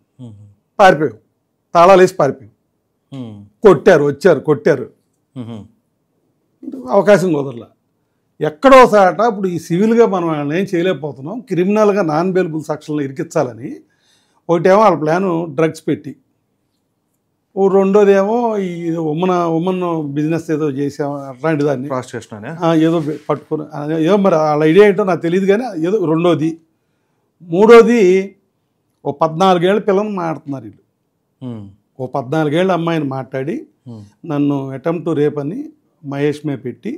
A: పారిపోయాం, తాళాలు వేసి పారిపోయాం. కొట్టారు, వచ్చారు, కొట్టారు. అవకాశం కుదరలా. ఎక్కడో సాట ఇప్పుడు ఈ సివిల్గా మనం ఏం చేయలేకపోతున్నాం, క్రిమినల్గా నాన్ బెయిలబుల్ సెక్షన్లో ఇరికించాలని. ఒకటేమో వాళ్ళ ప్లాను డ్రగ్స్ పెట్టి, రెండోదేమో ఈ ఉమ్మన్ బిజినెస్ ఏదో చేసాము అట్లాంటి దాన్ని ఏదో పట్టుకుని, ఏదో మరి వాళ్ళ ఐడియా ఏంటో నాకు తెలియదు కానీ ఏదో రెండోది. మూడోది, ఓ 14 ఏళ్ళ పిల్లని మాట్లాడుతున్నారు వీళ్ళు. ఓ 14 ఏళ్ళ అమ్మాయిని మాట్లాడి నన్ను అటెంప్ట్ రేప్ అని మహేష్ మే పెట్టి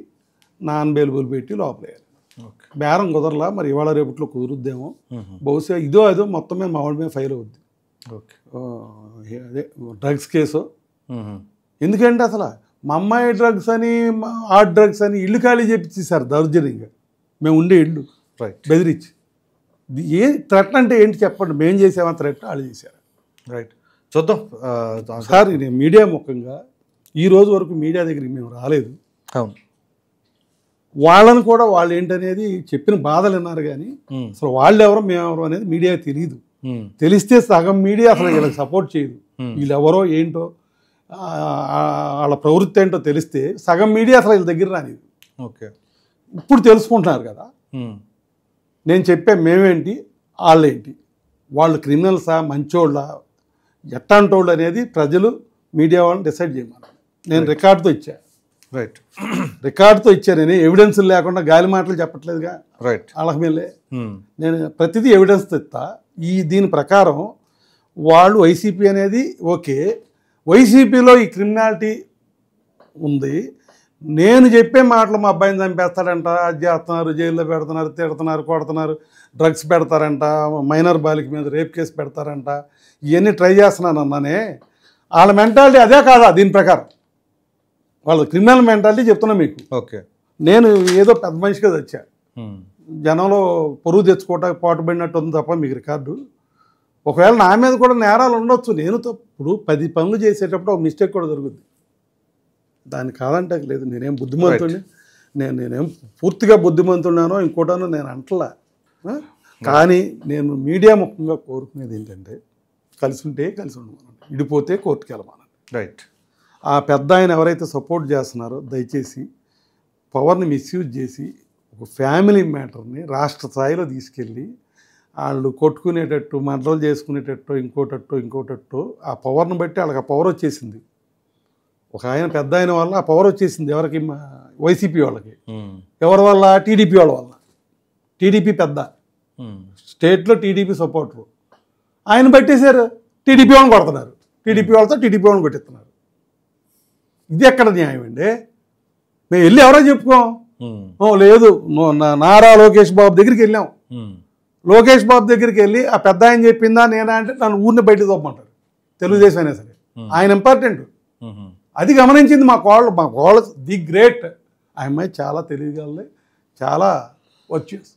A: నాన్ బెయిలబుల్ పెట్టి లోపలేయాలి. బేరం కుదరలా, మరి ఇవాళ రేపట్లో కుదురుద్దేమో. బహుశా అదో మొత్తం మీద మా వాళ్ళ మీద ఫైల్ అవుద్ది. అదే డ్రగ్స్ కేసు. ఎందుకంటే అసలు మా అమ్మాయి డ్రగ్స్ అని, ఆ డ్రగ్స్ అని ఇల్లు ఖాళీ చేపించేసారు దౌర్జన్యంగా. మేము ఉండే ఇల్లు బెదిరించి. ఏ థ్రెట్ అంటే ఏంటి చెప్పండి? మేము చేసామా థ్రెట్? వాళ్ళు చేశారు.
B: రైట్. చూద్దాం
A: సార్. నేను మీడియా ముఖంగా ఈ రోజు వరకు మీడియా దగ్గరికి మేము రాలేదు.
B: అవును.
A: వాళ్ళని కూడా వాళ్ళు ఏంటనేది చెప్పిన బాధలు విన్నారు కానీ అసలు వాళ్ళు ఎవరో మేమెవరో అనేది మీడియా తెలియదు. తెలిస్తే సగం మీడియా అసలు వీళ్ళకి సపోర్ట్ చేయదు. వీళ్ళు ఎవరో ఏంటో వాళ్ళ ప్రవృత్తి ఏంటో తెలిస్తే సగం మీడియా అసలు వీళ్ళ దగ్గర రానిది.
B: ఓకే.
A: ఇప్పుడు తెలుసుకుంటున్నారు కదా. నేను చెప్పే మేమేంటి, వాళ్ళేంటి, వాళ్ళు క్రిమినల్సా మంచోళ్ళ ఎట్టాంటోళ్ళు అనేది ప్రజలు, మీడియా వాళ్ళని డిసైడ్ చేయమన్నారు. నేను రికార్డుతో ఇచ్చా.
B: రైట్
A: రికార్డుతో ఇచ్చారని ఎవిడెన్స్ లేకుండా గాలి మాటలు చెప్పట్లేదుగా
B: రైట్
A: వాళ్ళకి మేలే. నేను ప్రతిదీ ఎవిడెన్స్తో ఇస్తా. దీని ప్రకారం వాళ్ళు వైసీపీ అనేది ఓకే, వైసీపీలో ఈ క్రిమినాలిటీ ఉంది. నేను చెప్పే మాటలు మా అబ్బాయిని చంపేస్తాడంట, అది చేస్తున్నారు, జైల్లో పెడుతున్నారు, తిడుతున్నారు, కొడుతున్నారు, డ్రగ్స్ పెడతారంట, మైనర్ బాలిక మీద రేప్ కేసు పెడతారంట, ఇవన్నీ ట్రై చేస్తున్నాను అన్నానే. వాళ్ళ మెంటాలిటీ అదే కాదా? దీని ప్రకారం వాళ్ళ క్రిమినల్ మెంటాలిటీ చెప్తున్నా మీకు.
B: ఓకే,
A: నేను ఏదో పెద్ద మనిషిగా వచ్చా, జనంలో పొరుగు తెచ్చుకోవటానికి పాటుపడినట్టు ఉంది తప్ప మీకు రికార్డు. ఒకవేళ నా మీద కూడా నేరాలు ఉండొచ్చు. నేను ఇప్పుడు 10 పనులు చేసేటప్పుడు ఒక మిస్టేక్ కూడా జరుగుద్ది, దాన్ని కాదంటే లేదు. నేనేం బుద్ధిమంతుడిని, నేనేం పూర్తిగా బుద్ధిమంతున్నానో ఇంకోటానో నేను అంటలా. కానీ నేను మీడియా ముఖ్యంగా కోరుకునేది ఏంటంటే కలిసి ఉంటే కలిసి ఉండమనండి, విడిపోతే కోర్టుకి వెళ్ళమనండి.
B: రైట్.
A: ఆ పెద్ద ఆయన ఎవరైతే సపోర్ట్ చేస్తున్నారో దయచేసి పవర్ని మిస్యూజ్ చేసి ఒక ఫ్యామిలీ మ్యాటర్ని రాష్ట్ర స్థాయిలో తీసుకెళ్ళి వాళ్ళు కొట్టుకునేటట్టు, మర్డర్లు చేసుకునేటట్టు, ఇంకోటట్టు ఆ పవర్ని బట్టి వాళ్ళకి ఆ పవర్ వచ్చేసింది. ఒక ఆయన పెద్ద ఆయన వల్ల ఆ పవర్ వచ్చేసింది. ఎవరికి? వైసీపీ వాళ్ళకి. ఎవరి వల్ల? టీడీపీ వాళ్ళ వల్ల. టీడీపీ పెద్ద, స్టేట్లో టీడీపీ సపోర్టరు. ఆయన పట్టేశారు, టీడీపీ వాళ్ళని కొడుతున్నారు, టీడీపీ వాళ్ళతో టీడీపీ వాళ్ళని కొట్టిస్తున్నారు. ఇది ఎక్కడ న్యాయం అండి? మేము వెళ్ళి ఎవరో చెప్పుకోం. లేదు, నారా లోకేష్ బాబు దగ్గరికి వెళ్ళాం. లోకేష్ బాబు దగ్గరికి వెళ్ళి ఆ పెద్ద ఆయన చెప్పిందా నేనా అంటే నన్ను ఊరిని బయటకు తప్పమంటారు. తెలుగుదేశం అయినా సరే ఆయన ఇంపార్టెంట్. అది గమనించింది మా కోళ్ళు ది గ్రేట్. ఆ అమ్మాయి చాలా తెలియగలది, చాలా వచ్చేసి.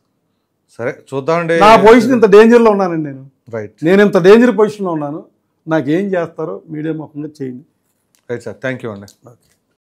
B: సరే చూద్దామండి.
A: నా పొజిషన్ ఇంత డేంజర్లో ఉన్నానండి నేను.
B: రైట్,
A: నేను ఇంత డేంజర్ పొజిషన్లో ఉన్నాను. నాకేం చేస్తారో మీడియా ముఖంగా చేయండి.
B: రైట్ సార్, థ్యాంక్ యూ అండి.
A: ఓకే.